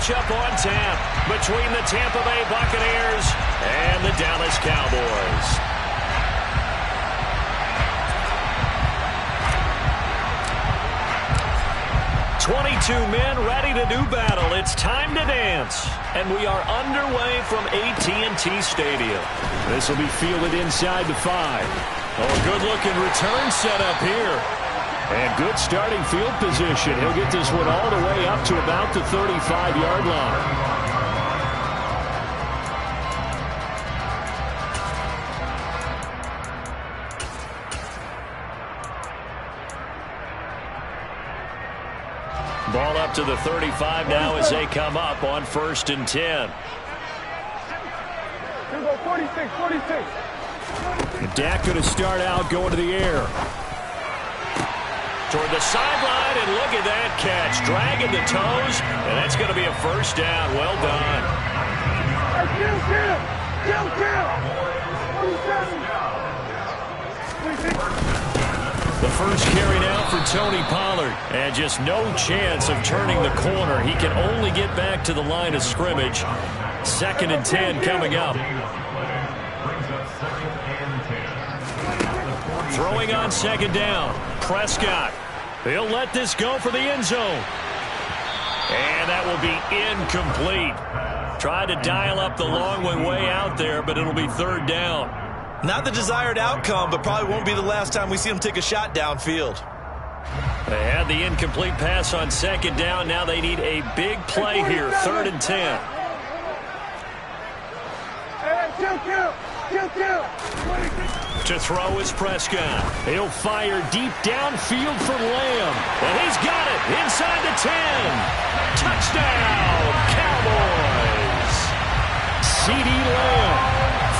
matchup on tap between the Tampa Bay Buccaneers and the Dallas Cowboys. 22 men ready to do battle. It's time to dance. And we are underway from AT&T Stadium. This will be fielded inside the 5. Oh, a good-looking return set up here. And good starting field position. He'll get this one all the way up to about the 35-yard line. Ball up to the 35 now as they come up on 1st and 10. 46. Dak going to start out going to the air. Toward the sideline, and look at that catch. Dragging the toes, and that's going to be a first down. Well done. The first carry now for Tony Pollard. And just no chance of turning the corner. He can only get back to the line of scrimmage. 2nd and 10 coming up. Throwing on 2nd down. Prescott. He'll let this go for the end zone. And that will be incomplete. Tried to dial up the long way out there, but it'll be 3rd down. Not the desired outcome, but probably won't be the last time we see him take a shot downfield. They had the incomplete pass on 2nd down. Now they need a big play here. 3rd and 10. To throw is Prescott. He'll fire deep downfield for Lamb. And he's got it inside the 10. Touchdown, Cowboys. CeeDee Lamb,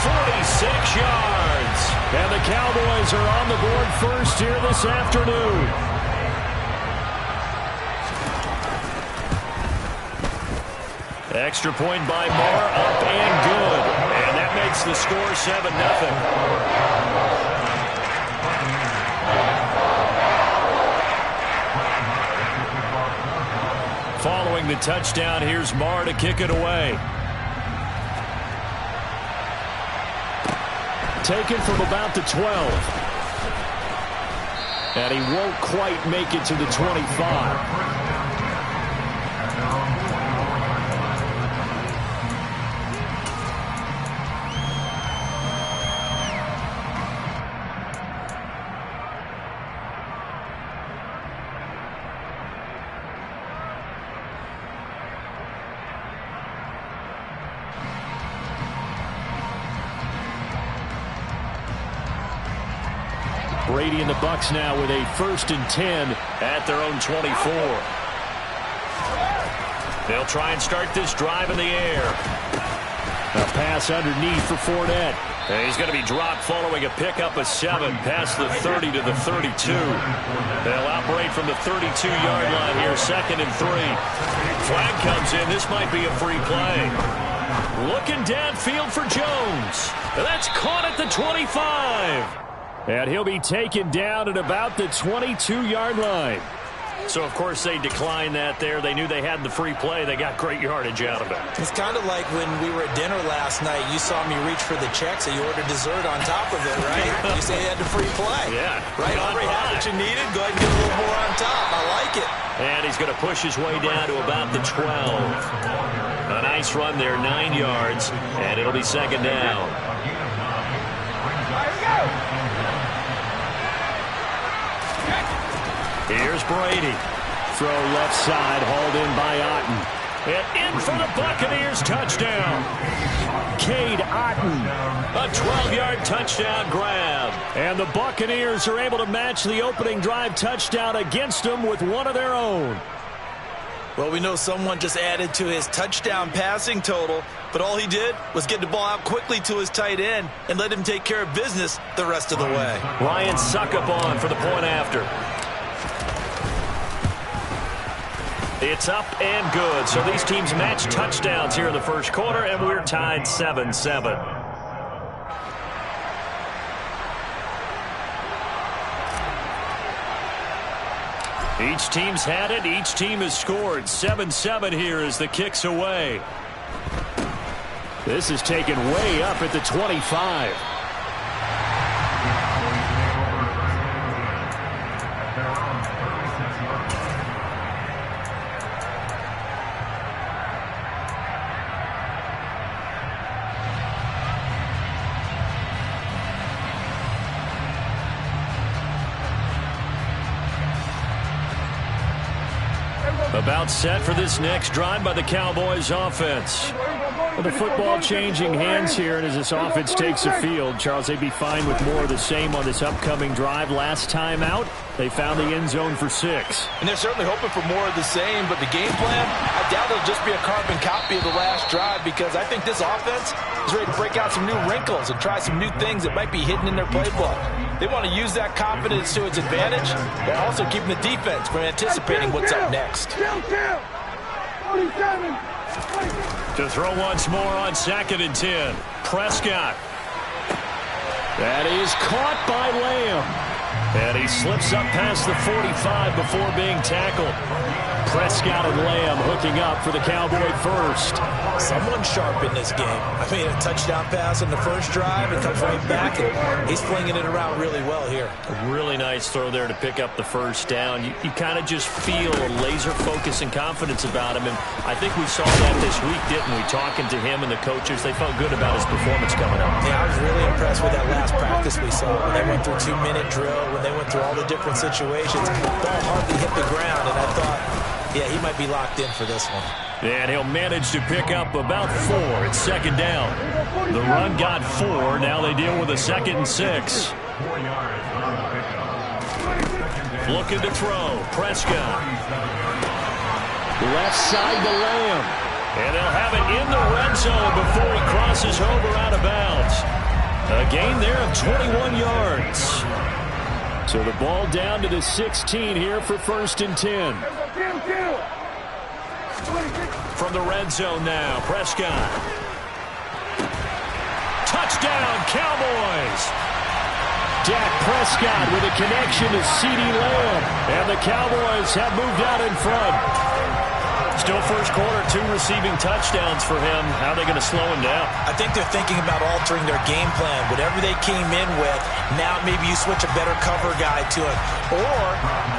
46 yards. And the Cowboys are on the board first here this afternoon. Extra point by Moore, up and good. And that makes the score 7-0. Following the touchdown, here's Moore to kick it away. Taken from about the 12. And he won't quite make it to the 25. Brady and the Bucs now with a 1st and 10 at their own 24. They'll try and start this drive in the air. A pass underneath for Fournette. And he's going to be dropped following a pickup of 7 past the 30 to the 32. They'll operate from the 32-yard line here, 2nd and 3. Flag comes in. This might be a free play. Looking downfield for Jones. That's caught at the 25. And he'll be taken down at about the 22-yard line. So, of course, they declined that there. They knew they had the free play. They got great yardage out of it. It's kind of like when we were at dinner last night. You saw me reach for the check, so you ordered dessert on top of it, right? You say you had the free play. Yeah. Right, Aubrey had what you needed. Go ahead and get a little more on top. I like it. And he's going to push his way down to about the 12. A nice run there, 9 yards, and it'll be 2nd down. Here's Brady. Throw left side, hauled in by Otten. And in for the Buccaneers touchdown. Cade Otton. A 12-yard touchdown grab. And the Buccaneers are able to match the opening drive touchdown against them with one of their own. Well, we know someone just added to his touchdown passing total, but all he did was get the ball out quickly to his tight end and let him take care of business the rest of the way. Ryan Succop on for the point after. It's up and good. So these teams match touchdowns here in the first quarter, and we're tied 7-7. Each team's had it. Each team has scored. 7-7 here as the kick's away. This is taken way up at the 25. About set for this next drive by the Cowboys offense. Well, the football changing hands here, and as this offense takes the field, Charles, they'd be fine with more of the same on this upcoming drive. Last time out, they found the end zone for 6. And they're certainly hoping for more of the same, but the game plan, I doubt it'll just be a carbon copy of the last drive, because I think this offense is ready to break out some new wrinkles and try some new things that might be hidden in their playbook. They want to use that confidence to its advantage, while also keeping the defense from anticipating what's up next. To throw once more on 2nd and 10. Prescott. That is caught by Lamb. And he slips up past the 45 before being tackled. Prescott and Lamb hooking up for the Cowboy first. Someone sharp in this game. I mean, a touchdown pass on the first drive. It comes right back, and he's flinging it around really well here. A really nice throw there to pick up the first down. You kind of just feel a laser focus and confidence about him, and I think we saw that this week, didn't we? Talking to him and the coaches, they felt good about his performance coming up. Yeah, I was really impressed with that last practice we saw. When they went through 2-minute drill, when they went through all the different situations, ball hardly hit the ground, and I thought, yeah, he might be locked in for this one. And he'll manage to pick up about 4 at 2nd down. The run got 4. Now they deal with a 2nd and 6. Looking to throw. Prescott. Left side to Lamb. And they'll have it in the red zone before he crosses over out of bounds. A gain there of 21 yards. So the ball down to the 16 here for 1st and 10. From the red zone now, Prescott. Touchdown, Cowboys! Dak Prescott with a connection to CeeDee Lamb. And the Cowboys have moved out in front. Still first quarter, 2 receiving touchdowns for him. How are they going to slow him down? I think they're thinking about altering their game plan. Whatever they came in with, now maybe you switch a better cover guy to him. Or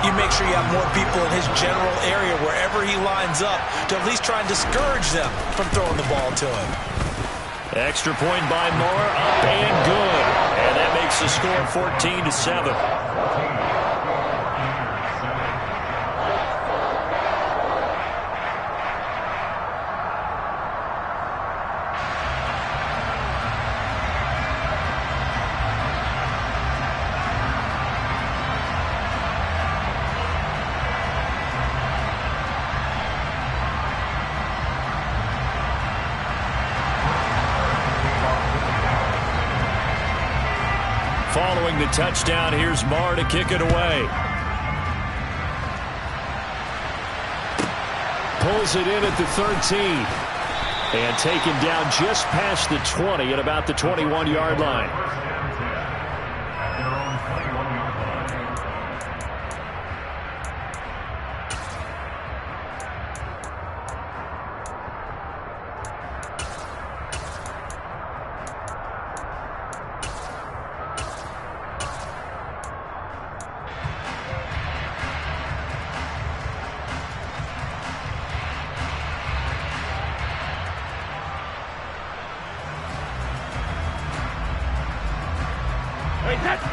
you make sure you have more people in his general area wherever he lines up to at least try and discourage them from throwing the ball to him. Extra point by Moore, up and good. And that makes the score 14-7. Following the touchdown, here's Marr to kick it away. Pulls it in at the 13. And taken down just past the 20 at about the 21-yard line.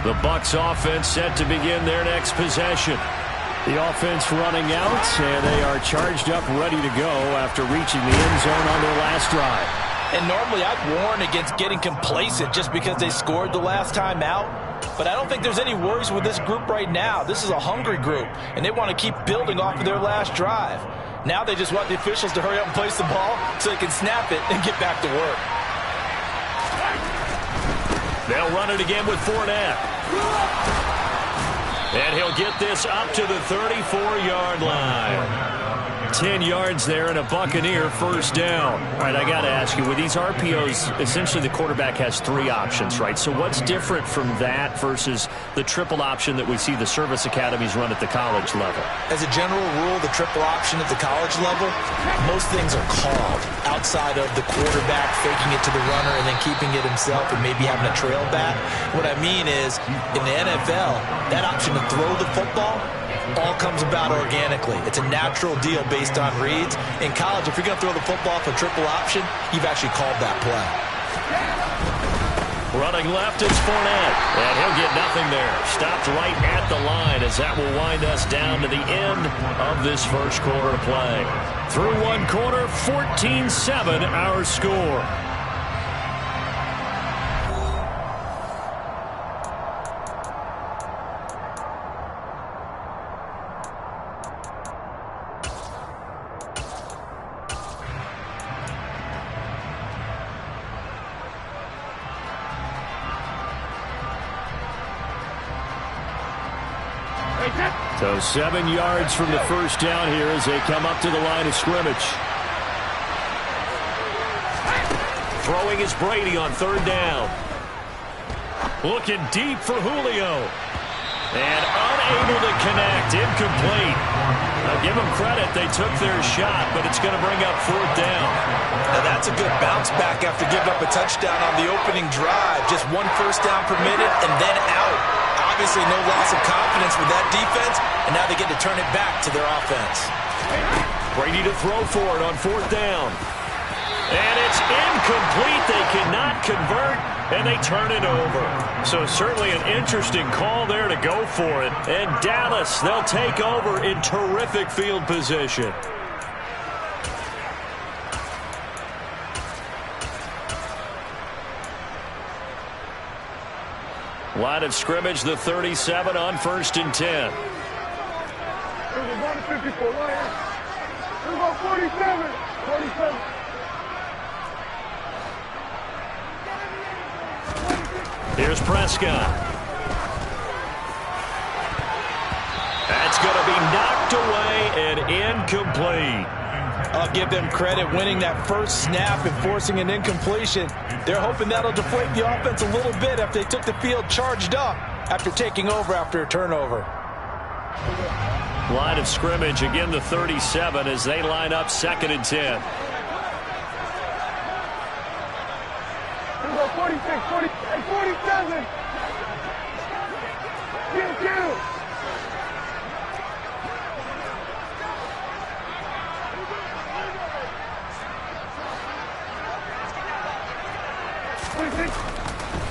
The Bucs offense set to begin their next possession. The offense running out, and they are charged up, ready to go after reaching the end zone on their last drive. And normally I'd warn against getting complacent just because they scored the last time out. But I don't think there's any worries with this group right now. This is a hungry group, and they want to keep building off of their last drive. Now they just want the officials to hurry up and place the ball so they can snap it and get back to work. They'll run it again with Fournette. And he'll get this up to the 34-yard line. 10 yards there and a Buccaneer first down. All right, I got to ask you, with these RPOs, essentially the quarterback has 3 options, right? So what's different from that versus the triple option that we see the service academies run at the college level? As a general rule, the triple option at the college level, most things are called outside of the quarterback faking it to the runner and then keeping it himself and maybe having a trail back. What I mean is, in the NFL, that option to throw the football all comes about organically. It's a natural deal based on reads. In college, if you're going to throw the football for triple option, you've actually called that play. Running left is Fournette, and he'll get nothing there. Stopped right at the line as that will wind us down to the end of this first quarter of play. Through one quarter, 14-7 our score. So 7 yards from the first down here as they come up to the line of scrimmage. Throwing is Brady on third down. Looking deep for Julio. And unable to connect. Incomplete. I'll give them credit. They took their shot, but it's going to bring up fourth down. Now that's a good bounce back after giving up a touchdown on the opening drive. Just 1 first down permitted and then out. Obviously no loss of confidence with that defense, and now they get to turn it back to their offense. Brady to throw for it on fourth down. And it's incomplete. They cannot convert, and they turn it over. So certainly an interesting call there to go for it. And Dallas, they'll take over in terrific field position. Line of scrimmage, the 37 on 1st and 10. 47. Here's Prescott. That's going to be knocked away and incomplete. I'll give them credit winning that first snap and forcing an incompletion. They're hoping that'll deflate the offense a little bit after they took the field charged up after taking over after a turnover. Line of scrimmage, again the 37 as they line up 2nd and 10. 46, 47. Get him.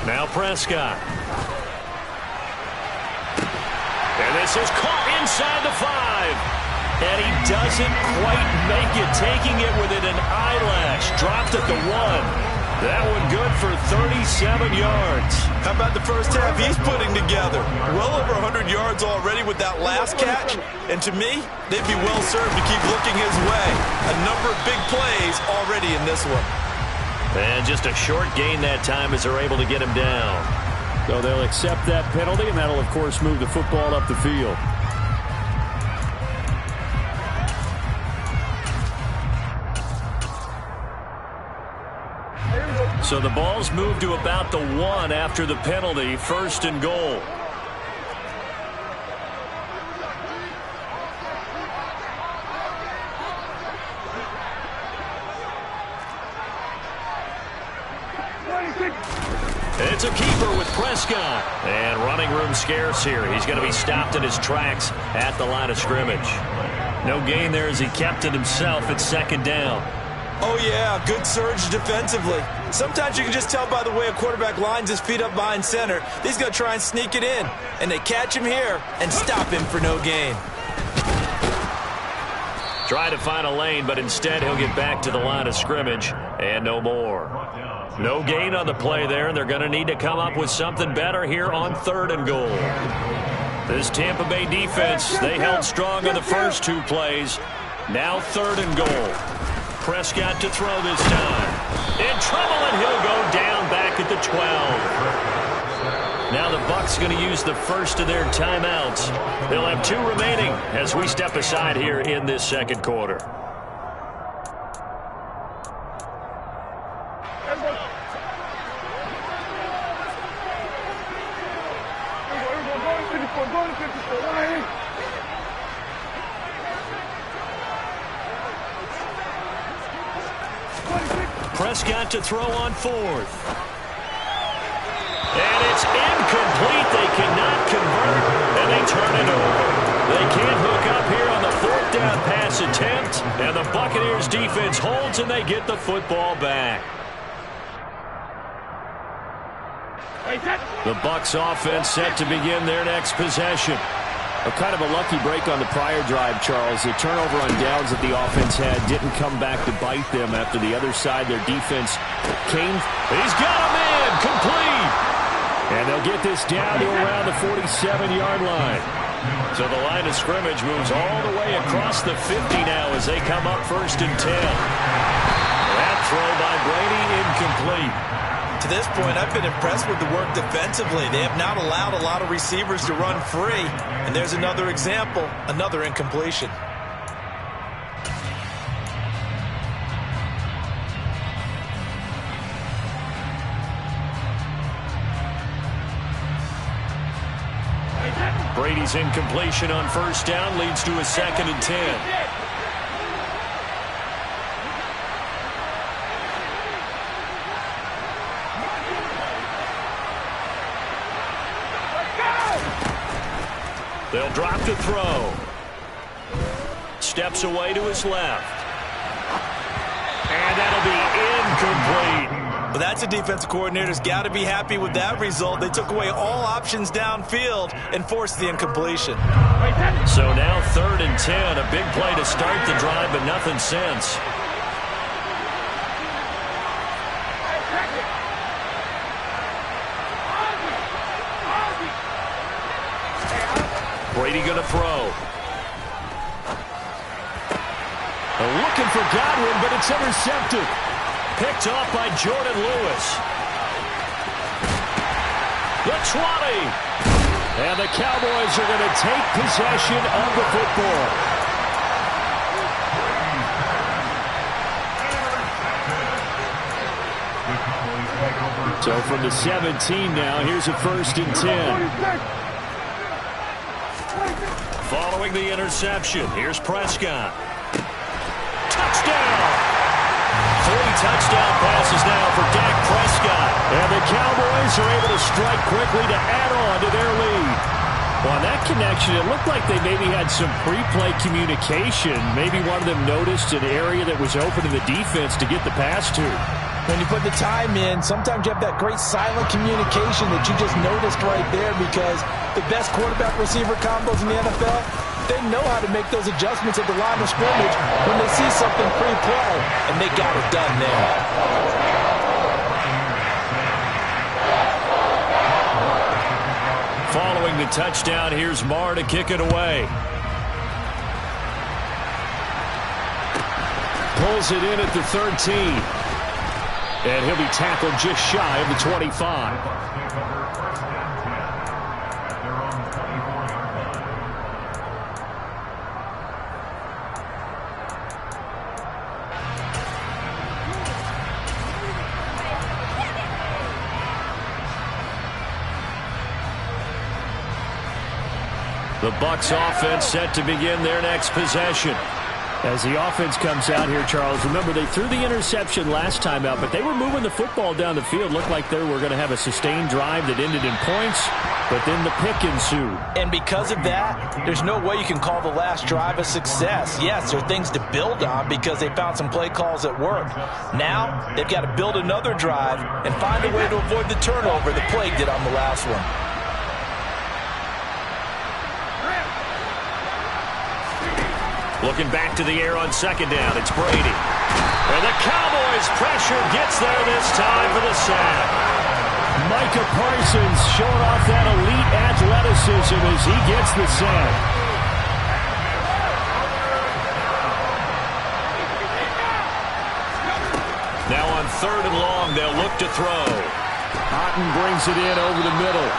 Now Prescott. And this is caught inside the 5. And he doesn't quite make it, taking it within an eyelash. Dropped at the 1. That one good for 37 yards. How about the first half he's putting together? Well over 100 yards already with that last catch. And to me, they'd be well served to keep looking his way. A number of big plays already in this one. And just a short gain that time as they're able to get him down. So they'll accept that penalty, and that'll, of course, move the football up the field. So the ball's moved to about the 1 after the penalty, 1st and goal. It's a keeper with Prescott. And running room scarce here. He's going to be stopped in his tracks at the line of scrimmage. No gain there as he kept it himself at 2nd down. Oh, yeah, good surge defensively. Sometimes you can just tell by the way a quarterback lines his feet up behind center. He's going to try and sneak it in. And they catch him here and stop him for no gain. Try to find a lane, but instead he'll get back to the line of scrimmage and no more. No gain on the play there, and they're going to need to come up with something better here on 3rd and goal. This Tampa Bay defense, they held strong on the first 2 plays. Now 3rd and goal. Prescott to throw this time. In trouble, and he'll go down back at the 12. Now the Bucs going to use the first of their timeouts. They'll have 2 remaining as we step aside here in this second quarter. Prescott to throw on 4th. And it's incomplete. They cannot convert, and they turn it over. They can't hook up here on the 4th down pass attempt, and the Buccaneers defense holds, and they get the football back. The Bucs offense set to begin their next possession. A kind of a lucky break on the prior drive, Charles. The turnover on downs that the offense had didn't come back to bite them after the other side. Their defense came. He's got him in. Complete. And they'll get this down to around the 47-yard line. So the line of scrimmage moves all the way across the 50 now as they come up 1st and 10. That throw by Brady incomplete. To this point, I've been impressed with the work defensively. They have not allowed a lot of receivers to run free. And there's another example, another incompletion. Brady's incompletion on 1st down leads to a 2nd and 10. They'll drop to throw. Steps away to his left. And that'll be incomplete. But that's a defensive coordinator's got to be happy with that result. They took away all options downfield and forced the incompletion. So now 3rd and 10. A big play to start the drive, but nothing since. Brady going to throw. Looking for Godwin, but it's intercepted. Picked off by Jordan Lewis. The 20. And the Cowboys are going to take possession of the football. So from the 17 now, here's a 1st and 10. Following the interception, here's Prescott. Touchdown! 3 touchdown passes now for Dak Prescott. And the Cowboys are able to strike quickly to add on to their lead. Well, on that connection, it looked like they maybe had some pre-play communication. Maybe one of them noticed an area that was open to the defense to get the pass to. When you put the time in, sometimes you have that great silent communication that you just noticed right there, because the best quarterback-receiver combos in the NFL, they know how to make those adjustments at the line of scrimmage when they see something pre-play, and they got it done there. Following the touchdown, here's Marr to kick it away. Pulls it in at the 13. And he'll be tackled just shy of the 25. The Bucs offense set to begin their next possession. As the offense comes out here, Charles, remember they threw the interception last time out, but they were moving the football down the field. Looked like they were going to have a sustained drive that ended in points, but then the pick ensued. And because of that, there's no way you can call the last drive a success. Yes, there are things to build on because they found some play calls that worked. Now, they've got to build another drive and find a way to avoid the turnover the play did on the last one. Looking back to the air on 2nd down, it's Brady. And the Cowboys' pressure gets there this time for the sack. Micah Parsons showing off that elite athleticism as he gets the sack. Now on 3rd and long, they'll look to throw. Otten brings it in over the middle.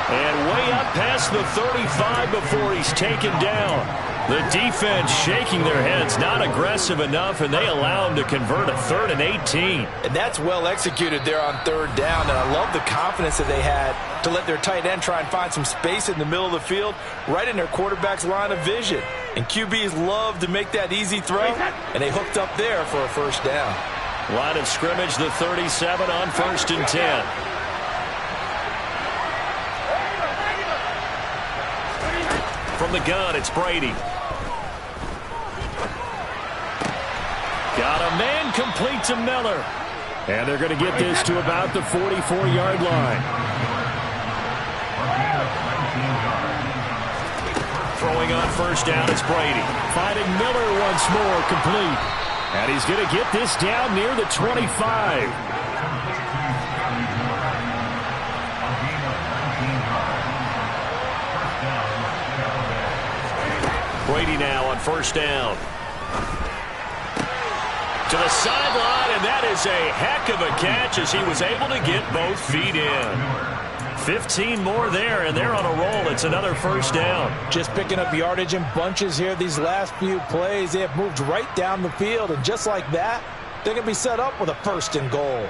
And way up past the 35 before he's taken down. The defense shaking their heads, not aggressive enough, and they allow him to convert a 3rd and 18. And that's well executed there on 3rd down, and I love the confidence that they had to let their tight end try and find some space in the middle of the field, right in their quarterback's line of vision. And QBs love to make that easy throw, and they hooked up there for a 1st down. Line of scrimmage, the 37 on 1st and 10. From the gun, it's Brady. Got a man complete to Miller. And they're going to get this to about the 44-yard line. Throwing on 1st down is Brady. Finding Miller once more, complete. And he's going to get this down near the 25. Brady now on 1st down. To the sideline, and that is a heck of a catch as he was able to get both feet in. 15 more there, and they're on a roll. It's another 1st down. Just picking up yardage in bunches here these last few plays. They have moved right down the field, and just like that, they're going to be set up with a 1st and goal.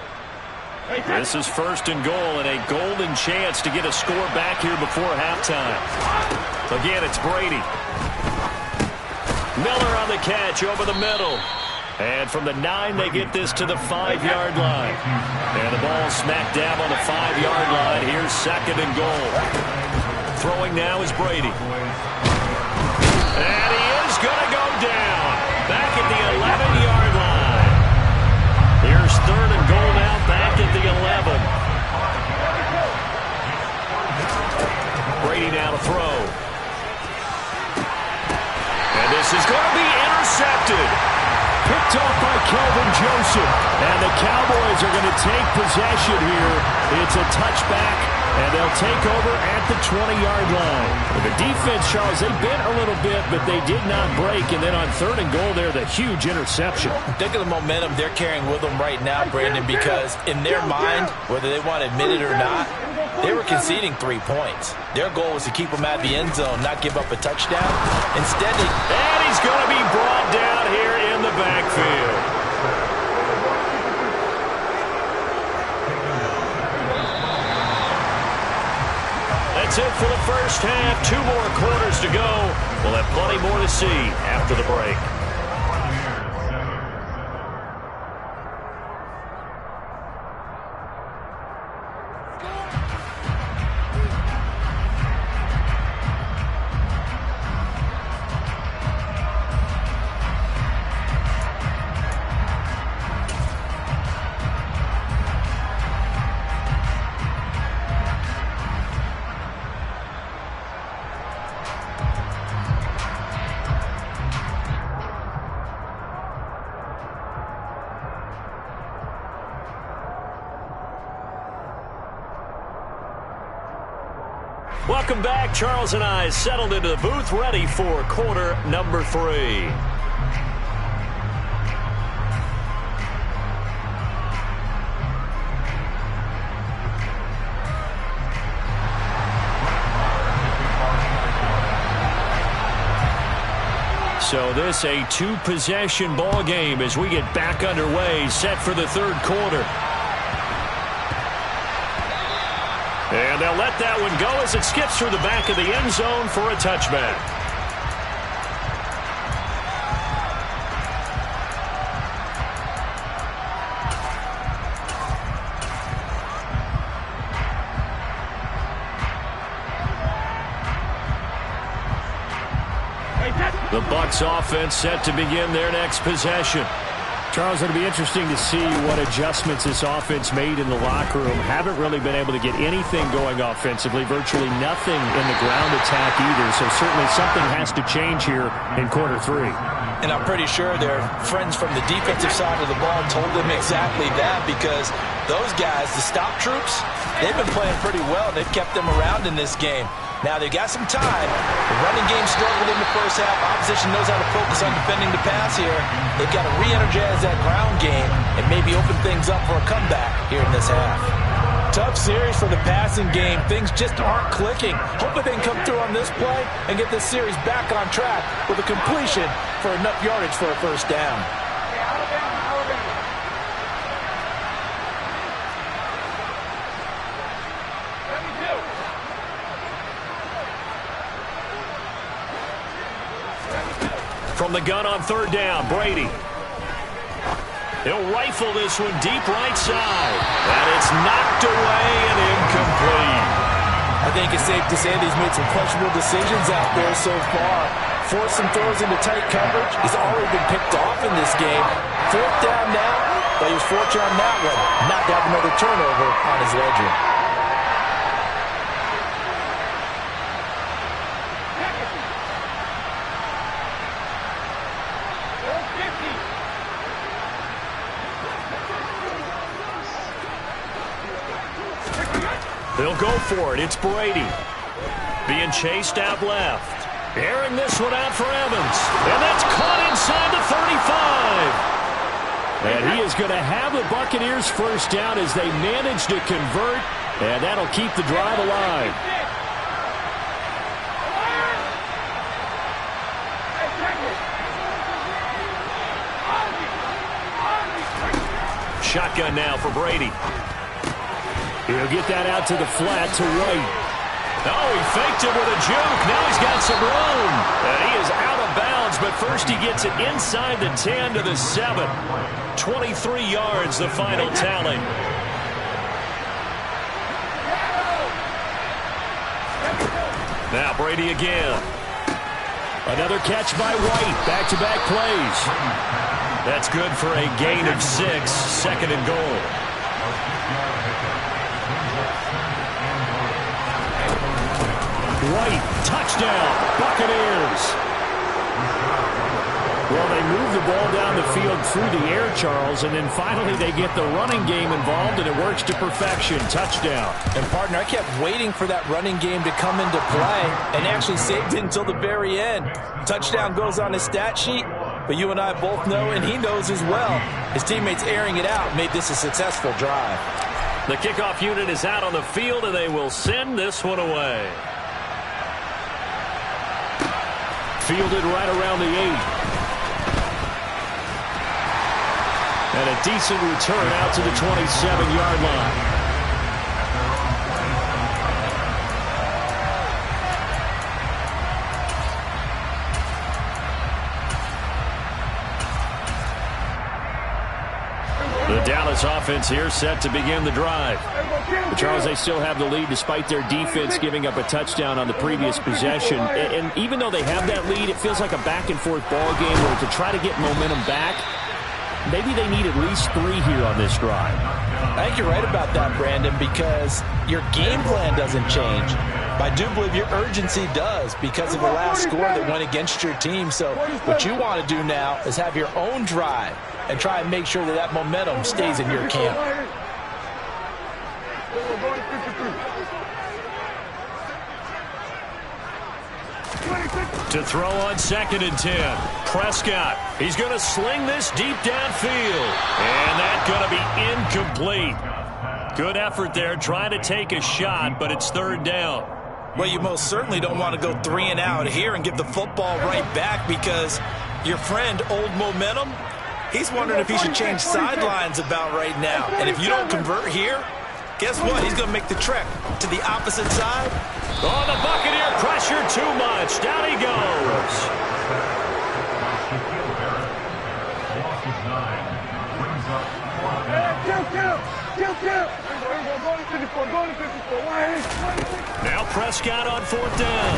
This is 1st and goal, and a golden chance to get a score back here before halftime. Again, it's Brady. Miller on the catch over the middle. And from the 9, they get this to the 5-yard line. And the ball smack dab on the 5-yard line. Here's 2nd and goal. Throwing now is Brady. And he is going to go down. Back at the 11-yard line. Here's 3rd and goal now, back at the 11. Brady now to throw. And this is going to be intercepted. Picked off by Kelvin Joseph. And the Cowboys are going to take possession here. It's a touchback, and they'll take over at the 20-yard line. The defense, Charles, they bent a little bit, but they did not break. And then on 3rd and goal there, the huge interception. Think of the momentum they're carrying with them right now, Brandon, because in their mind, whether they want to admit it or not, they were conceding 3 points. Their goal was to keep them at the end zone, not give up a touchdown. Instead, and he's going to be brought down here in the backfield. That's it for the 1st half. 2 more quarters to go. We'll have plenty more to see after the break. Welcome back. Charles and I settled into the booth, ready for quarter number 3. So this a 2-possession ball game as we get back underway, set for the 3rd quarter. And they'll let that one go as it skips through the back of the end zone for a touchback. The Bucs offense set to begin their next possession. Charles, it'll be interesting to see what adjustments this offense made in the locker room. Haven't really been able to get anything going offensively, virtually nothing in the ground attack either. So certainly something has to change here in quarter 3. And I'm pretty sure their friends from the defensive side of the ball told them exactly that, because those guys, the stop troops, they've been playing pretty well. They've kept them around in this game. Now they've got some time. The running game struggled in the 1st half. Opposition knows how to focus on defending the pass here. They've got to re-energize that ground game and maybe open things up for a comeback here in this half. Tough series for the passing game. Things just aren't clicking. Hoping they can come through on this play and get this series back on track with a completion for enough yardage for a first down. From the gun on third down, Brady. He'll rifle this one deep right side. And it's knocked away and incomplete. I think it's safe to say that he's made some questionable decisions out there so far. Forced some throws into tight coverage. He's already been picked off in this game. Fourth down now, but he was fortunate on that one. Not to have another turnover on his ledger. They'll go for it. It's Brady. Being chased out left. Airing this one out for Evans. And that's caught inside the 35. And he is going to have the Buccaneers first down as they manage to convert. And that'll keep the drive alive. Shotgun now for Brady. He'll get that out to the flat to White. Oh, he faked it with a juke. Now he's got some room. And he is out of bounds, but first he gets it inside the 10 to the 7. 23 yards, the final tally. Now Brady again. Another catch by White. Back-to-back plays. That's good for a gain of 6. Second and goal. White, touchdown, Buccaneers. Well, they move the ball down the field through the air, Charles, and then finally they get the running game involved, and it works to perfection. Touchdown. And, partner, I kept waiting for that running game to come into play and actually saved it until the very end. Touchdown goes on his stat sheet, but you and I both know, and he knows as well, his teammates airing it out made this a successful drive. The kickoff unit is out on the field, and they will send this one away. Fielded right around the 8. And a decent return out to the 27-yard line. The Dallas offense here set to begin the drive. But Charles, they still have the lead despite their defense giving up a touchdown on the previous possession. And even though they have that lead, it feels like a back-and-forth ball game where to try to get momentum back, maybe they need at least 3 here on this drive. I think you're right about that, Brandon, because your game plan doesn't change. But I do believe your urgency does because of the last score that went against your team. So what you want to do now is have your own drive and try and make sure that that momentum stays in your camp. To throw on 2nd and 10. Prescott. He's going to sling this deep downfield. And that's going to be incomplete. Good effort there trying to take a shot, but it's 3rd down. Well, you most certainly don't want to go 3 and out here and give the football right back because your friend, Old Momentum, he's wondering if he should change sidelines about right now. And if you don't convert here, guess what? He's going to make the trek to the opposite side. Oh, the Buccaneer pressure too much. Down he goes. Now Prescott on 4th down.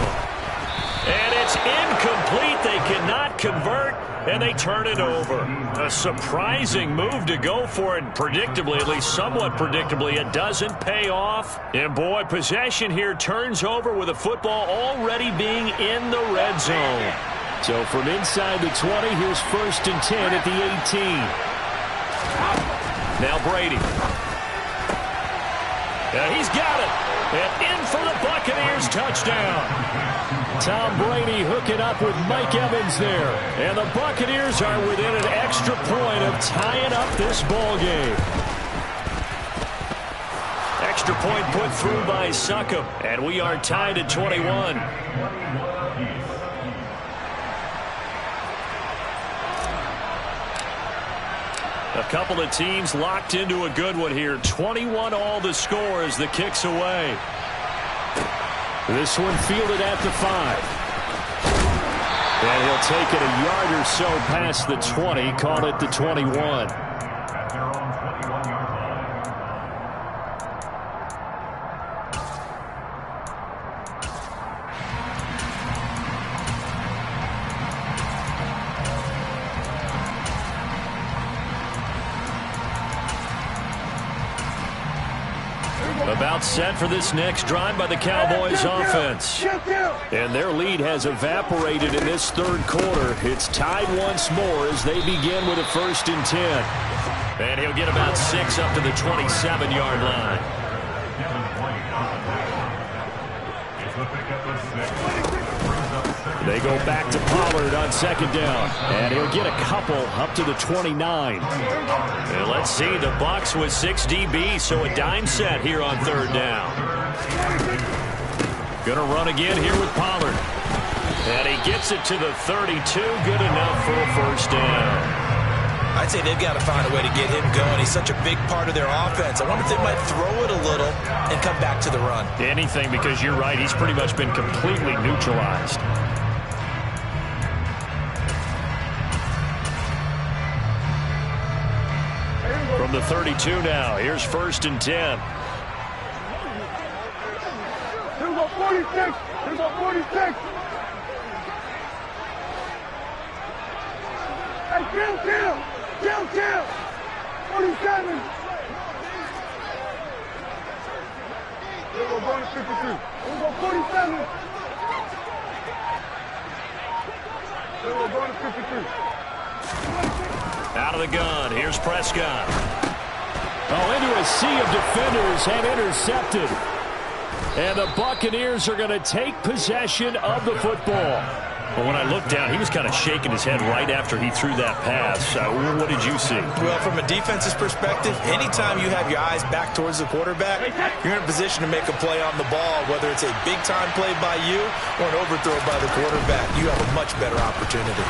And it's incomplete. They cannot convert, and they turn it over. A surprising move to go for it. Predictably, at least somewhat predictably, it doesn't pay off. And, boy, possession here turns over with the football already being in the red zone. So from inside the 20, here's 1st and 10 at the 18. Now Brady. And he's got it. And in for the Buccaneers touchdown. Tom Brady hooking up with Mike Evans there. And the Buccaneers are within an extra point of tying up this ball game. extra point put through by Succop, and we are tied at 21. A couple of teams locked into a good one here. 21 all the score as the kick's away. This one fielded at the 5. And he'll take it a yard or so past the 20, call it the 21. About set for this next drive by the Cowboys offense. And their lead has evaporated in this third quarter. It's tied once more as they begin with a 1st and 10. And he'll get about 6 up to the 27-yard line. They go back to Pollard on 2nd down. And he'll get a couple up to the 29. And let's see, the Bucs with 6 DBs, so a dime set here on 3rd down. Going to run again here with Pollard. And he gets it to the 32, good enough for a 1st down. I'd say they've got to find a way to get him going. He's such a big part of their offense. I wonder if they might throw it a little and come back to the run. Anything, because you're right, he's pretty much been completely neutralized. From the 32 now, here's 1st and 10. Here's a 46. Here's a 46. Hey, kill. 47. Here's a bonus 52. Here's a 47. Here's a bonus 52. Out of the gun, here's Prescott. Oh, into a sea of defenders and intercepted. And the Buccaneers are going to take possession of the football. Well, when I looked down, he was kind of shaking his head right after he threw that pass. What did you see? Well, from a defense's perspective, anytime you have your eyes back towards the quarterback, you're in a position to make a play on the ball, whether it's a big-time play by you or an overthrow by the quarterback. You have a much better opportunity.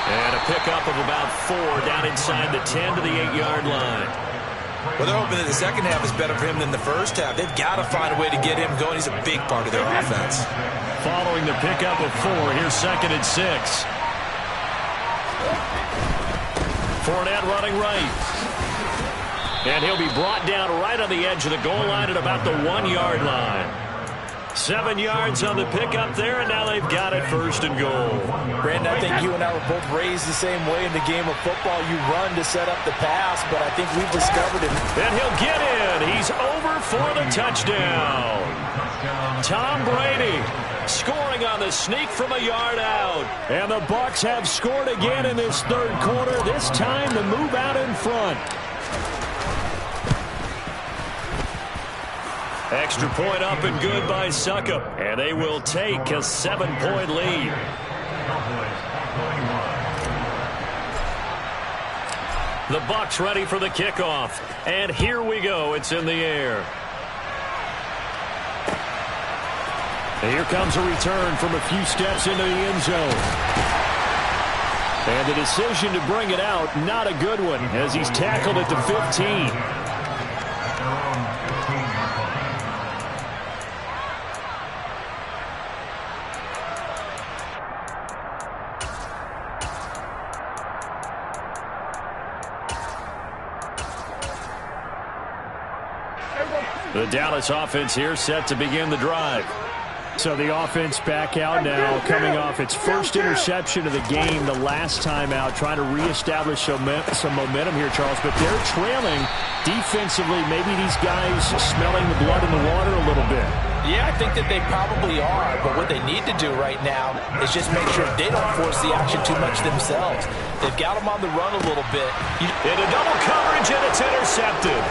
And a pickup of about 4 down inside the 10 to the 8-yard line. Well, they're hoping that the second half is better for him than the first half. They've got to find a way to get him going. He's a big part of their offense. Following the pickup of 4, here's 2nd and 6. Fournette running right. And he'll be brought down right on the edge of the goal line at about the 1-yard line. 7 yards on the pickup there, and now they've got it 1st and goal. Brandon, I think you and I were both raised the same way in the game of football. You run to set up the pass, but I think we've discovered it. And he'll get in. He's over for the touchdown. Tom Brady scoring on the sneak from a yard out. And the Bucs have scored again in this third quarter. This time the move out in front. Extra point up and good by Succop. And they will take a 7-point lead. The Bucs ready for the kickoff. And here we go. It's in the air. And here comes a return from a few steps into the end zone. And the decision to bring it out, not a good one, as he's tackled at the 15. The Dallas offense here set to begin the drive. So the offense back out now, coming off its first interception of the game the last time out, trying to reestablish some momentum here, Charles. But they're trailing defensively. Maybe these guys smelling the blood in the water a little bit. Yeah, I think that they probably are. But what they need to do right now is just make sure they don't force the action too much themselves. They've got them on the run a little bit. Into double coverage, and it's intercepted.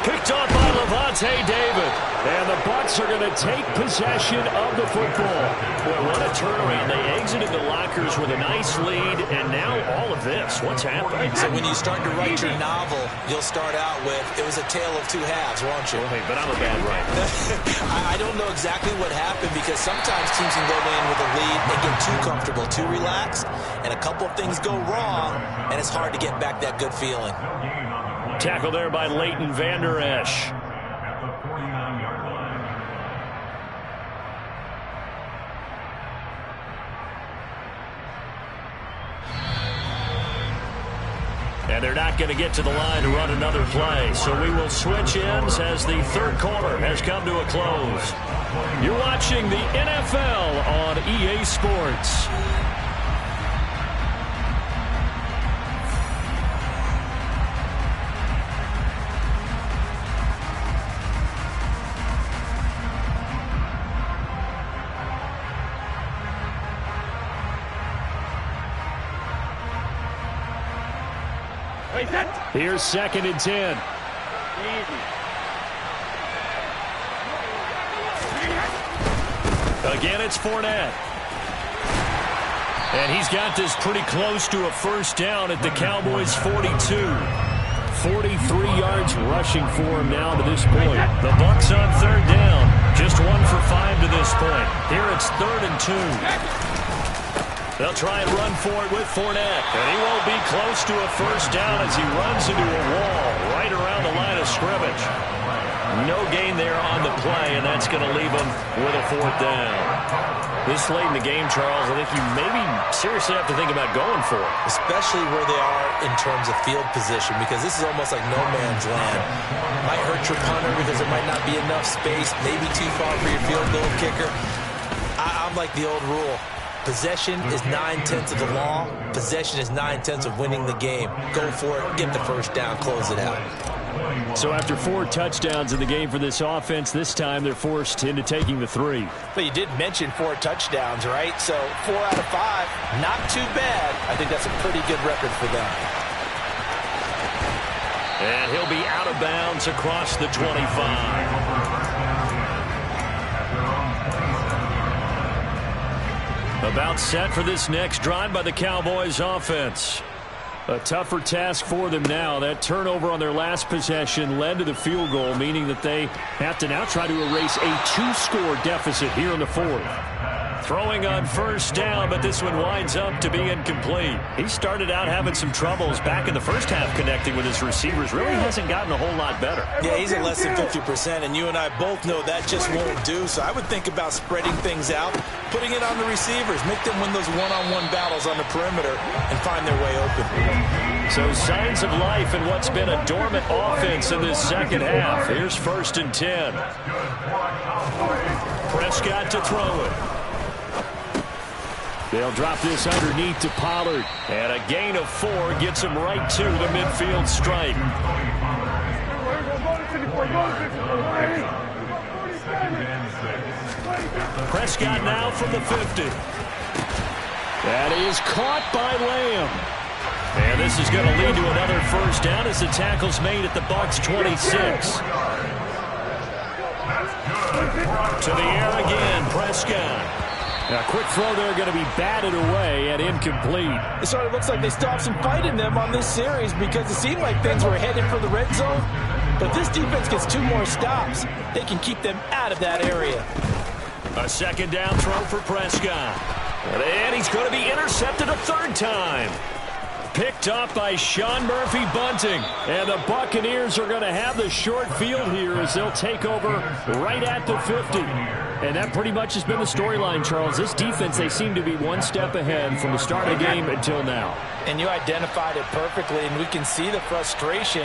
Picked off by Lavonte David. And the Bucs are going to take possession of the football. Boy, what a turnaround. They exited the lockers with a nice lead, and now all of this. What's happening? So when you start to write your novel, you'll start out with, it was a tale of two halves, won't you? Well, hey, but I'm a bad writer. I don't know exactly what happened, because sometimes teams can go in with a lead and get too comfortable, too relaxed, and a couple of things go wrong, and it's hard to get back that good feeling. Tackle there by Leighton Vander Esch. And they're not going to get to the line to run another play. So we will switch ends as the third quarter has come to a close. You're watching the NFL on EA Sports. Here's 2nd and 10. Again, it's Fournette. And he's got this pretty close to a first down at the Cowboys' 42. 43 yards rushing for him now to this point. The Bucs on 3rd down. Just 1 for 5 to this point. Here it's 3rd and 2. They'll try and run for it with Fournette. And he won't be close to a first down as he runs into a wall right around the line of scrimmage. No gain there on the play, and that's going to leave him with a 4th down. This late in the game, Charles, I think you maybe seriously have to think about going for it. Especially where they are in terms of field position, because this is almost like no man's land. Might hurt your punter because there might not be enough space, maybe too far for your field goal kicker. I'm like the old rule. Possession is 9/10 of the law. Possession is 9/10 of winning the game. Go for it, get the first down, close it out. So after 4 touchdowns in the game for this offense, this time they're forced into taking the 3. But you did mention 4 touchdowns, right? So 4 out of 5, not too bad. I think that's a pretty good record for them. And he'll be out of bounds across the 25. About set for this next drive by the Cowboys offense. A tougher task for them now. That turnover on their last possession led to the field goal, meaning that they have to now try to erase a 2-score deficit here in the 4th. Throwing on first down, but this one winds up to be incomplete. He started out having some troubles back in the first half connecting with his receivers. Really hasn't gotten a whole lot better. Yeah, he's at less than 50%, and you and I both know that just won't do. So I would think about spreading things out, putting it on the receivers, make them win those one-on-one battles on the perimeter and find their way open. So signs of life in what's been a dormant offense in this second half. Here's 1st and 10. Prescott to throw it. They'll drop this underneath to Pollard. And a gain of 4 gets him right to the midfield stripe. Prescott now from the 50. That is caught by Lamb. And this is going to lead to another first down as the tackle's made at the Bucs' 26. To the air again, Prescott. A quick throw there going to be batted away and incomplete. It sort of looks like they still have some fight in them on this series, because it seemed like things were headed for the red zone. But this defense gets 2 more stops. They can keep them out of that area. A 2nd down throw for Prescott. And he's going to be intercepted a 3rd time. Picked up by Sean Murphy-Bunting. And the Buccaneers are going to have the short field here as they'll take over right at the 50. And that pretty much has been the storyline, Charles. This defense, they seem to be one step ahead from the start of the game until now. And you identified it perfectly, and we can see the frustration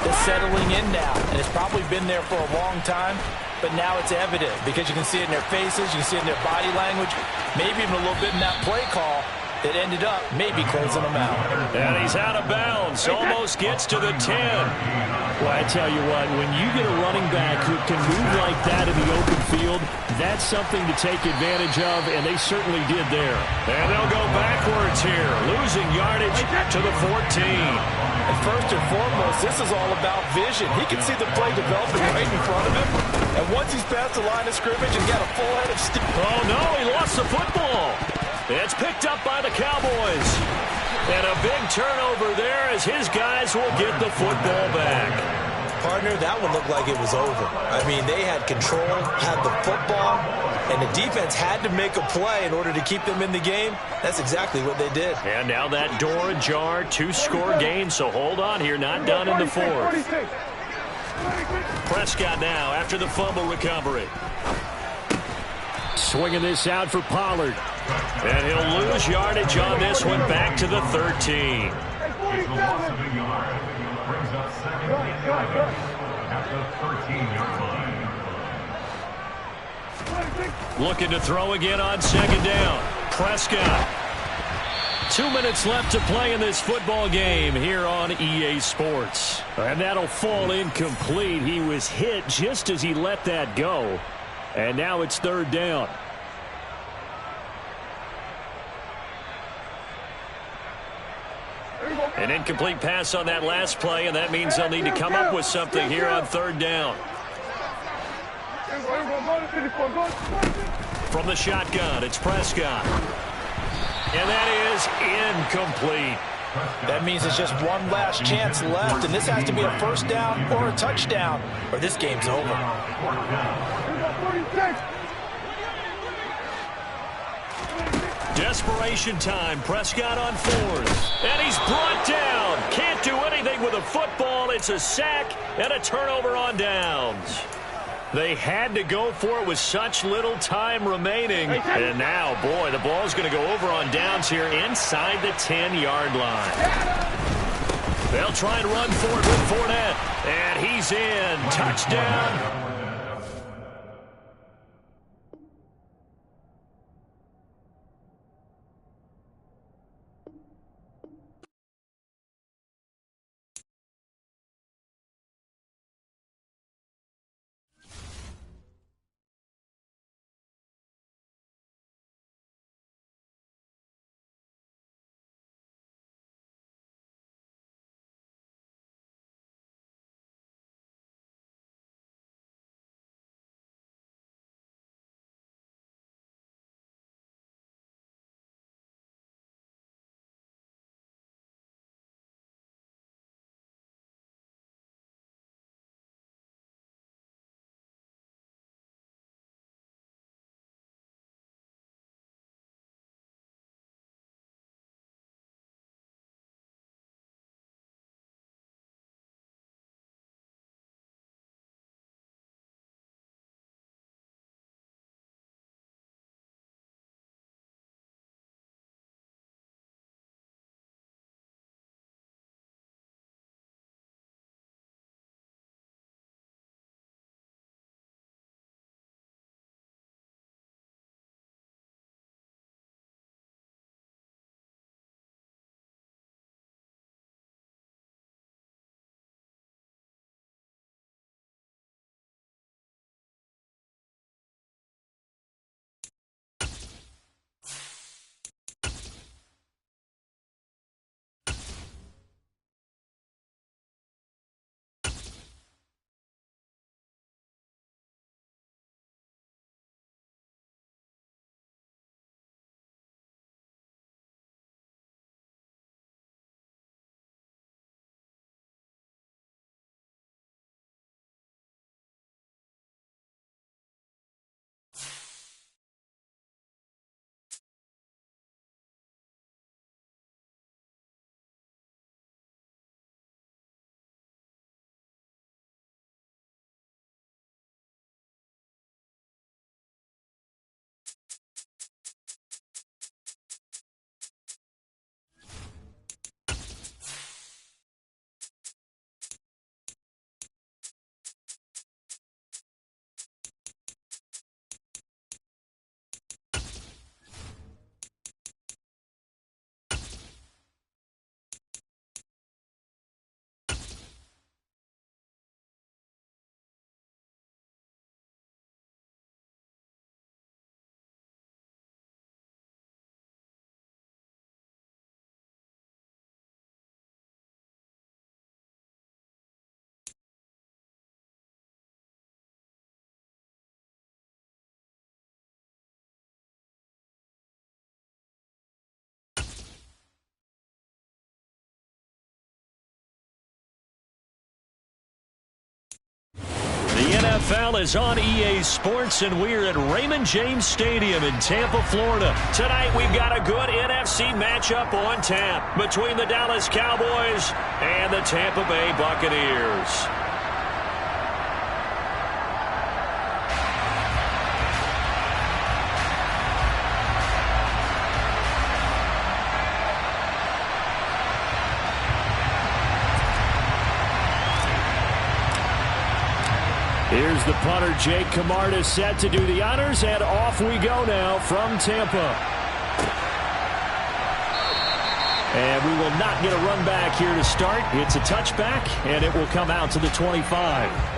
that's settling in now. And it's probably been there for a long time, but now it's evident because you can see it in their faces, you can see it in their body language, maybe even a little bit in that play call. that ended up maybe closing them out. And he's out of bounds. Almost gets to the 10. Well, I tell you what, when you get a running back who can move like that in the open field, that's something to take advantage of, and they certainly did there. And they'll go backwards here, losing yardage to the 14. And first and foremost, this is all about vision. He can see the play developing right in front of him. And once he's past the line of scrimmage and got a full head of steam. Oh, no, he lost the football. It's picked up by the Cowboys. And a big turnover there as his guys will get the football back. Partner, that one looked like it was over. I mean, they had control, had the football, and the defense had to make a play in order to keep them in the game. That's exactly what they did. And now that door ajar, 2-score game, so hold on here, not done in the fourth. Prescott now after the fumble recovery. Swinging this out for Pollard. And he'll lose yardage on this one, back to the 13. Looking to throw again on second down. Prescott. 2 minutes left to play in this football game here on EA Sports. And that'll fall incomplete. He was hit just as he let that go. And now it's third down. An incomplete pass on that last play, and that means they'll need to come up with something here on third down. From the shotgun, it's Prescott. And that is incomplete. That means it's just one last chance left, and this has to be a first down or a touchdown, or this game's over. Desperation time. Prescott on fourth. And he's brought down. Can't do anything with a football. It's a sack and a turnover on downs. They had to go for it with such little time remaining. And now, boy, the ball's going to go over on downs here inside the 10-yard line. They'll try and run for it with Fournette. And he's in. Touchdown. NFL is on EA Sports, and we're at Raymond James Stadium in Tampa, Florida. Tonight, we've got a good NFC matchup on tap between the Dallas Cowboys and the Tampa Bay Buccaneers. Here's the punter, Jake Camarda, set to do the honors, and off we go now from Tampa. And we will not get a run back here to start. It's a touchback, and it will come out to the 25.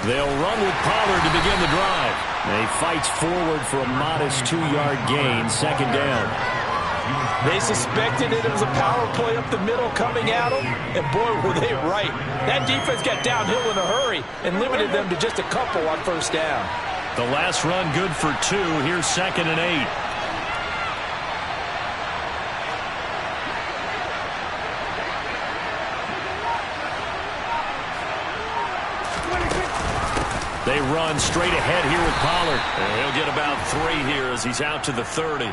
They'll run with Pollard to begin the drive. And he fights forward for a modest 2-yard gain, second down. They suspected it was a power play up the middle coming at them, and boy, were they right. That defense got downhill in a hurry and limited them to just a couple on first down. The last run good for 2. Here's 2nd and 8. They run straight ahead here with Pollard. And he'll get about 3 here as he's out to the 30.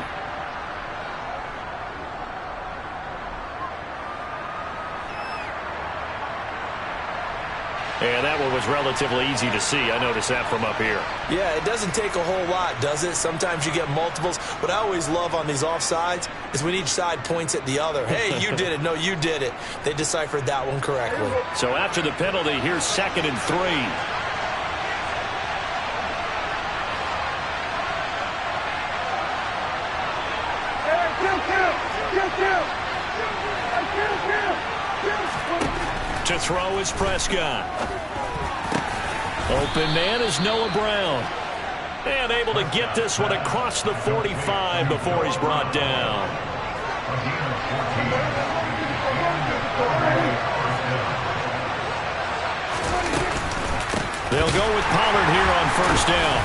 And that one was relatively easy to see. I noticed that from up here. Yeah, it doesn't take a whole lot, does it? Sometimes you get multiples. What I always love on these offsides is when each side points at the other. Hey, you did it. No, you did it. They deciphered that one correctly. So after the penalty, here's 2nd and 3. To throw is Prescott. Open man is Noah Brown. And able to get this one across the 45 before he's brought down. They'll go with Pollard here on first down.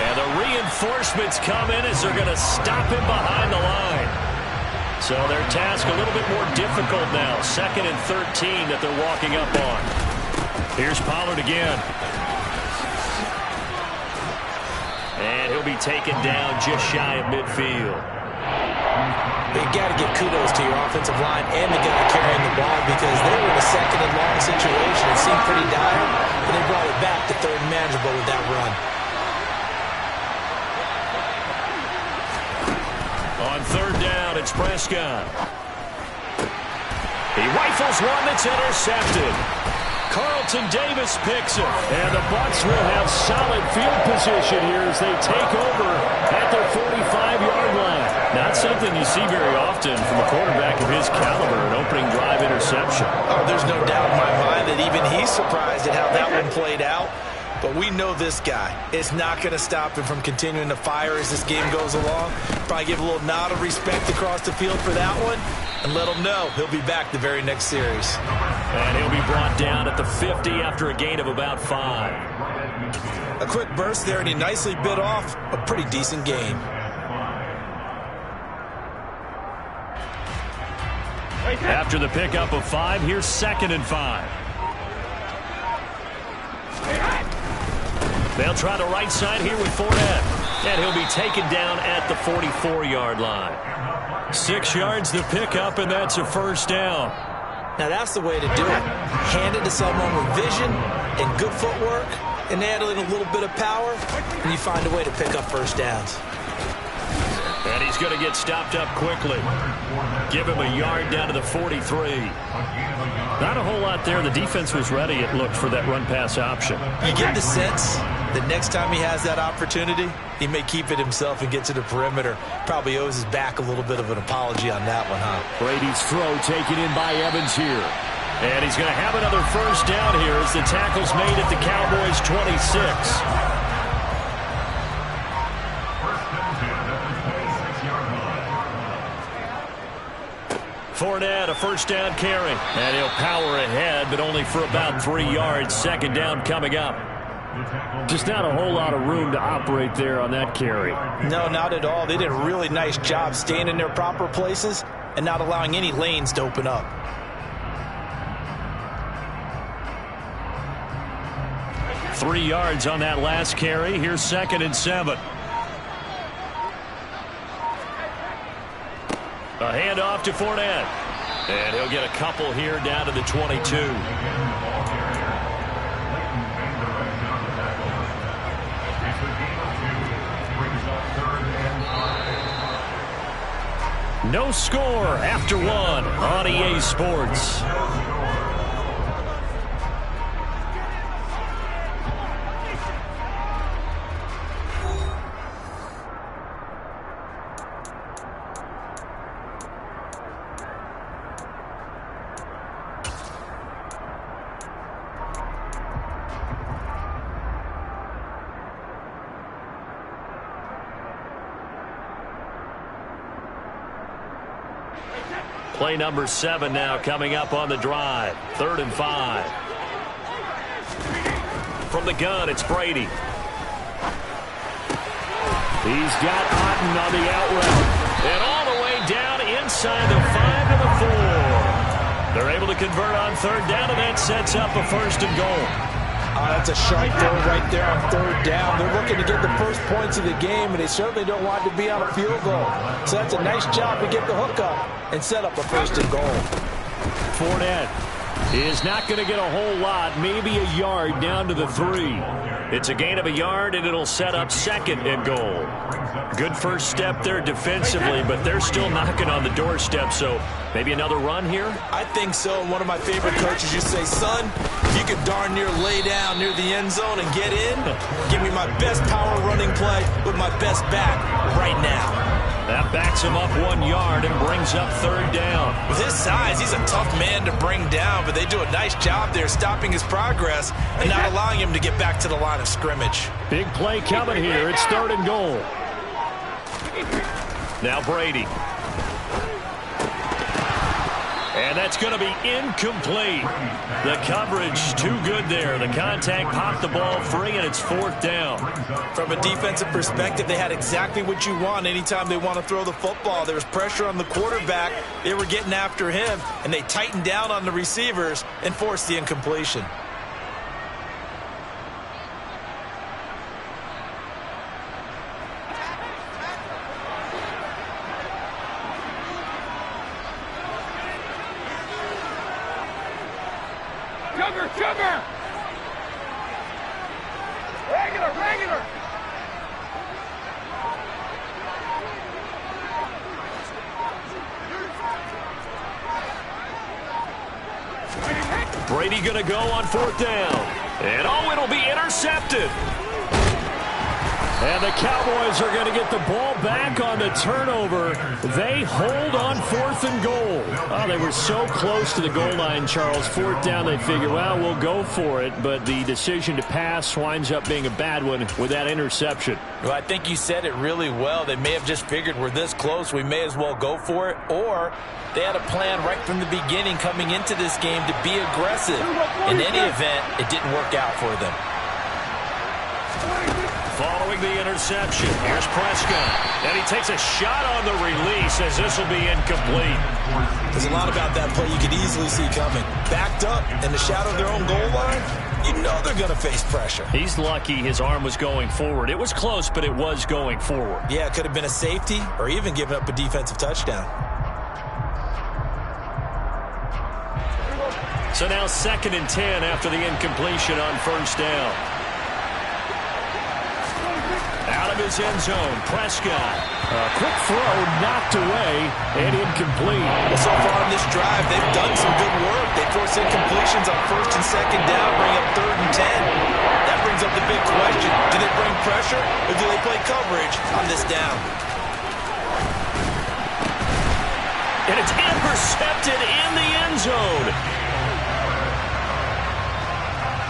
And the reinforcements come in as they're going to stop him behind the line. So their task a little bit more difficult now. 2nd and 13 that they're walking up on. Here's Pollard again. And he'll be taken down just shy of midfield. You got to give kudos to your offensive line and the guy carrying the ball because they were in a 2nd and long situation. It seemed pretty dire, but they brought it back to 3rd and manageable with that run. On 3rd down, it's Prescott. He rifles one that's intercepted. Carlton Davis picks it. And the Bucs will have solid field position here as they take over at their 45-yard line. Not something you see very often from a quarterback of his caliber, an opening drive interception. Oh, there's no doubt in my mind that even he's surprised at how that one played out. But we know this guy. It's not going to stop him from continuing to fire as this game goes along. Probably give a little nod of respect across the field for that one and let him know he'll be back the very next series. And he'll be brought down at the 50 after a gain of about 5. A quick burst there, and he nicely bit off a pretty decent game. After the pickup of 5, here's 2nd and 5. They'll try the right side here with Fournette. And he'll be taken down at the 44-yard line. 6 yards the pickup, and that's a first down. Now that's the way to do it. Hand it to someone with vision and good footwork, and add in a little bit of power, and you find a way to pick up first downs. And he's going to get stopped up quickly. Give him a yard down to the 43. Not a whole lot there. The defense was ready, it looked, for that run-pass option. You get the sense that next time he has that opportunity, he may keep it himself and get to the perimeter. Probably owes his back a little bit of an apology on that one, huh? Brady's throw taken in by Evans here. And he's going to have another first down here as the tackle's made at the Cowboys' 26. Fournette, a first down carry. And he'll power ahead, but only for about 3 yards. Second down coming up. Just not a whole lot of room to operate there on that carry. No, not at all. They did a really nice job staying in their proper places and not allowing any lanes to open up. Three yards on that last carry. Here's 2nd and 7. A handoff to Fournette. And he'll get a couple here down to the 22. No score after 1 on EA Sports. Play number 7 now coming up on the drive. 3rd and 5. From the gun, it's Brady. He's got Otten on the out route. And all the way down inside the 5 to the 4. They're able to convert on 3rd down, and that sets up a 1st and goal. That's a sharp throw right there on 3rd down. They're looking to get the first points of the game, and they certainly don't want to be on a field goal. So that's a nice job to get the hook up and set up a 1st and goal. Fournette is not going to get a whole lot, maybe a yard down to the 3. It's a gain of a yard, and it'll set up 2nd and goal. Good first step there defensively, but they're still knocking on the doorstep, so maybe another run here? I think so, and one of my favorite coaches used to say, son, if you could darn near lay down near the end zone and get in, give me my best power running play with my best back right now. That backs him up 1 yard and brings up 3rd down. With his size, he's a tough man to bring down, but they do a nice job there stopping his progress and not allowing him to get back to the line of scrimmage. Big play coming here. It's 3rd and goal. Now Brady. And that's going to be incomplete. The coverage too good there. The contact popped the ball free, and it's 4th down. From a defensive perspective, they had exactly what you want anytime they want to throw the football. There was pressure on the quarterback. They were getting after him, and they tightened down on the receivers and forced the incompletion. Sugar! Regular! Brady going to go on 4th down. And it'll be intercepted. And the Cowboys are going to get the ball back on the turnover. They hold on 4th and goal. Oh, they were so close to the goal line, Charles. 4th down, they figure, well, we'll go for it. But the decision to pass winds up being a bad one with that interception. Well, I think you said it really well. They may have just figured we're this close, we may as well go for it. Or they had a plan right from the beginning coming into this game to be aggressive. In any event, it didn't work out for them. Following the interception, here's Prescott. And he takes a shot on the release as this will be incomplete. There's a lot about that play you could easily see coming. Backed up in the shadow of their own goal line, you know they're going to face pressure. He's lucky his arm was going forward. It was close, but it was going forward. Yeah, it could have been a safety or even given up a defensive touchdown. So now 2nd and 10 after the incompletion on 1st down. Out of his end zone, Prescott. A quick throw knocked away and incomplete. Well, so far in this drive, they've done some good work. They force incompletions on 1st and 2nd down, bring up 3rd and 10. That brings up the big question. Do they bring pressure or do they play coverage on this down? And it's intercepted in the end zone.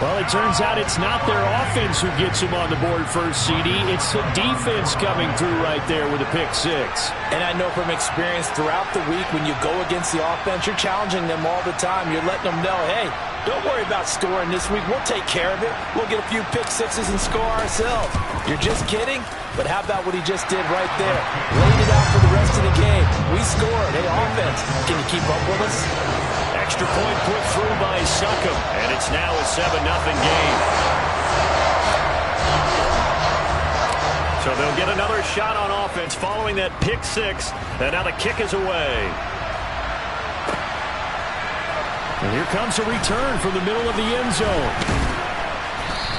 Well, it turns out it's not their offense who gets them on the board first, CD. It's the defense coming through right there with a pick six. And I know from experience throughout the week when you go against the offense, you're challenging them all the time. You're letting them know, hey, don't worry about scoring this week. We'll take care of it. We'll get a few pick sixes and score ourselves. You're just kidding? But how about what he just did right there? Laid it out for the rest of the game. We scored. Hey, offense, can you keep up with us? Extra point put through by Succop, and it's now a 7-0 game. So they'll get another shot on offense following that pick six, and now the kick is away. And here comes a return from the middle of the end zone.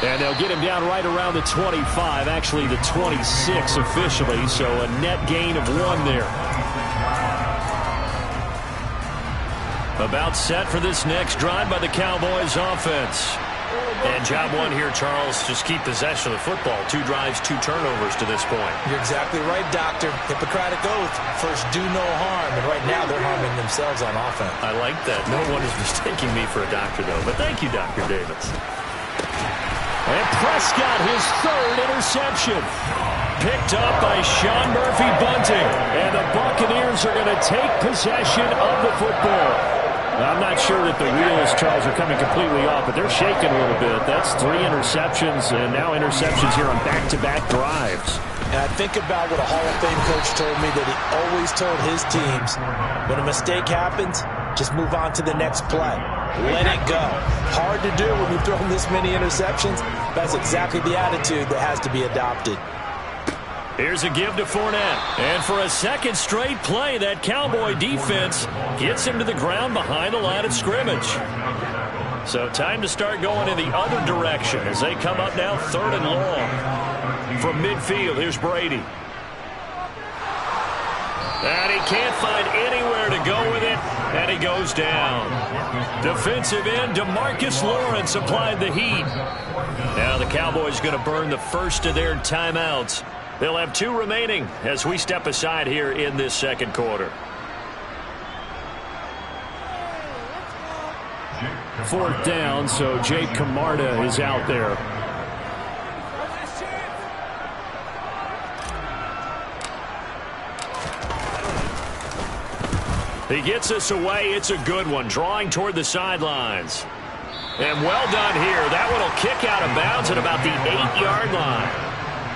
And they'll get him down right around the 25, actually the 26 officially, so a net gain of 1 there. About set for this next drive by the Cowboys offense. And job one here, Charles, just keep possession of the football. 2 drives, 2 turnovers to this point. You're exactly right, Doctor. Hippocratic oath. First, do no harm. And right now, they're harming themselves on offense. I like that. No one is mistaking me for a doctor, though. But thank you, Dr. Davis. And Prescott, his 3rd interception. Picked up by Sean Murphy-Bunting. And the Buccaneers are going to take possession of the football. I'm not sure that the wheels, Charles, are coming completely off, but they're shaking a little bit. That's 3 interceptions, and now interceptions here on back-to-back drives. And I think about what a Hall of Fame coach told me that he always told his teams, when a mistake happens, just move on to the next play. Let it go. Hard to do when you've thrown this many interceptions. That's exactly the attitude that has to be adopted. Here's a give to Fournette. And for a second straight play, that Cowboy defense gets him to the ground behind the line of scrimmage. So time to start going in the other direction as they come up now 3rd and long. From midfield, here's Brady. And he can't find anywhere to go with it, and he goes down. Defensive end, DeMarcus Lawrence applied the heat. Now the Cowboys going to burn the first of their timeouts. They'll have 2 remaining as we step aside here in this second quarter. 4th down, so Jake Camarda is out there. He gets us away. It's a good one, drawing toward the sidelines. And well done here. That one will kick out of bounds at about the 8-yard line.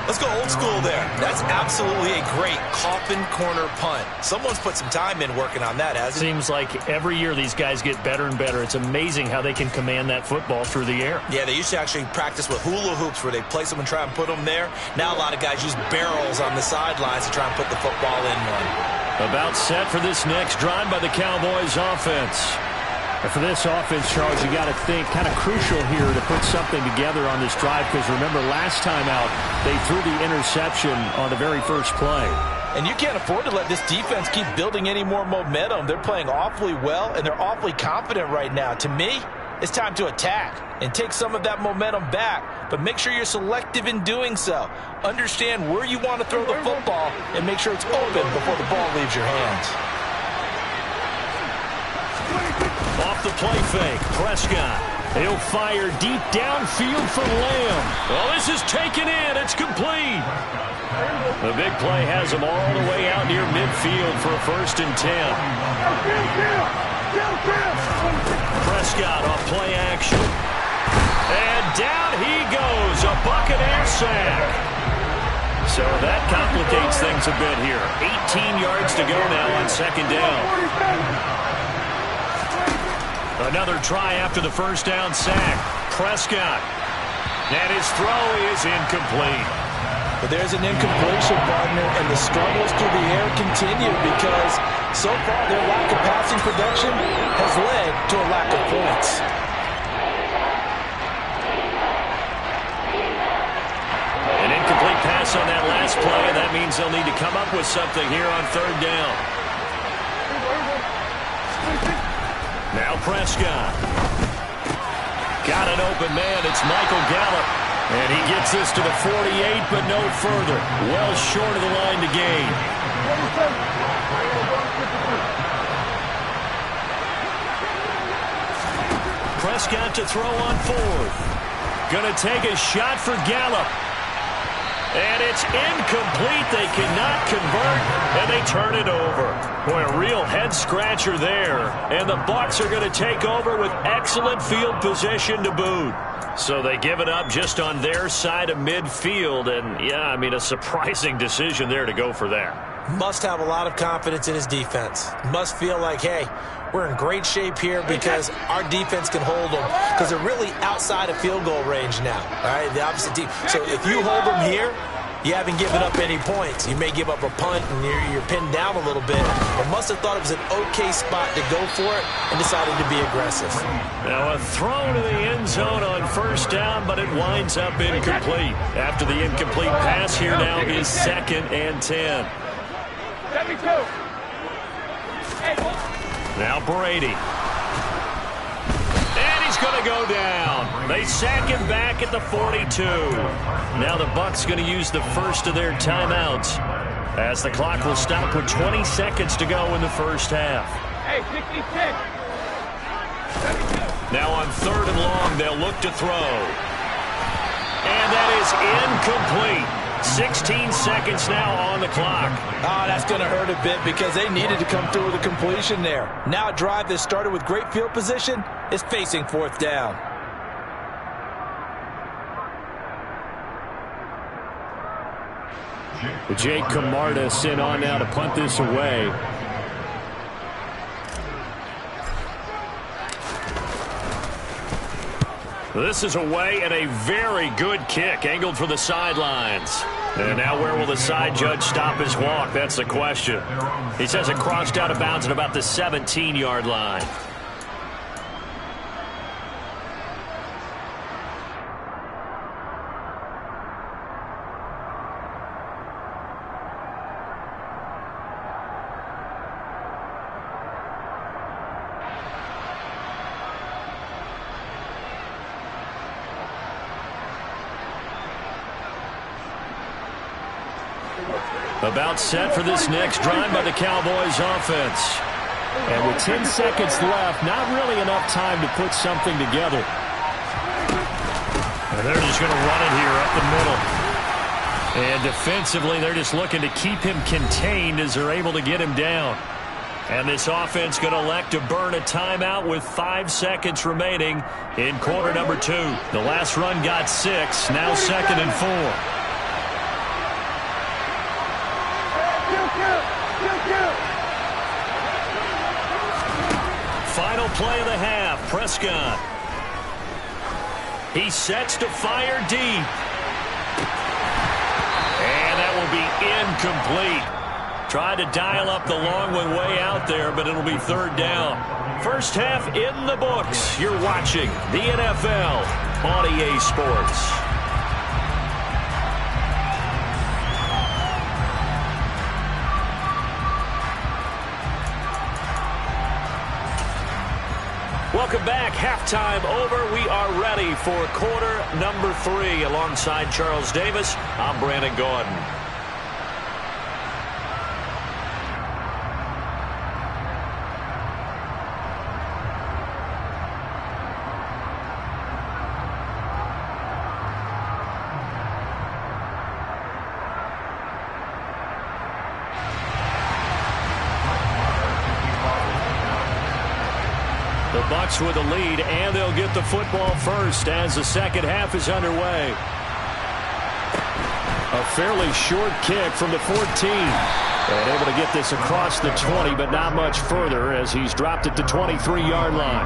Let's go old school there. That's absolutely a great coffin corner punt. Someone's put some time in working on that, hasn't it? Seems like every year these guys get better and better. It's amazing how they can command that football through the air. Yeah, they used to actually practice with hula hoops where they place them and try and put them there. Now a lot of guys use barrels on the sidelines to try and put the football in one. About set for this next drive by the Cowboys offense. And for this offense, Charles, you got to think kind of crucial here to put something together on this drive, because remember last time out they threw the interception on the very first play. And you can't afford to let this defense keep building any more momentum. They're playing awfully well, and they're awfully confident right now. To me, it's time to attack and take some of that momentum back, but make sure you're selective in doing so. Understand where you want to throw the football and make sure it's open before the ball leaves your hands. Off the play fake, Prescott. He'll fire deep downfield for Lamb. Well, this is taken in. It's complete. The big play has him all the way out near midfield for a 1st and 10. Prescott off play action. And down he goes. A Buccaneer sack. So that complicates things a bit here. 18 yards to go now on 2nd down. Another try after the 1st down sack. Prescott. And his throw is incomplete. But there's an incompletion, partner, and the struggles through the air continue because so far their lack of passing production has led to a lack of points. An incomplete pass on that means they'll need to come up with something here on third down. Now Prescott. Got an open man. It's Michael Gallup. And he gets this to the 48, but no further. Well short of the line to gain. Prescott to throw on fourth. Gonna take a shot for Gallup. And it's incomplete. They cannot convert, and they turn it over. Boy, a real head-scratcher there. And the Bucs are going to take over with excellent field position to boot. So they give it up just on their side of midfield. And, yeah, I mean, a surprising decision there to go for that. Must have a lot of confidence in his defense. Must feel like, hey, we're in great shape here because our defense can hold them, because they're really outside of field goal range now. All right, the opposite team. So if you hold them here, you haven't given up any points. You may give up a punt and you're pinned down a little bit, but must have thought it was an okay spot to go for it and decided to be aggressive. Now a throw to the end zone on first down, but it winds up incomplete. After the incomplete pass, here now is 2nd and 10. Now Brady. And he's going to go down. They sack him back at the 42. Now the Bucs going to use the first of their timeouts as the clock will stop with 20 seconds to go in the first half. Hey, 66. Now on 3rd and long, they'll look to throw. And that is incomplete. 16 seconds now on the clock. Oh, that's going to hurt a bit because they needed to come through with a completion there. Now a drive that started with great field position is facing 4th down. Jake Camarda sent on now to punt this away. This is away and a very good kick angled for the sidelines. And now where will the side judge stop his walk? That's the question. He says it crossed out of bounds at about the 17-yard line. About set for this next drive by the Cowboys offense. And with 10 seconds left, not really enough time to put something together. And they're just going to run it here up the middle. And defensively, they're just looking to keep him contained as they're able to get him down. And this offense going to elect to burn a timeout with 5 seconds remaining in quarter number 2. The last run got 6, now 2nd and 4. Final play of the half, Prescott. He sets to fire deep. And that will be incomplete. Tried to dial up the long one way out there, but it'll be 3rd down. First half in the books. You're watching the NFL on EA Sports. Welcome back. Halftime over. We are ready for quarter number 3. Alongside Charles Davis, I'm Brandon Gaudin. The Bucs with the lead, and they'll get the football first as the second half is underway. A fairly short kick from the 14. And able to get this across the 20, but not much further as he's dropped it to 23-yard line.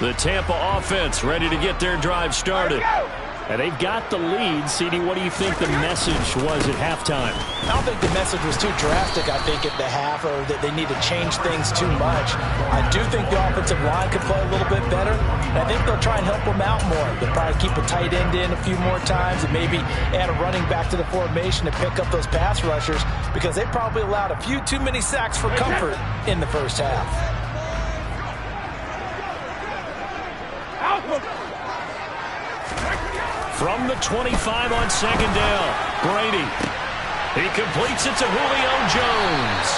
The Tampa offense ready to get their drive started. And they've got the lead. CD, what do you think the message was at halftime? I don't think the message was too drastic, I think, at the half, or that they need to change things too much. I do think the offensive line could play a little bit better, and I think they'll try and help them out more. They'll probably keep a tight end in a few more times and maybe add a running back to the formation to pick up those pass rushers, because they probably allowed a few too many sacks for comfort in the first half. From the 25 on second down, Brady. He completes it to Julio Jones.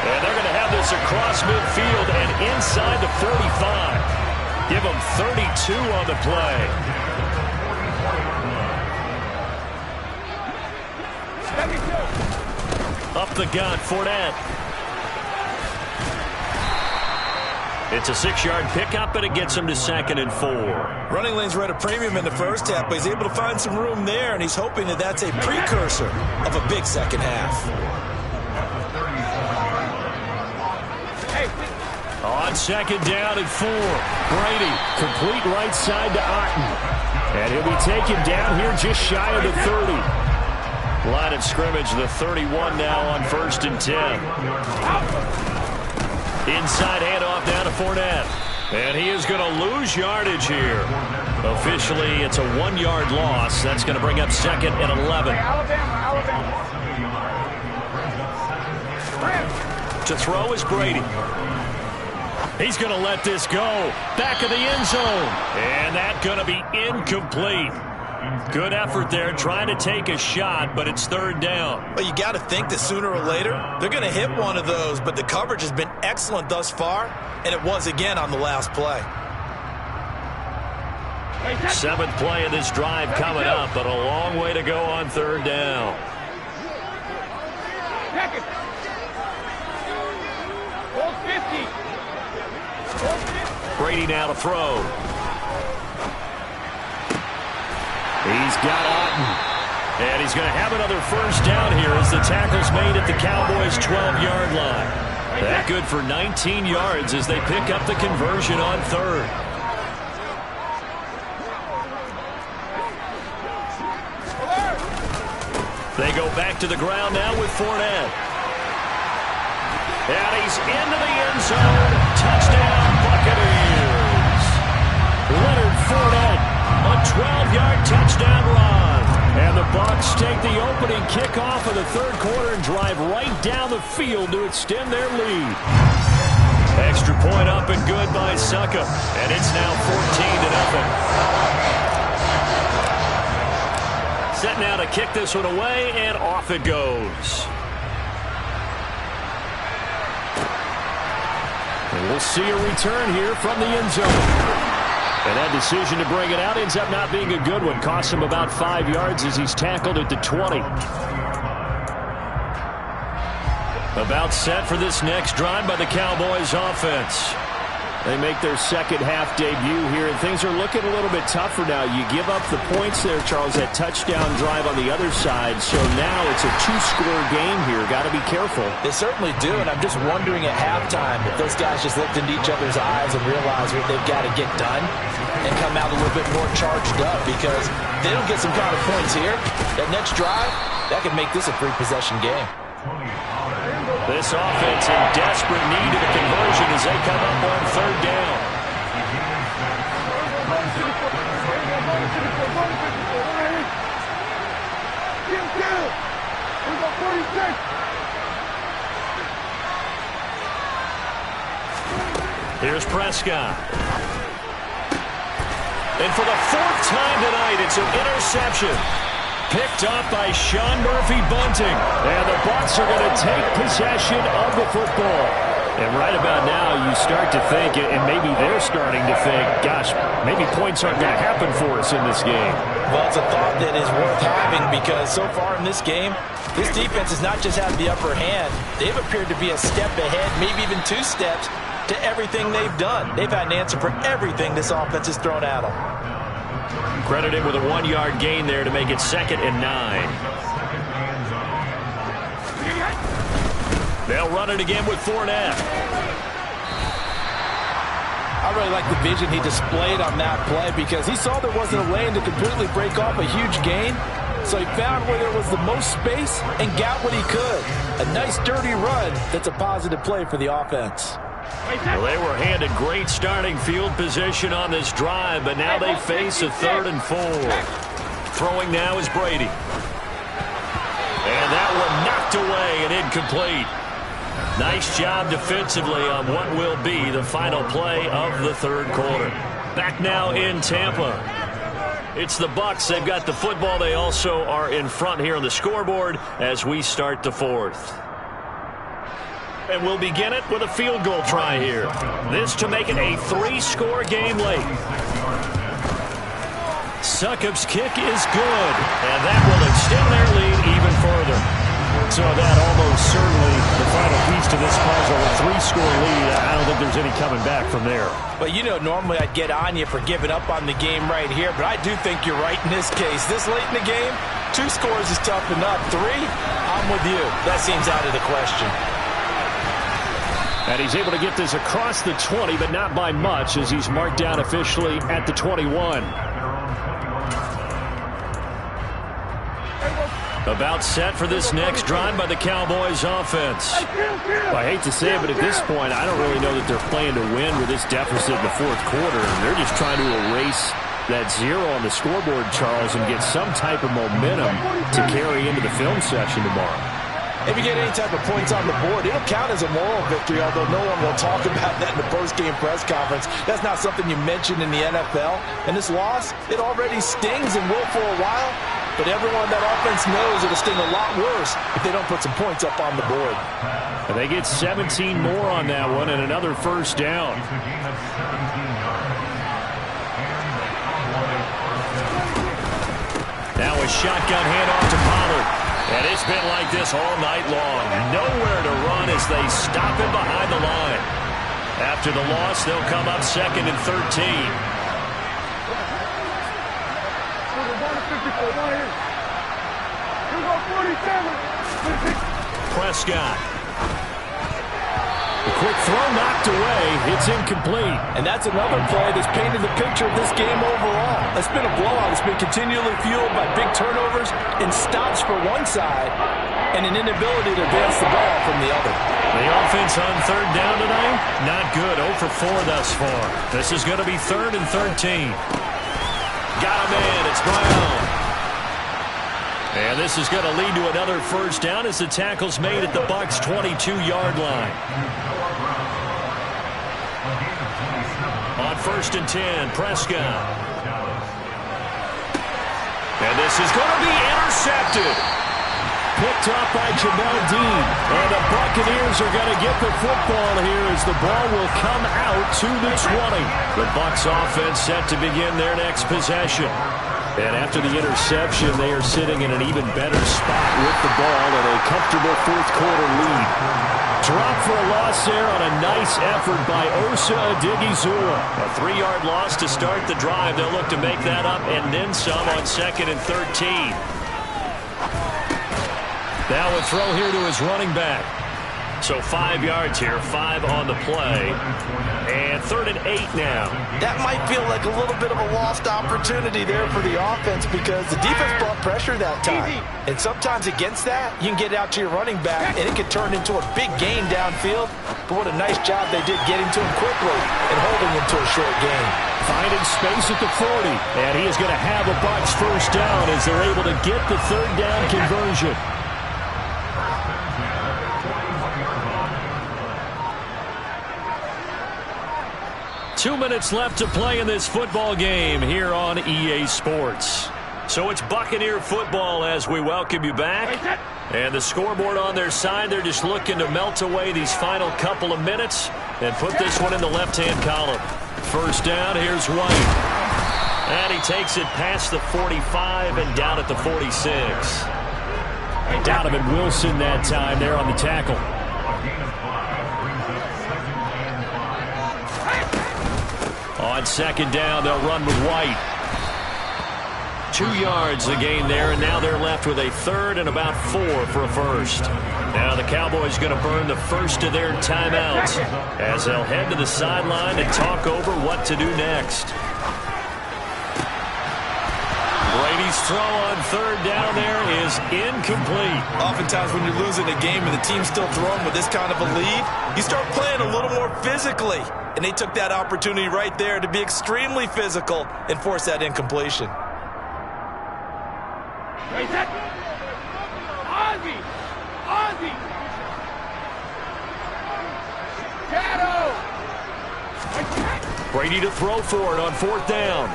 And they're going to have this across midfield and inside the 45. Give them 32 on the play. Up the gut, Fournette. It's a 6-yard pickup, and it gets him to 2nd and 4. Running lanes were at a premium in the first half, but he's able to find some room there, and he's hoping that that's a precursor of a big second half. On 2nd down and 4, Brady, complete right side to Otten. And he'll be taken down here just shy of the 30. Line of scrimmage, the 31 now on 1st and 10. Inside handoff down to Fournette. And he is going to lose yardage here. Officially, it's a 1-yard loss. That's going to bring up 2nd and 11. To throw is Brady. He's going to let this go. Back of the end zone. And that's going to be incomplete. Good effort there trying to take a shot, but it's 3rd down. Well, you got to think that sooner or later they're going to hit one of those, but the coverage has been excellent thus far, and it was again on the last play. 7th play of this drive coming up, but a long way to go on 3rd down. Brady now to throw. He's got Otten. And he's going to have another first down here as the tackle's made at the Cowboys' 12-yard line. That good for 19 yards as they pick up the conversion on 3rd. They go back to the ground now with Fournette. And he's into the end zone. Touchdown, Buccaneers. Leonard Fournette. A 12-yard touchdown run. And the Bucs take the opening kickoff of the 3rd quarter and drive right down the field to extend their lead. Extra point up and good by Succop. And it's now 14-0. Set now to kick this one away, and off it goes. And we'll see a return here from the end zone. And that decision to bring it out ends up not being a good one. Costs him about 5 yards as he's tackled at the 20. About set for this next drive by the Cowboys offense. They make their second half debut here, and things are looking a little bit tougher now. You give up the points there, Charles, that touchdown drive on the other side. So now it's a 2-score game here. Got to be careful. They certainly do, and I'm just wondering at halftime if those guys just looked into each other's eyes and realized what they've got to get done and come out a little bit more charged up, because if they don't get some kind of points here, that next drive, that could make this a 3-possession game. This offense in desperate need of a conversion as they come up on 3rd down. Here's Prescott. And for the 4th time tonight, it's an interception. Picked up by Sean Murphy-Bunting. And the Bucs are going to take possession of the football. And right about now, you start to think, and maybe they're starting to think, gosh, maybe points aren't going to happen for us in this game. Well, it's a thought that is worth having, because so far in this game, this defense has not just had the upper hand. They've appeared to be a step ahead, maybe even 2 steps, to everything they've done. They've had an answer for everything this offense has thrown at them. Credit him with a 1-yard gain there to make it 2nd and 9. They'll run it again with Fournette. I really like the vision he displayed on that play because he saw there wasn't a lane to completely break off a huge gain. So he found where there was the most space and got what he could. A nice, dirty run that's a positive play for the offense. Well, they were handed great starting field position on this drive, but now they face a 3rd and 4. Throwing now is Brady. And that one knocked away and incomplete. Nice job defensively on what will be the final play of the 3rd quarter. Back now in Tampa. It's the Bucs. They've got the football. They also are in front here on the scoreboard as we start the 4th. And we'll begin it with a field goal try here. This to make it a 3-score game late. Succop's kick is good, and that will extend their lead even further. So that almost certainly the final piece to this puzzle, a 3-score lead. I don't think there's any coming back from there. But, you know, normally I'd get on you for giving up on the game right here, but I do think you're right in this case. This late in the game, 2 scores is tough enough. 3, I'm with you. That seems out of the question. And he's able to get this across the 20, but not by much, as he's marked down officially at the 21. About set for this next drive by the Cowboys offense. I hate to say it, but at this point, I don't really know that they're playing to win with this deficit in the 4th quarter. They're just trying to erase that 0 on the scoreboard, Charles, and get some type of momentum to carry into the film session tomorrow. If you get any type of points on the board, it'll count as a moral victory, although no one will talk about that in the post-game press conference. That's not something you mentioned in the NFL. And this loss, it already stings and will for a while. But everyone on that offense knows it'll sting a lot worse if they don't put some points up on the board. And they get 17 more on that one and another 1st down. Now a shotgun handoff to Pollard. And it's been like this all night long. Nowhere to run as they stop him behind the line. After the loss, they'll come up 2nd and 13. Prescott. The quick throw knocked away. It's incomplete. And that's another play that's painted the picture of this game overall. It's been a blowout. It's been continually fueled by big turnovers and stops for one side and an inability to advance the ball from the other. The offense on 3rd down tonight, not good. 0 for 4 thus far. This is going to be 3rd and 13. Got him in. It's Brown. And this is going to lead to another 1st down as the tackle's made at the Bucs' 22-yard line. On 1st and 10, Prescott. And this is going to be intercepted. Picked up by Jamel Dean. And the Buccaneers are going to get the football here as the ball will come out to the 20. The Bucs offense set to begin their next possession. And after the interception, they are sitting in an even better spot with the ball and a comfortable 4th quarter lead. Drop for a loss there on a nice effort by Osa Odighizuwa. A 3-yard loss to start the drive. They'll look to make that up and then some on 2nd and 13. Now a throw here to his running back. So 5 yards here, 5 on the play. And 3rd and 8 now. That might feel like a little bit of a lost opportunity there for the offense because the defense brought pressure that time. And sometimes against that, you can get out to your running back, and it can turn into a big gain downfield. But what a nice job they did getting to him quickly and holding him to a short gain. Finding space at the 40. And he is going to have a Bucs 1st down as they're able to get the 3rd down conversion. Two minutes left to play in this football game here on EA Sports. So it's Buccaneer football as we welcome you back. And the scoreboard on their side, they're just looking to melt away these final couple of minutes and put this one in the left-hand column. 1st down, here's White. And he takes it past the 45 and down at the 46. Donovan Wilson that time there on the tackle. On 2nd down, they'll run with White. 2 yards the gain there, and now they're left with a third and about 4 for a first. Now the Cowboys going to burn the first of their timeouts as they'll head to the sideline and talk over what to do next. Brady's throw on third down there is incomplete. Oftentimes when you're losing a game and the team's still throwing with this kind of a lead, you start playing a little more physically. And they took that opportunity right there to be extremely physical and force that incompletion. Brady to throw for it on fourth down.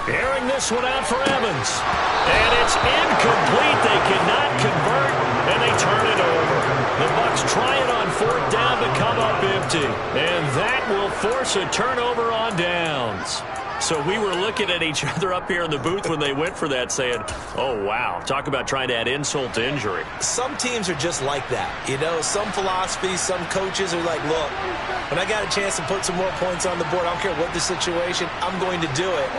Airing this one out for Evans. And it's incomplete. They cannot convert, and they turn it over. The Bucs try it on fourth down to come up empty. And that will force a turnover on downs. So we were looking at each other up here in the booth when they went for that saying, oh, wow, talk about trying to add insult to injury. Some teams are just like that. You know, some philosophies, some coaches are like, look, when I got a chance to put some more points on the board, I don't care what the situation, I'm going to do it.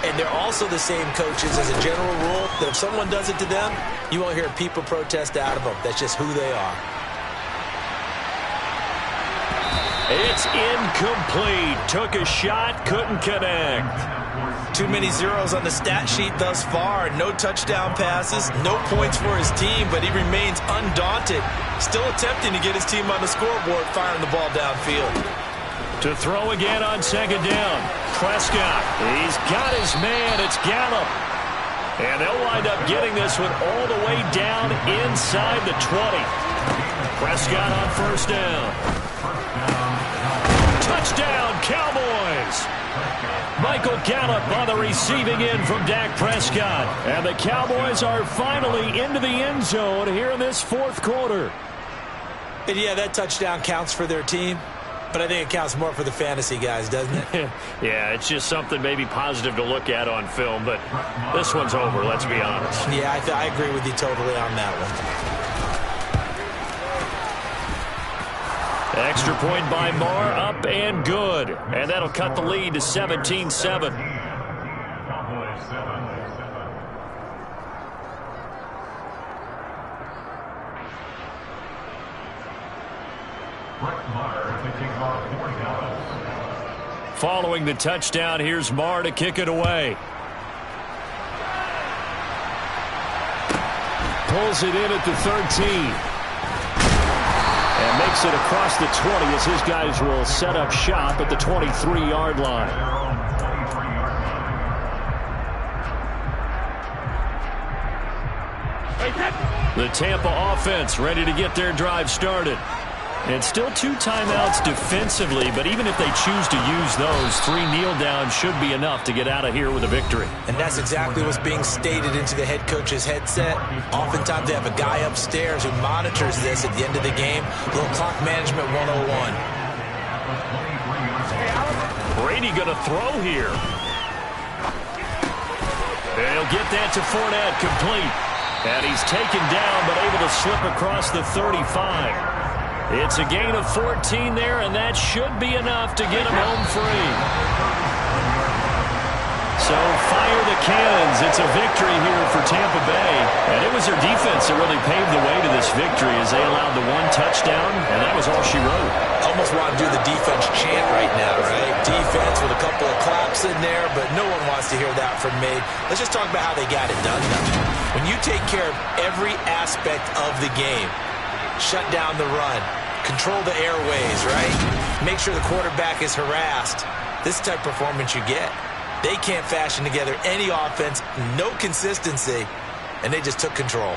And they're also the same coaches as a general rule that if someone does it to them, you won't hear people protest out of them. That's just who they are. It's incomplete. Took a shot, couldn't connect. Too many zeros on the stat sheet thus far. No touchdown passes, no points for his team, but he remains undaunted. Still attempting to get his team on the scoreboard, firing the ball downfield. To throw again on second down. Prescott, he's got his man. It's Gallup. And they'll wind up getting this one all the way down inside the 20. Prescott on first down. Touchdown, Cowboys! Michael Gallup on the receiving end from Dak Prescott. And the Cowboys are finally into the end zone here in this fourth quarter. And yeah, that touchdown counts for their team, but I think it counts more for the fantasy guys, doesn't it? Yeah, it's just something maybe positive to look at on film, but this one's over, let's be honest. Yeah, I agree with you totally on that one. Extra point by Marr, up and good. And that'll cut the lead to 17-7. Following the touchdown, here's Marr to kick it away. Pulls it in at the 13. And makes it across the 20 as his guys will set up shop at the 23-yard line. The Tampa offense ready to get their drive started. And still 2 timeouts defensively, but even if they choose to use those, 3 kneel downs should be enough to get out of here with a victory. And that's exactly what's being stated into the head coach's headset. Oftentimes they have a guy upstairs who monitors this at the end of the game. A little clock management 101. Brady going to throw here. And he'll get that to Fournette, complete. And he's taken down, but able to slip across the 35. It's a gain of 14 there, and that should be enough to get him home free. So fire the cannons. It's a victory here for Tampa Bay. And it was their defense that really paved the way to this victory as they allowed the 1 touchdown, and that was all she wrote. Almost want to do the defense chant right now, right? Defense with a couple of claps in there, but no one wants to hear that from me. Let's just talk about how they got it done, though. When you take care of every aspect of the game, shut down the run, control the airways, right? Make sure the quarterback is harassed. This type of performance you get. They can't fashion together any offense, no consistency, and they just took control.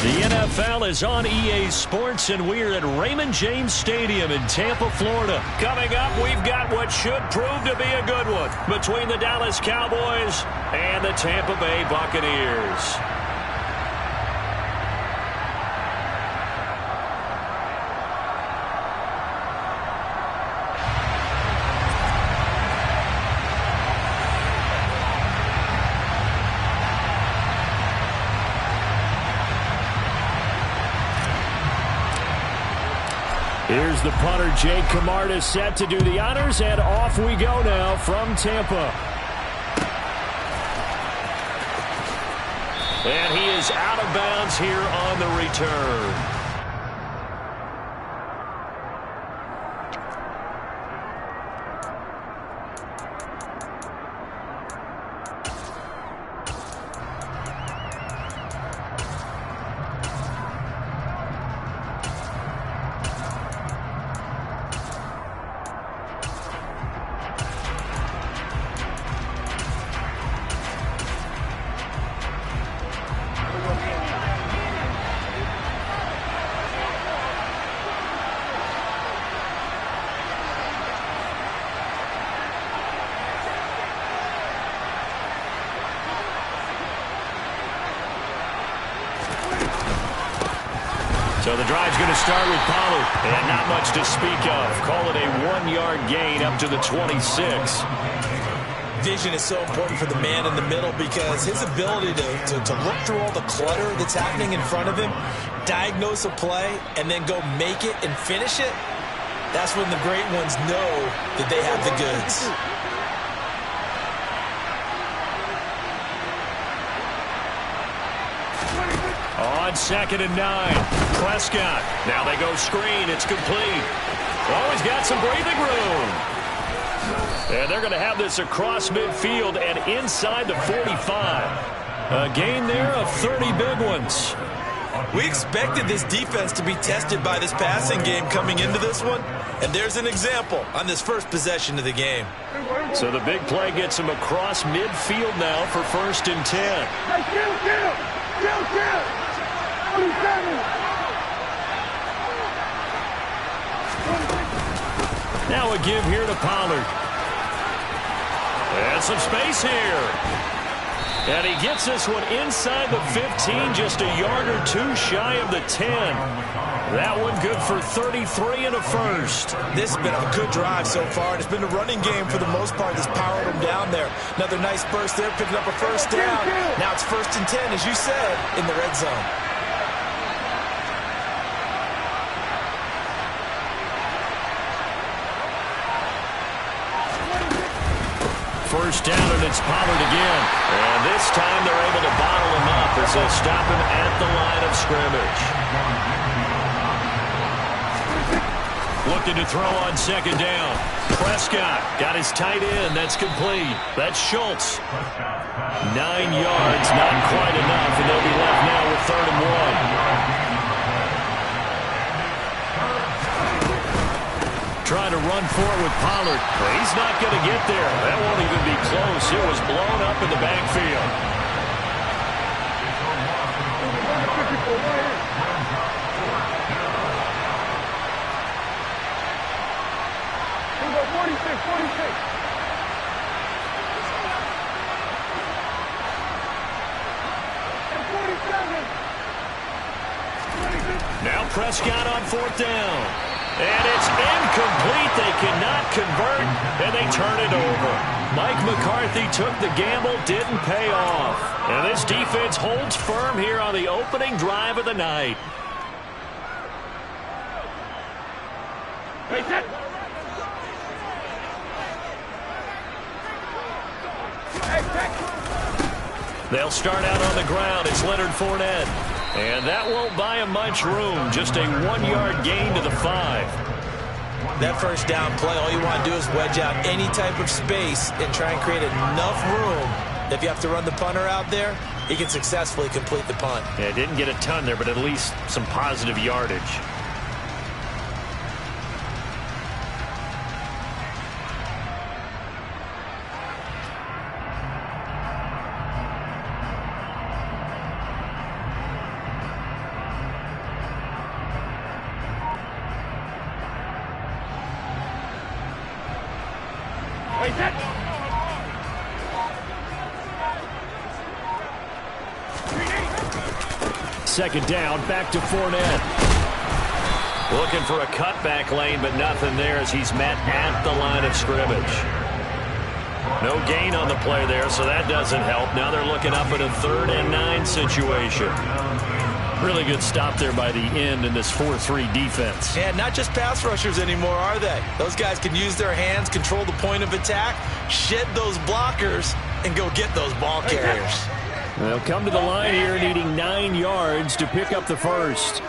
The NFL is on EA Sports, and we're at Raymond James Stadium in Tampa, Florida. Coming up, we've got what should prove to be a good one between the Dallas Cowboys and the Tampa Bay Buccaneers. Here's the punter, Jake Camarda, set to do the honors, and off we go now from Tampa. And he is out of bounds here on the return. So the drive's going to start with Pollard, and not much to speak of. Call it a 1-yard gain up to the 26. Vision is so important for the man in the middle because his ability to look through all the clutter that's happening in front of him, diagnose a play, and then go make it and finish it, that's when the great ones know that they have the goods. On 2nd and 9, Prescott. Now they go screen. It's complete. Oh, he's got some breathing room. And they're going to have this across midfield and inside the 45. A gain there of 30 big ones. We expected this defense to be tested by this passing game coming into this one, and there's an example on this first possession of the game. So the big play gets him across midfield now for 1st and 10. Now a give here to Pollard. And some space here. And he gets this one inside the 15, just a yard or two shy of the 10. That one good for 33 and a first. This has been a good drive so far, and it's been a running game for the most part that's powered them down there. Another nice burst there, picking up a first down. Now it's 1st and 10, as you said, in the red zone. First down, and it's Pollard again. And this time they're able to bottle him up as they'll stop him at the line of scrimmage. Looking to throw on 2nd down. Prescott got his tight end. That's complete. That's Schultz. 9 yards, not quite enough, and they'll be left now with 3rd and 1. Trying to run forward with Pollard. But he's not going to get there. That won't even be close. It was blown up in the backfield. Now Prescott on 4th down. And it's incomplete. They cannot convert, and they turn it over. Mike McCarthy took the gamble, didn't pay off. And this defense holds firm here on the opening drive of the night. They'll start out on the ground. It's Leonard Fournette. And that won't buy him much room. Just a 1-yard gain to the 5. That first down play, all you want to do is wedge out any type of space and try and create enough room. If you have to run the punter out there, he can successfully complete the punt. Yeah, didn't get a ton there, but at least some positive yardage. Second down, back to Fournette. Looking for a cutback lane, but nothing there as he's met at the line of scrimmage. No gain on the play there, so that doesn't help. Now they're looking up at a 3rd and 9 situation. Really good stop there by the end in this 4-3 defense. Yeah, not just pass rushers anymore, are they? Those guys can use their hands, control the point of attack, shed those blockers, and go get those ball carriers. They'll come to the line here needing 9 yards to pick up the first.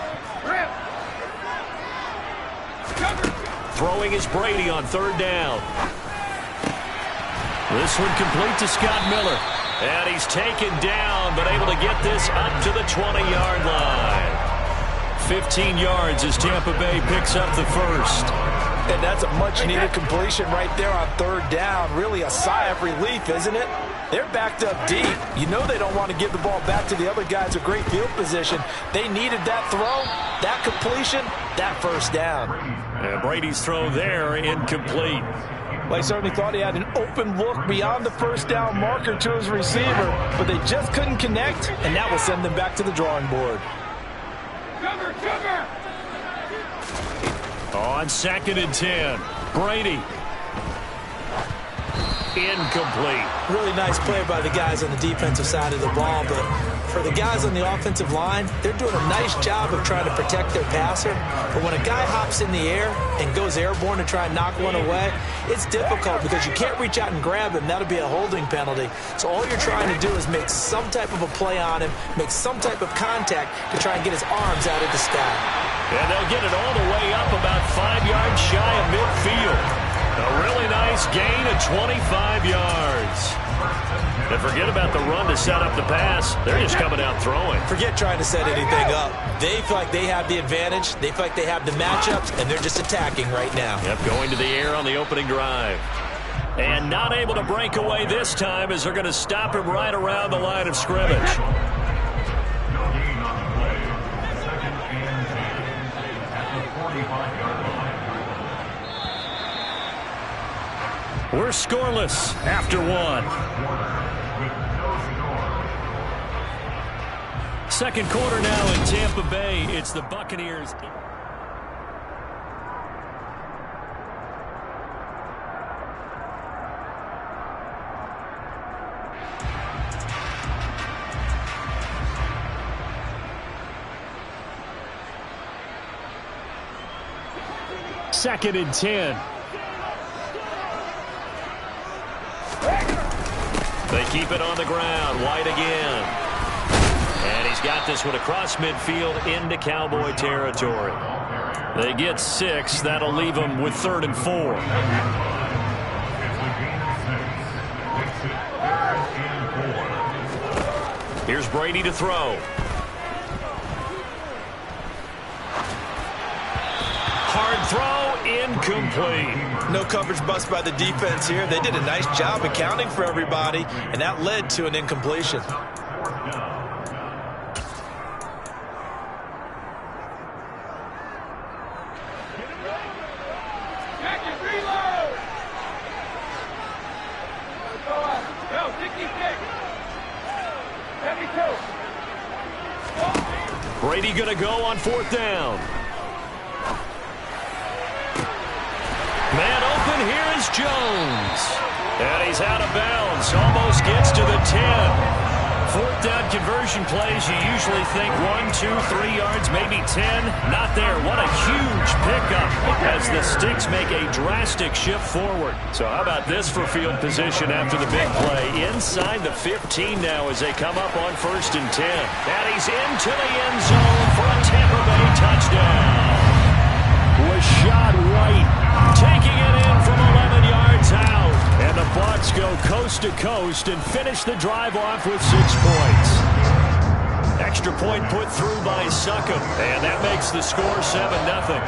Throwing is Brady on 3rd down. This one complete to Scott Miller. And he's taken down, but able to get this up to the 20-yard line. 15 yards as Tampa Bay picks up the first. And that's a much-needed completion right there on 3rd down. Really a sigh of relief, isn't it? They're backed up deep. You know they don't want to give the ball back to the other guys with great field position. They needed that throw, that completion, that first down. And Brady's throw there incomplete. Well, he certainly thought he had an open look beyond the first down marker to his receiver, but they just couldn't connect, and that will send them back to the drawing board. On 2nd and 10, Brady. Incomplete. Really nice play by the guys on the defensive side of the ball, but for the guys on the offensive line, they're doing a nice job of trying to protect their passer. But when a guy hops in the air and goes airborne to try and knock one away, it's difficult because you can't reach out and grab him. That'll be a holding penalty. So all you're trying to do is make some type of a play on him, make some type of contact to try and get his arms out of the sky. And they'll get it all the way up about 5 yards shy of midfield. A really nice gain of 25 yards. And forget about the run to set up the pass. They're just coming out throwing. Forget trying to set anything up. They feel like they have the advantage. They feel like they have the matchups, and they're just attacking right now. Yep, going to the air on the opening drive. And not able to break away this time as they're going to stop him right around the line of scrimmage. We're scoreless after 1. Second quarter now in Tampa Bay. It's the Buccaneers. Second and 10. They keep it on the ground. White again. And he's got this one across midfield into Cowboy territory. They get 6. That'll leave them with 3rd and 4. Here's Brady to throw. Hard throw, incomplete. No coverage bust by the defense here. They did a nice job accounting for everybody, and that led to an incompletion. Brady going to go on 4th down. Man open, here is Jones. And he's out of bounds, almost gets to the 10. 4th down conversion plays, you usually think 1, 2, 3 yards, maybe 10. Not there. What a huge pickup as the Sticks make a drastic shift forward. So how about this for field position after the big play? Inside the 15 now as they come up on 1st and 10. And he's into the end zone for a Tampa Bay touchdown. Rashad White taking it in from 11 yards out. And the Bucs go coast to coast and finish the drive off with 6 points. Extra point put through by Succop. And that makes the score 7-0.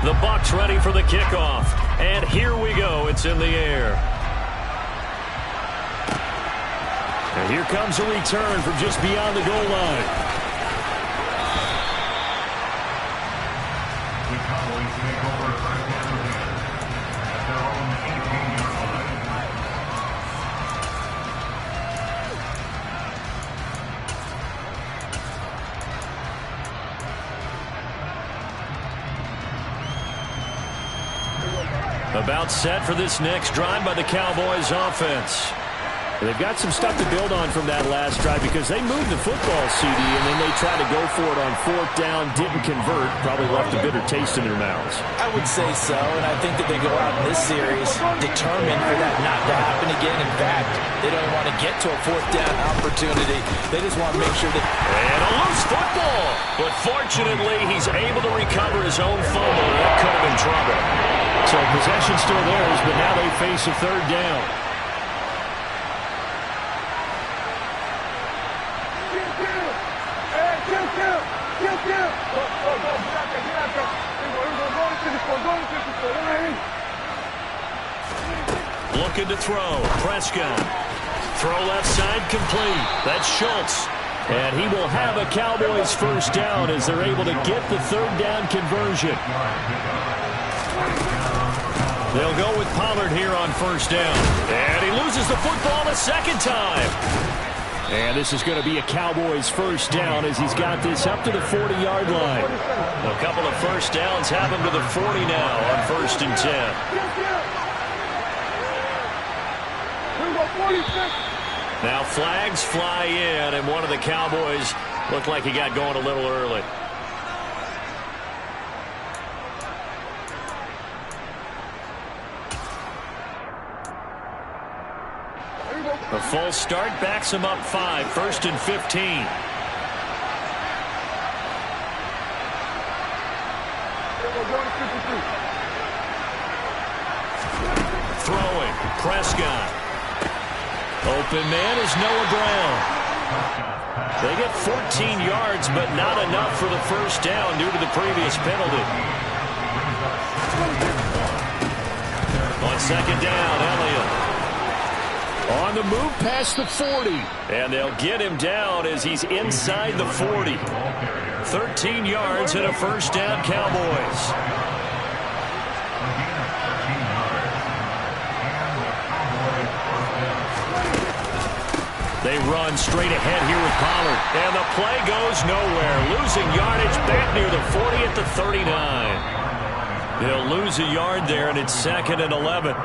The Bucs ready for the kickoff. And here we go. It's in the air. And here comes a return from just beyond the goal line. The Cowboys take over first down at their own 18-yard line. About set for this next drive by the Cowboys offense. They've got some stuff to build on from that last drive because they moved the football, CD, and then they tried to go for it on fourth down, didn't convert, probably left a bitter taste in their mouths. I would say so, and I think that they go out in this series determined for that not to happen again. In fact, they don't want to get to a fourth down opportunity. They just want to make sure that... And a loose football! But fortunately, he's able to recover his own fumble. That could have been trouble. So possession still theirs, but now they face a third down. Looking to throw. Prescott. Throw left side complete. That's Schultz. And he will have a Cowboys first down as they're able to get the third down conversion. They'll go with Pollard here on first down. And he loses the football a second time. And this is going to be a Cowboys first down as he's got this up to the 40-yard line. A couple of first downs have him to the 40 now on 1st and 10. Now flags fly in, and one of the Cowboys looked like he got going a little early. A false start backs him up 5, 1st and 15. Throwing, Prescott. Open man is Noah Brown. They get 14 yards, but not enough for the first down due to the previous penalty. On second down, Elliott. On the move past the 40. And they'll get him down as he's inside the 40. 13 yards and a first down, Cowboys. They run straight ahead here with Pollard. And the play goes nowhere. Losing yardage back near the 40 at the 39. They'll lose a yard there, and it's 2nd and 11.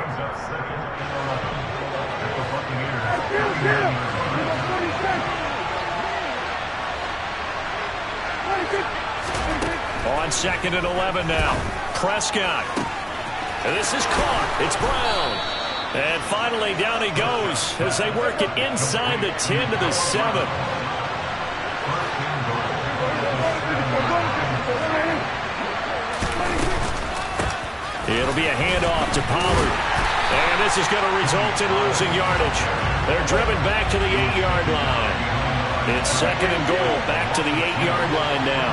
On 2nd and 11 now. Prescott. And this is caught. It's Brown. And finally, down he goes as they work it inside the 10 to the 7. It'll be a handoff to Pollard. And this is going to result in losing yardage. They're driven back to the 8-yard line. It's 2nd and goal, back to the 8-yard line now.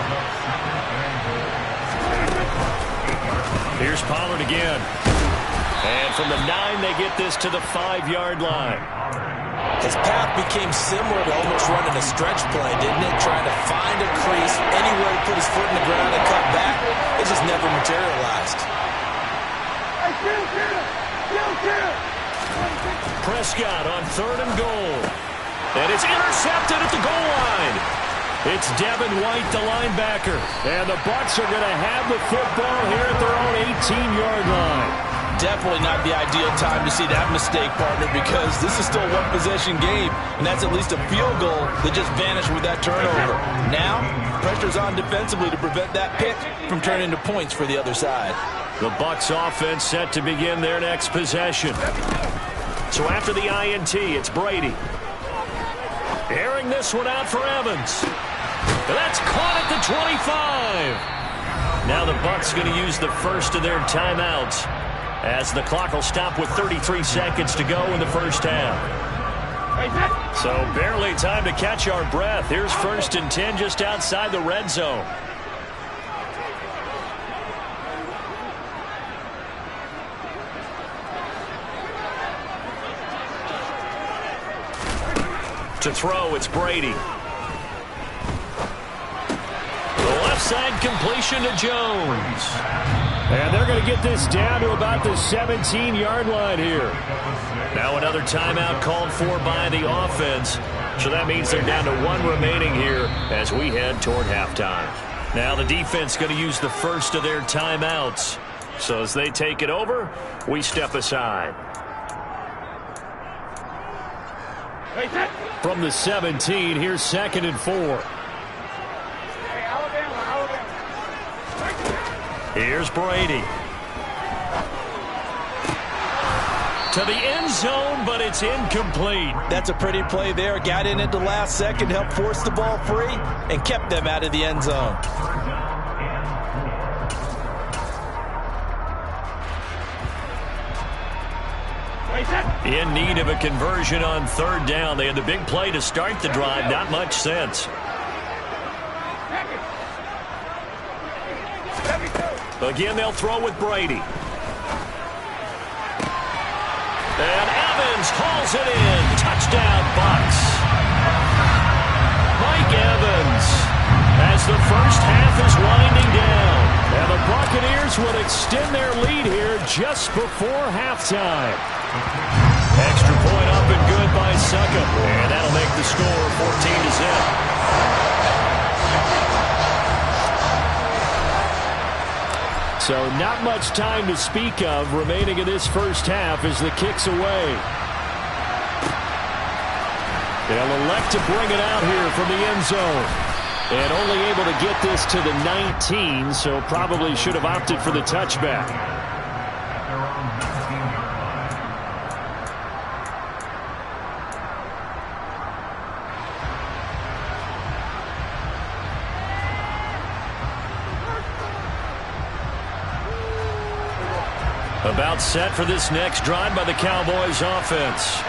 Here's Pollard again. And from the 9, they get this to the 5-yard line. His path became similar to almost running a stretch play, didn't it? Trying to find a crease, anywhere to put his foot in the ground and cut back. It just never materialized. Prescott on 3rd and goal. And it's intercepted at the goal line. It's Devin White, the linebacker. And the Bucs are going to have the football here at their own 18-yard line. Definitely not the ideal time to see that mistake, partner, because this is still a one-possession game, and that's at least a field goal that just vanished with that turnover. Now, pressure's on defensively to prevent that pick from turning into points for the other side. The Bucs offense set to begin their next possession. So after the INT, it's Brady. Airing this one out for Evans. That's caught at the 25. Now the Bucs going to use the first of their timeouts, as the clock will stop with 33 seconds to go in the first half. So barely time to catch our breath. Here's 1st and 10 just outside the red zone. To throw, it's Brady. The left side completion to Jones. And they're going to get this down to about the 17-yard line here. Now another timeout called for by the offense. So that means they're down to 1 remaining here as we head toward halftime. Now the defense going to use the first of their timeouts. So as they take it over, we step aside. From the 17, here's 2nd and 4. Here's Brady. To the end zone, but it's incomplete. That's a pretty play there. Got in at the last second, helped force the ball free, and kept them out of the end zone. In need of a conversion on 3rd down. They had the big play to start the drive. Not much sense. Again, they'll throw with Brady. And Evans hauls it in. Touchdown, Bucs. Mike Evans as the first half is winding down. And the Buccaneers would extend their lead here just before halftime. Extra point up and good by Succop. And that'll make the score 14-0. So not much time to speak of remaining in this first half as the kick's away. They'll elect to bring it out here from the end zone. And only able to get this to the 19, so probably should have opted for the touchback. About set for this next drive by the Cowboys offense.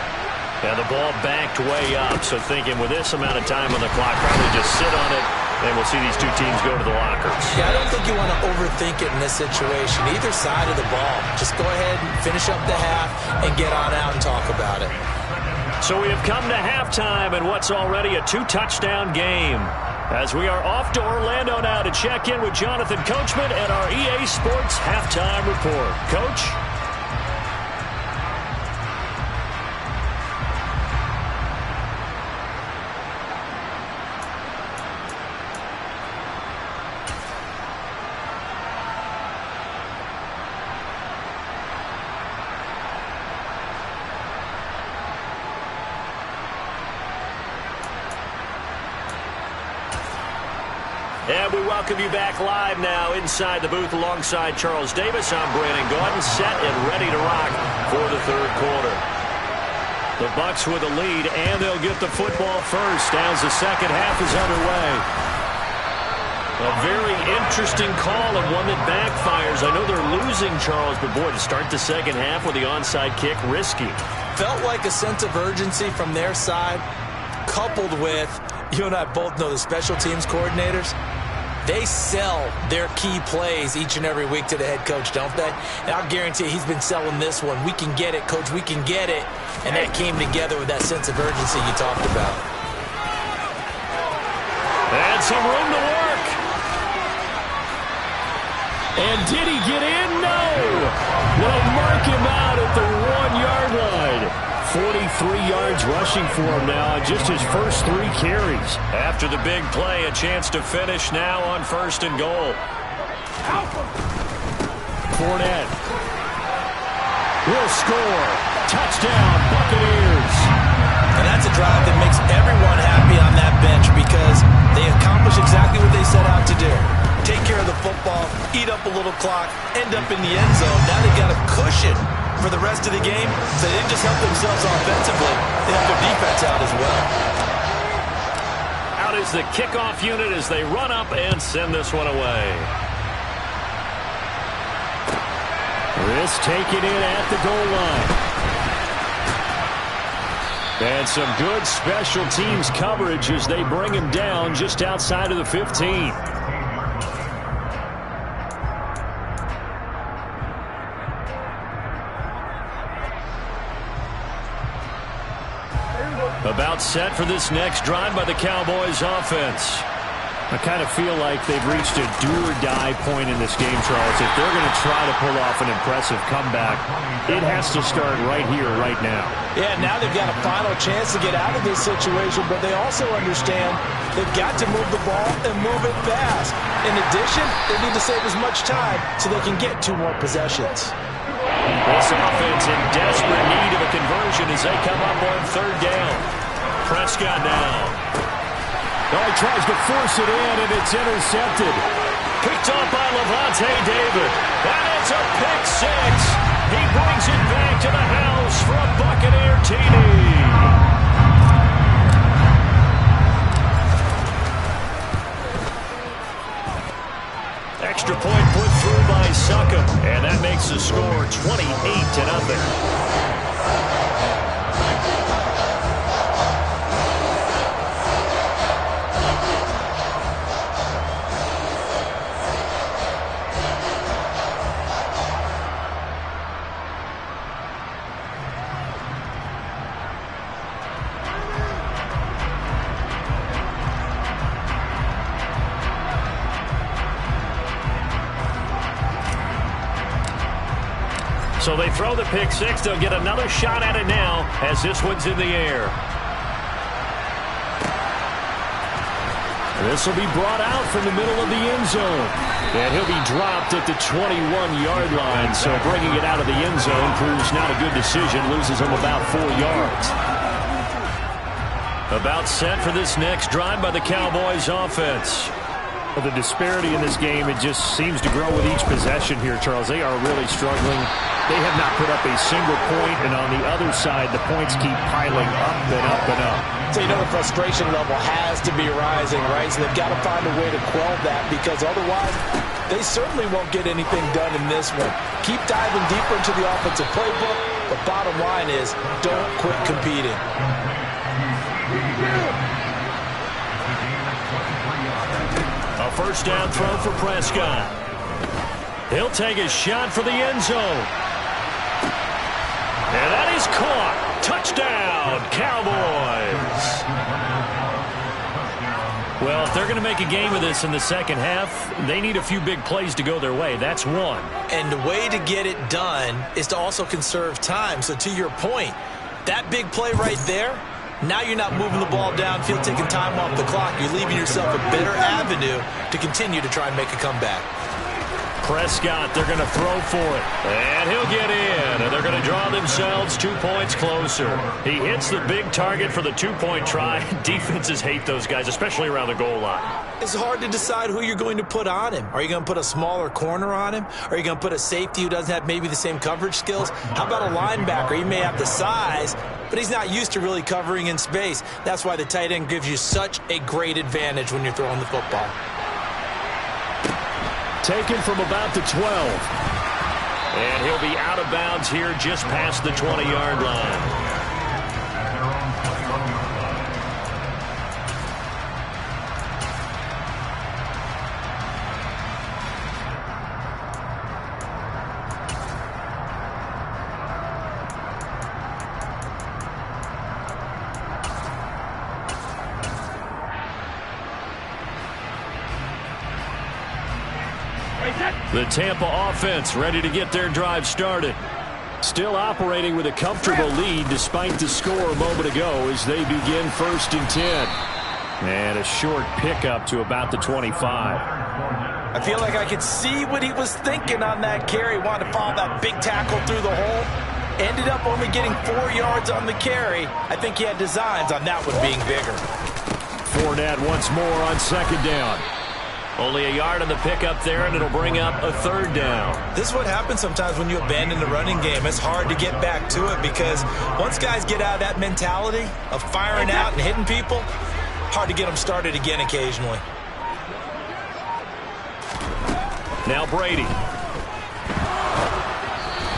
And the ball backed way up, so thinking with this amount of time on the clock, probably just sit on it, and we'll see these two teams go to the lockers. Yeah, I don't think you want to overthink it in this situation. Either side of the ball. Just go ahead and finish up the half and get on out and talk about it. So we have come to halftime in what's already a 2-touchdown game. As we are off to Orlando now to check in with Jonathan Coachman and our EA Sports Halftime Report. Coach? And we welcome you back live now inside the booth alongside Charles Davis. I'm Brandon Gaudin, set and ready to rock for the 3rd quarter. The Bucs with a lead, and they'll get the football first as the second half is underway. A very interesting call and one that backfires. I know they're losing, Charles, but boy, to start the second half with the onside kick, risky. Felt like a sense of urgency from their side, coupled with, you and I both know the special teams coordinators. They sell their key plays each and every week to the head coach, don't they? And I'll guarantee you he's been selling this one. We can get it, coach, we can get it. And that came together with that sense of urgency you talked about. And some room to work. And did he get in? No! Well, mark him out at the 1-yard line. 43 yards rushing for him now on just his first 3 carries. After the big play, a chance to finish now on 1st and goal. Fournette will score. Touchdown, Buccaneers. And that's a drive that makes everyone happy on that bench because they accomplish exactly what they set out to do. Take care of the football, eat up a little clock, end up in the end zone. Now they've got a cushion for the rest of the game, so they didn't just help themselves offensively, they helped their defense out as well. Out is the kickoff unit as they run up and send this one away. This taken in at the goal line. And some good special teams coverage as they bring him down just outside of the 15. About set for this next drive by the Cowboys offense. I kind of feel like they've reached a do-or-die point in this game, Charles. If they're going to try to pull off an impressive comeback, it has to start right here, right now. Yeah, now they've got a final chance to get out of this situation, but they also understand they've got to move the ball and move it fast. In addition, they need to save as much time so they can get 2 more possessions. This offense in desperate need of a conversion as they come up on 3rd down. Prescott now. Oh, he tries to force it in, and it's intercepted. Picked off by Lavonte David. That is a pick 6. He brings it back to the house for a Buccaneer TD. Extra point put through by Succop, and that makes the score 28-0. So they throw the pick 6. They'll get another shot at it now as this one's in the air. This will be brought out from the middle of the end zone. And he'll be dropped at the 21-yard line. So bringing it out of the end zone proves not a good decision. Loses him about 4 yards. About set for this next drive by the Cowboys offense. Well, the disparity in this game, it just seems to grow with each possession here, Charles. They are really struggling. They have not put up a single point, and on the other side, the points keep piling up and up and up. So you know the frustration level has to be rising, right? So they've got to find a way to quell that, because otherwise they certainly won't get anything done in this one. Keep diving deeper into the offensive playbook, but bottom line is don't quit competing. A first down throw for Prescott. He'll take a shot for the end zone. And that is caught. Touchdown, Cowboys. Well, if they're going to make a game of this in the second half, they need a few big plays to go their way. That's one. And the way to get it done is to also conserve time. So to your point, that big play right there, now you're not moving the ball downfield, taking time off the clock. You're leaving yourself a better avenue to continue to try and make a comeback. Prescott, they're going to throw for it. And he'll get in. And they're going to draw themselves 2 points closer. He hits the big target for the 2-point try. Defenses hate those guys, especially around the goal line. It's hard to decide who you're going to put on him. Are you going to put a smaller corner on him? Are you going to put a safety who doesn't have maybe the same coverage skills? How about a linebacker? He may have the size, but he's not used to really covering in space. That's why the tight end gives you such a great advantage when you're throwing the football. Taken from about the 12. And he'll be out of bounds here just past the 20-yard line. The Tampa offense ready to get their drive started. Still operating with a comfortable lead despite the score a moment ago as they begin 1st and 10. And a short pickup to about the 25. I feel like I could see what he was thinking on that carry. Wanted to follow that big tackle through the hole. Ended up only getting 4 yards on the carry. I think he had designs on that one being bigger. Fournette once more on 2nd down. Only a yard on the pickup there, and it'll bring up a 3rd down. This is what happens sometimes when you abandon the running game. It's hard to get back to it because once guys get out of that mentality of firing out and hitting people, hard to get them started again occasionally. Now Brady.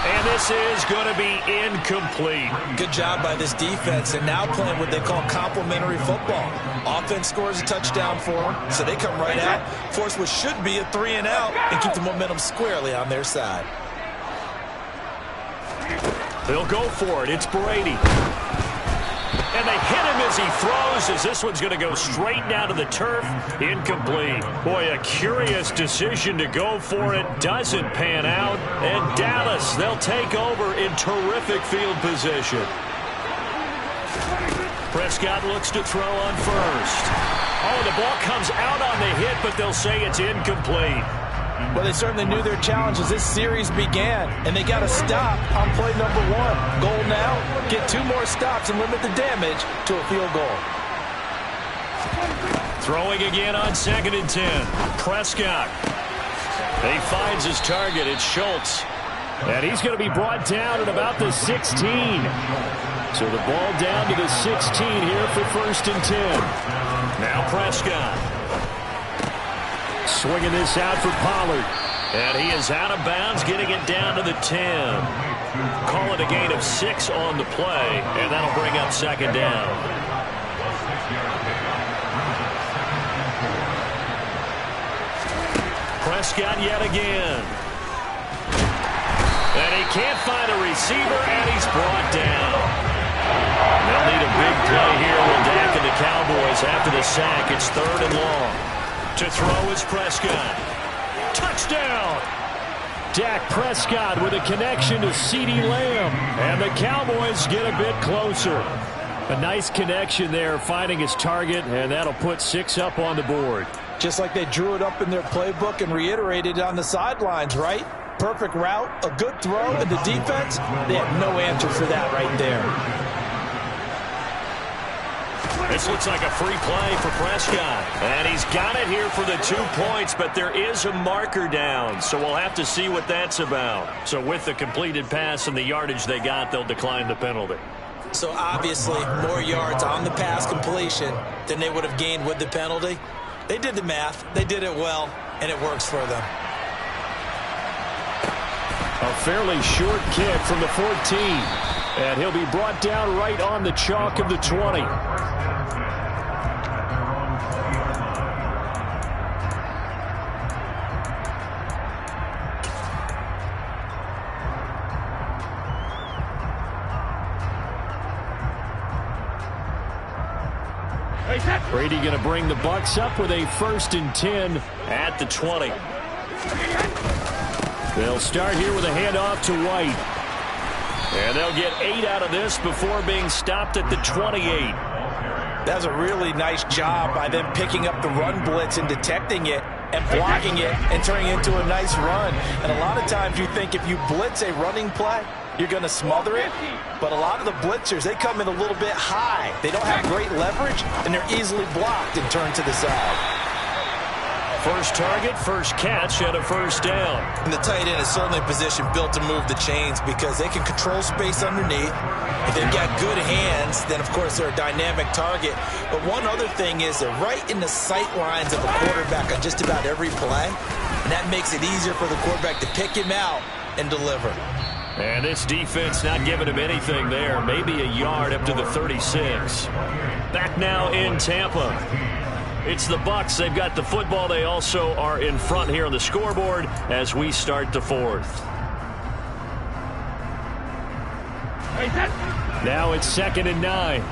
And this is going to be incomplete. Good job by this defense, and now playing what they call complementary football. Offense scores a touchdown for them, so they come right out, force what should be a 3 and out, and keep the momentum squarely on their side. They'll go for it. It's Brady. And they hit him as he throws, as this one's going to go straight down to the turf. Incomplete. Boy, a curious decision to go for it. Doesn't pan out. And Dallas, they'll take over in terrific field position. Prescott looks to throw on first. Oh, the ball comes out on the hit, but they'll say it's incomplete. Well, they certainly knew their challenge as this series began, and they got to stop on play number 1. Goal now, get 2 more stops and limit the damage to a field goal. Throwing again on 2nd and 10. Prescott. He finds his target. It's Schultz. And he's going to be brought down at about the 16. So the ball down to the 16 here for 1st and 10. Now Prescott. Swinging this out for Pollard. And he is out of bounds, getting it down to the 10. Call it a gain of 6 on the play, and that'll bring up 2nd down. Prescott yet again. And he can't find a receiver, and he's brought down. They'll need a big play here with Dak and the Cowboys after the sack. It's 3rd and long. To throw is Prescott. Touchdown! Dak Prescott with a connection to CeeDee Lamb. And the Cowboys get a bit closer. A nice connection there, finding his target, and that'll put 6 up on the board. Just like they drew it up in their playbook and reiterated on the sidelines, right? Perfect route, a good throw, and the defense, they had no answer for that right there. This looks like a free play for Prescott. And he's got it here for the 2 points, but there is a marker down, so we'll have to see what that's about. So with the completed pass and the yardage they got, they'll decline the penalty. So obviously, more yards on the pass completion than they would have gained with the penalty. They did the math, they did it well, and it works for them. A fairly short kick from the 14. And he'll be brought down right on the chalk of the 20. Brady going to bring the Bucs up with a 1st and 10 at the 20. They'll start here with a handoff to White. And they'll get 8 out of this before being stopped at the 28. That's a really nice job by them picking up the run blitz and detecting it and blocking it and turning it into a nice run. And a lot of times you think if you blitz a running play, you're going to smother it. But a lot of the blitzers, they come in a little bit high. They don't have great leverage, and they're easily blocked and turned to the side. First target, first catch, and a 1st down. And the tight end is certainly a position built to move the chains because they can control space underneath. If they've got good hands, then, of course, they're a dynamic target. But one other thing is they're right in the sight lines of a quarterback on just about every play. And that makes it easier for the quarterback to pick him out and deliver. And this defense not giving him anything there. Maybe a yard up to the 36. Back now in Tampa. It's the Bucs. They've got the football. They also are in front here on the scoreboard as we start the 4th. Now it's 2nd and 9.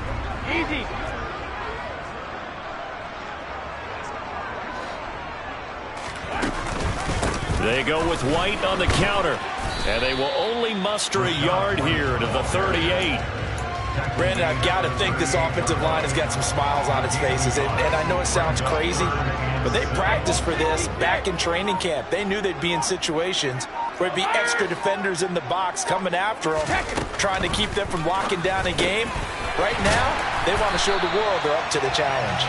Easy. They go with White on the counter. And they will only muster a yard here to the 38. Brandon, I've got to think this offensive line has got some smiles on its faces. And I know it sounds crazy, but they practiced for this back in training camp. They knew they'd be in situations where it'd be extra defenders in the box coming after them, trying to keep them from locking down a game. Right now, they want to show the world they're up to the challenge.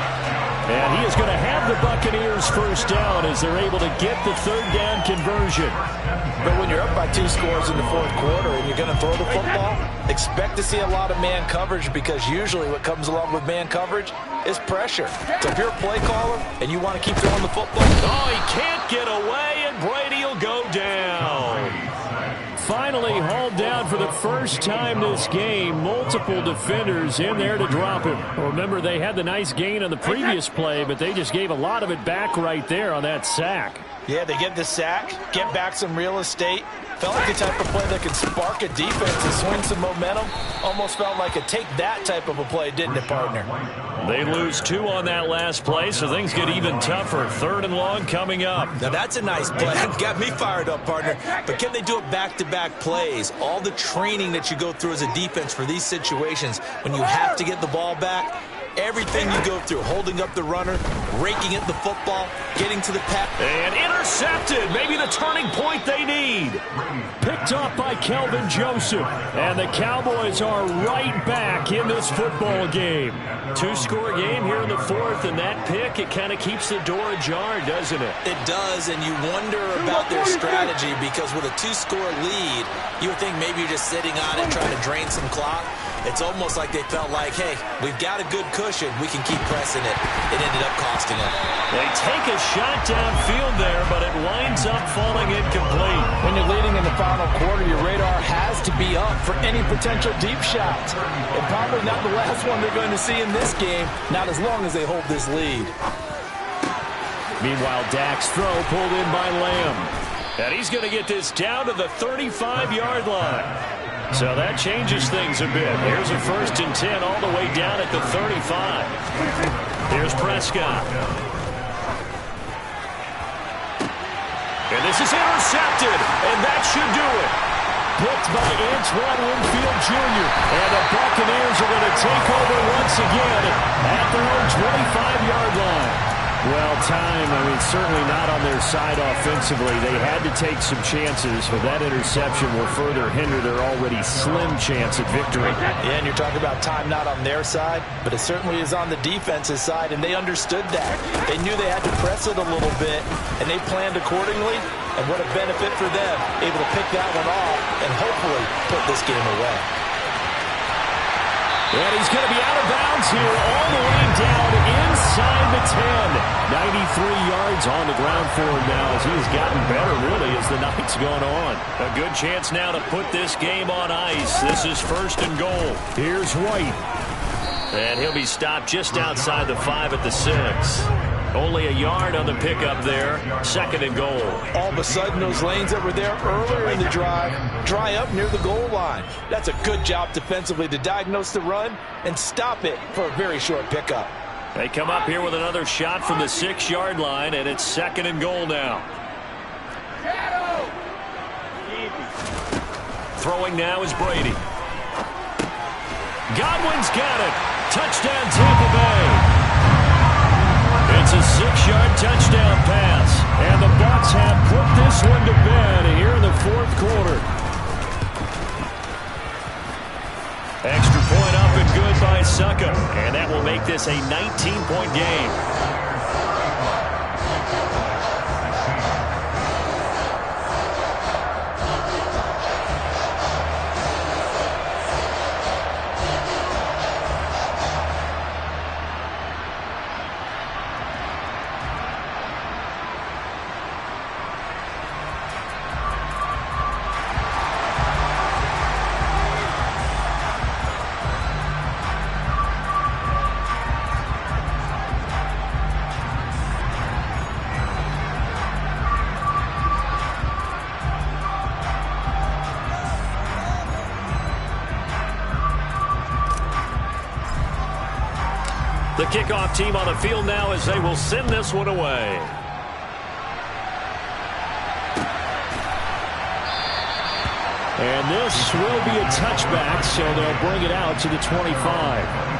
And he is going to have the Buccaneers 1st down as they're able to get the 3rd down conversion. But when you're up by 2 scores in the 4th quarter and you're going to throw the football, expect to see a lot of man coverage because usually what comes along with man coverage is pressure. So if you're a play caller and you want to keep throwing the football. Oh, he can't get away, and Brady will go down. Finally hauled down for the first time this game. Multiple defenders in there to drop him. Remember, they had the nice gain on the previous play, but they just gave a lot of it back right there on that sack. Yeah, they get the sack, get back some real estate, Felt like the type of play that could spark a defense and swing some momentum. Almost felt like a take that type of a play, didn't it, partner? They lose 2 on that last play, so things get even tougher. 3rd and long coming up. Now that's a nice play. Got me fired up, partner. But can they do it back-to-back plays? All the training that you go through as a defense for these situations, when you have to get the ball back, everything you go through, holding up the runner, raking at the football, getting to the pass. And intercepted. Maybe the turning point they need. Picked off by Kelvin Joseph. And the Cowboys are right back in this football game. 2-score game here in the 4th, and that pick, it kind of keeps the door ajar, doesn't it? It does, and you wonder about their strategy because with a 2-score lead, you would think maybe you're just sitting on it trying to drain some clock. It's almost like they felt like, hey, we've got a good cushion. We can keep pressing it. It ended up costing them. They take a shot downfield there, but it winds up falling incomplete. When you're leading in the final quarter, your radar has to be up for any potential deep shots. And probably not the last one they're going to see in this game, not as long as they hold this lead. Meanwhile, Dak's throw pulled in by Lamb. And he's going to get this down to the 35-yard line. So that changes things a bit. Here's a 1st and 10 all the way down at the 35. Here's Prescott. And this is intercepted, and that should do it. Picked by Antoine Winfield Jr. And the Buccaneers are going to take over once again at their own 25-yard line. Well, time, certainly not on their side offensively. They had to take some chances, but that interception will further hinder their already slim chance at victory. Yeah, and you're talking about time not on their side, but it certainly is on the defense's side, and they understood that. They knew they had to press it a little bit, and they planned accordingly, and what a benefit for them, able to pick that one off and hopefully put this game away. And he's going to be out of bounds here all the way down inside the 10. 93 yards on the ground for him now as he's gotten better, really, as the night's gone on. A good chance now to put this game on ice. This is 1st and goal. Here's White. And he'll be stopped just outside the 5 at the 6. Only a yard on the pickup there. 2nd and goal. All of a sudden, those lanes that were there earlier in the drive dry up near the goal line. That's a good job defensively to diagnose the run and stop it for a very short pickup. They come up here with another shot from the 6-yard line, and it's 2nd and goal now. Throwing now is Brady. Godwin's got it. Touchdown, Tampa Bay. It's a 6-yard touchdown pass. And the Bucs have put this one to bed here in the 4th quarter. Extra point up and good by Succop. And that will make this a 19-point game. The kickoff team on the field now as they will send this one away. And this will be a touchback, so they'll bring it out to the 25.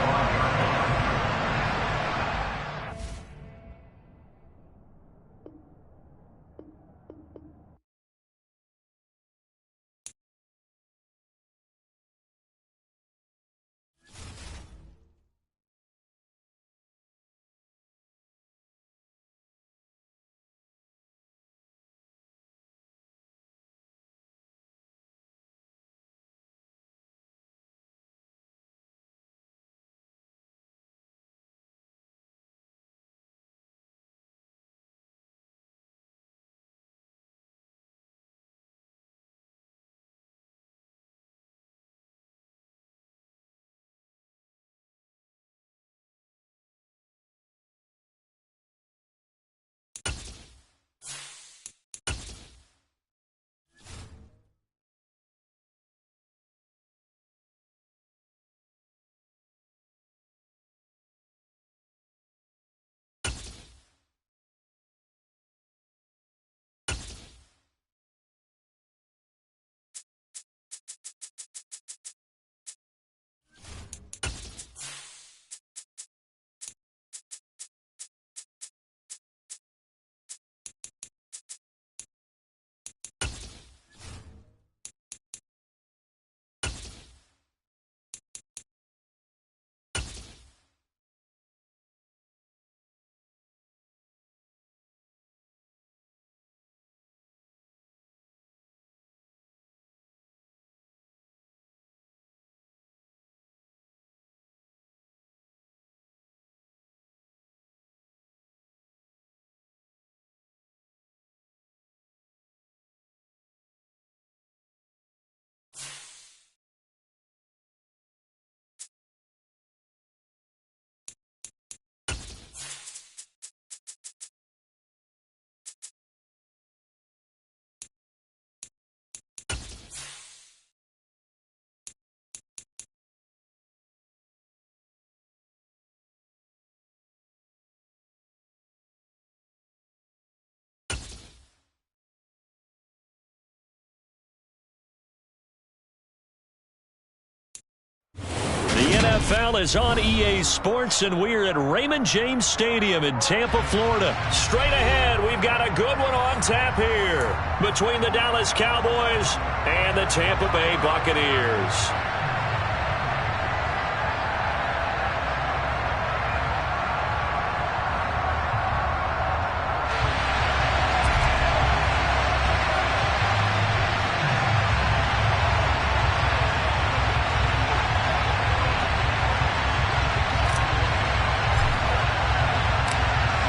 NFL is on EA Sports, and we're at Raymond James Stadium in Tampa, Florida. Straight ahead, we've got a good one on tap here between the Dallas Cowboys and the Tampa Bay Buccaneers.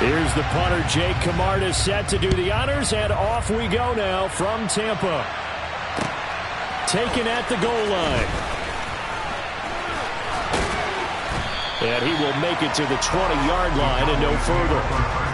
Here's the punter, Jake Camarda, set to do the honors, and off we go now from Tampa. Taken at the goal line. And he will make it to the 20-yard line and no further.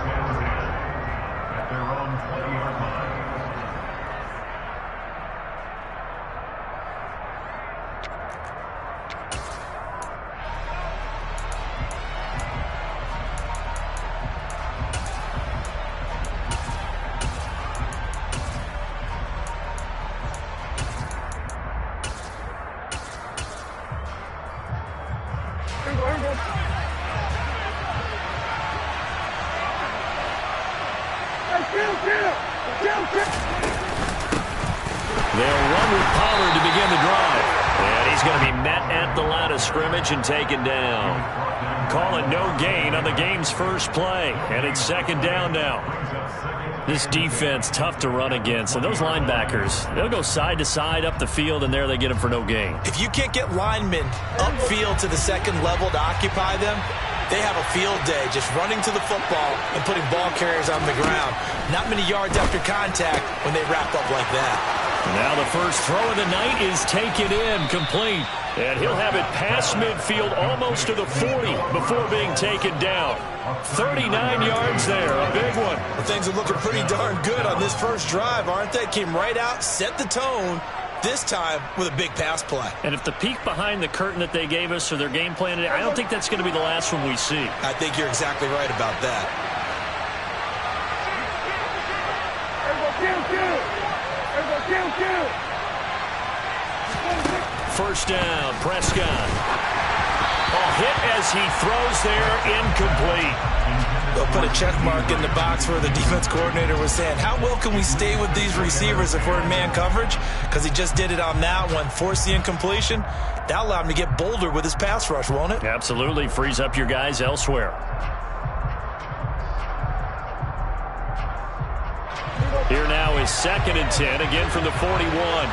They'll run with Pollard to begin the drive. And he's going to be met at the line of scrimmage and taken down. Call it no gain on the game's first play. And it's second down now. This defense, tough to run against. And those linebackers, they'll go side to side up the field, and there they get them for no gain. If you can't get linemen upfield to the second level to occupy them, they have a field day just running to the football and putting ball carriers on the ground. Not many yards after contact when they wrap up like that. Now the first throw of the night is taken in, complete. And he'll have it past midfield almost to the 40 before being taken down. 39 yards there, a big one. Well, things are looking pretty darn good on this first drive, aren't they? Came right out, set the tone, this time with a big pass play. And if the peek behind the curtain that they gave us or their game plan today, I don't think that's going to be the last one we see. I think you're exactly right about that. First down, Prescott. A hit as he throws there, incomplete. They'll put a check mark in the box where the defense coordinator was saying, how well can we stay with these receivers if we're in man coverage? Because he just did it on that one, forced the incompletion. That'll allow him to get bolder with his pass rush, won't it? Absolutely, frees up your guys elsewhere. Here now is 2nd and 10, again from the 41.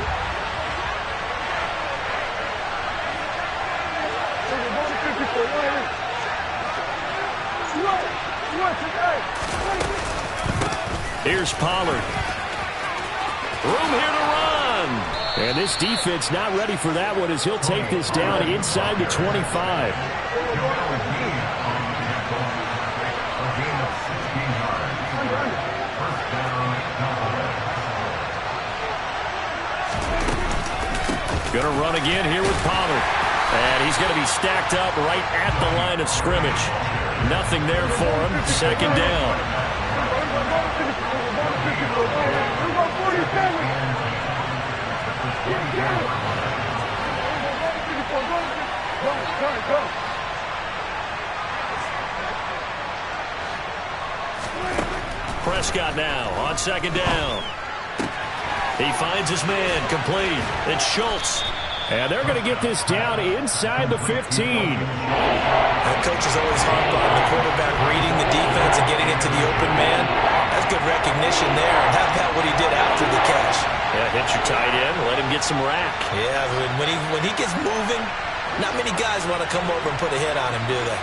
Here's Pollard. Room here to run. And this defense not ready for that one as he'll take this down inside the 25. Going to run again here with Pollard. And he's going to be stacked up right at the line of scrimmage. Nothing there for him. Second down. Prescott now on second down. He finds his man, complete. It's Schultz. And they're going to get this down inside the 15. That coach is always harped on the quarterback reading the defense and getting it to the open man. That's good recognition there. And how about what he did after the catch? Yeah, hit your tight end, let him get some rack. Yeah, when he gets moving, not many guys want to come over and put a hit on him, do they?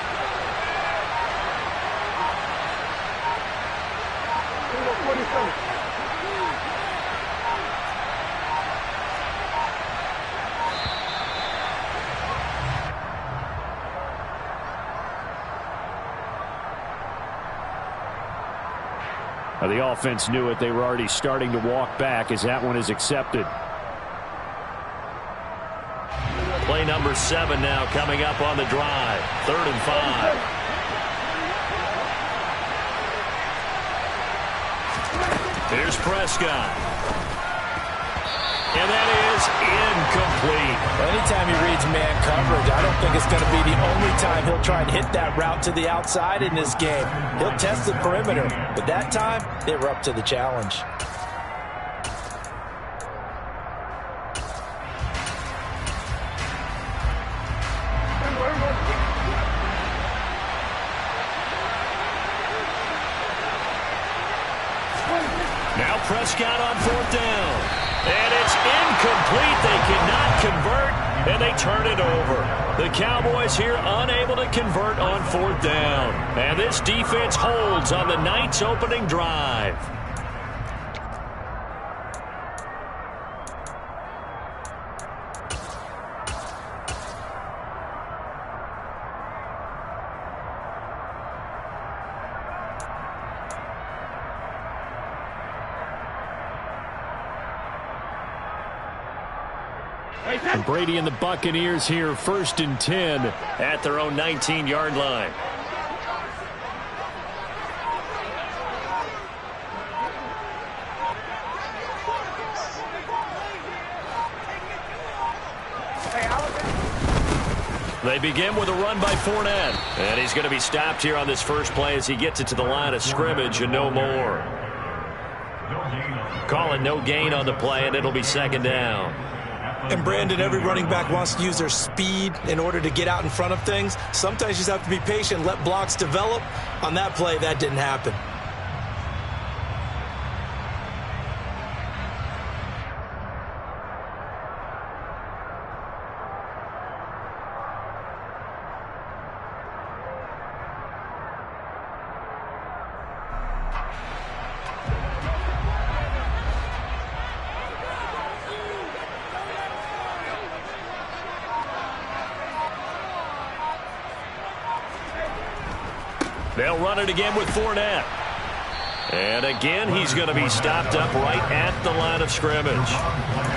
The offense knew it. They were already starting to walk back as that one is accepted. Play number 7 now coming up on the drive. 3rd and 5. Here's Prescott. And that is incomplete. Anytime he reads man coverage, I don't think it's going to be the only time he'll try and hit that route to the outside in this game. He'll test the perimeter, but that time, they were up to the challenge. Now Prescott on 4th down. And it's incomplete. They cannot convert, and they turn it over. The Cowboys here unable to convert on 4th down. And this defense holds on the Knights' opening drive. And Brady and the Buccaneers here 1st and 10 at their own 19-yard line. They begin with a run by Fournette. And he's going to be stopped here on this first play as he gets it to the line of scrimmage and no more. Calling no gain on the play, and it'll be 2nd down. And Brandon, every running back wants to use their speed in order to get out in front of things. Sometimes you just have to be patient, let blocks develop. On that play, that didn't happen. They'll run it again with Fournette. And again, he's going to be stopped up right at the line of scrimmage.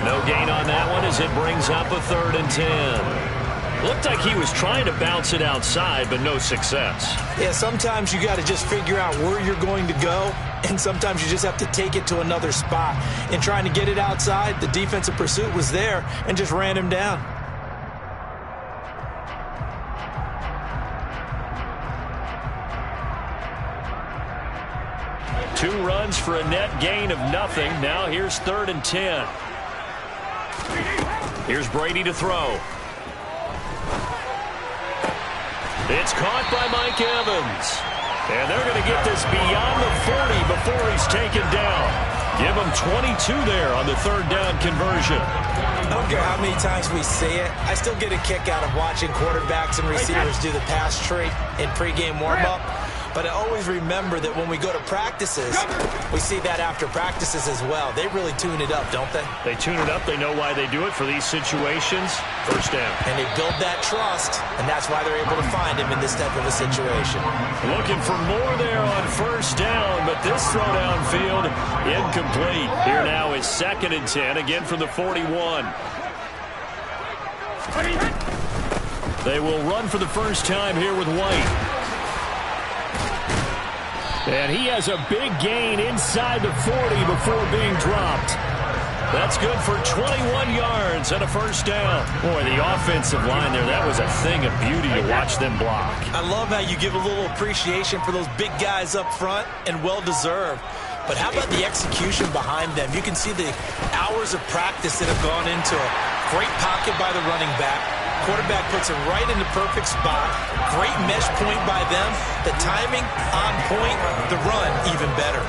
No gain on that one as it brings up a 3rd and 10. Looked like he was trying to bounce it outside, but no success. Yeah, sometimes you got to just figure out where you're going to go, and sometimes you just have to take it to another spot. In trying to get it outside, the defensive pursuit was there and just ran him down. Two runs for a net gain of nothing. Now here's 3rd and 10. Here's Brady to throw. It's caught by Mike Evans. And they're going to get this beyond the 40 before he's taken down. Give him 22 there on the 3rd down conversion. I don't care how many times we say it, I still get a kick out of watching quarterbacks and receivers do the pass tree in pregame warm-up. But I always remember that when we go to practices, we see that after practices as well. They really tune it up, don't they? They tune it up. They know why they do it for these situations. 1st down. And they build that trust, and that's why they're able to find him in this type of a situation. Looking for more there on 1st down, but this throw downfield incomplete. Here now is 2nd and 10, again from the 41. They will run for the first time here with White. And he has a big gain inside the 40 before being dropped. That's good for 21 yards and a 1st down. Boy, the offensive line there, that was a thing of beauty to watch them block. I love how you give a little appreciation for those big guys up front, and well-deserved. But how about the execution behind them? You can see the hours of practice that have gone into a great pocket by the running back. Quarterback puts it right in the perfect spot. Great mesh point by them. The timing on point. The run even better.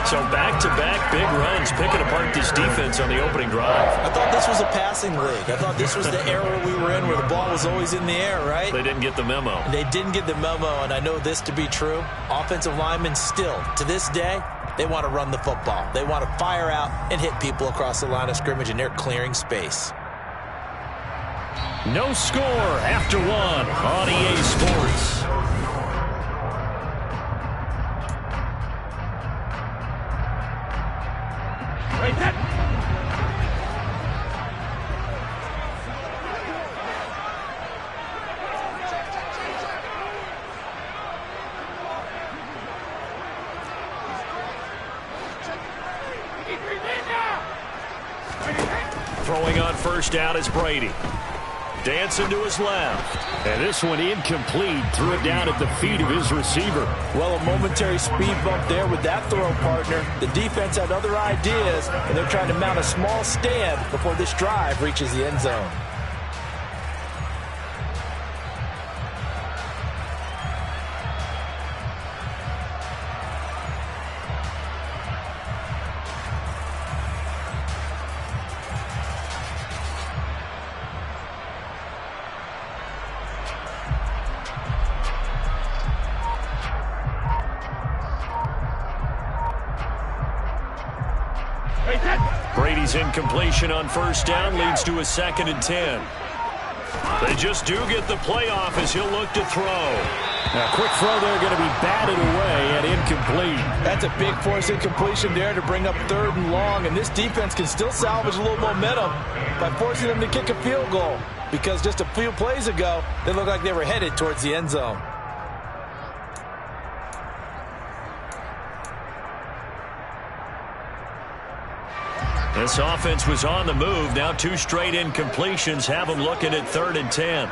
So back-to-back big runs, picking apart this defense on the opening drive. I thought this was a passing league. I thought this was the era we were in where the ball was always in the air, right? They didn't get the memo. They didn't get the memo, and I know this to be true. Offensive linemen still, to this day, they want to run the football. They want to fire out and hit people across the line of scrimmage, and they're clearing space. No score after one on EA Sports. Right there. Throwing on first down is Brady. Dancing to his left. And this one incomplete. Threw it down at the feet of his receiver. Well, a momentary speed bump there with that throw, partner. The defense had other ideas, and they're trying to mount a small stand before this drive reaches the end zone. Brady's incompletion on first down leads to a 2nd and 10. They just do get the playoff as he'll look to throw. A quick throw there going to be batted away and incomplete. That's a big force incompletion there to bring up 3rd and long, and this defense can still salvage a little momentum by forcing them to kick a field goal, because just a few plays ago, they looked like they were headed towards the end zone. This offense was on the move. Now 2 straight incompletions have them looking at 3rd and 10.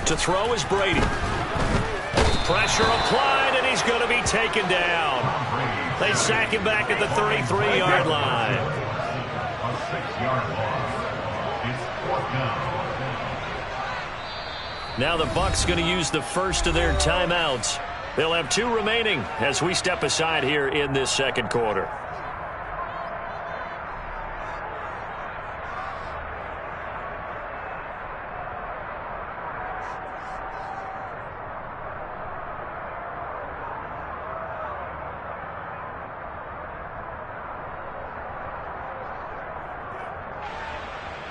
To throw is Brady. Pressure applied, and he's going to be taken down. They sack him back at the 33-yard line. A 6-yard loss. It's 4th down. Now the Bucs going to use the first of their timeouts. They'll have 2 remaining as we step aside here in this 2nd quarter.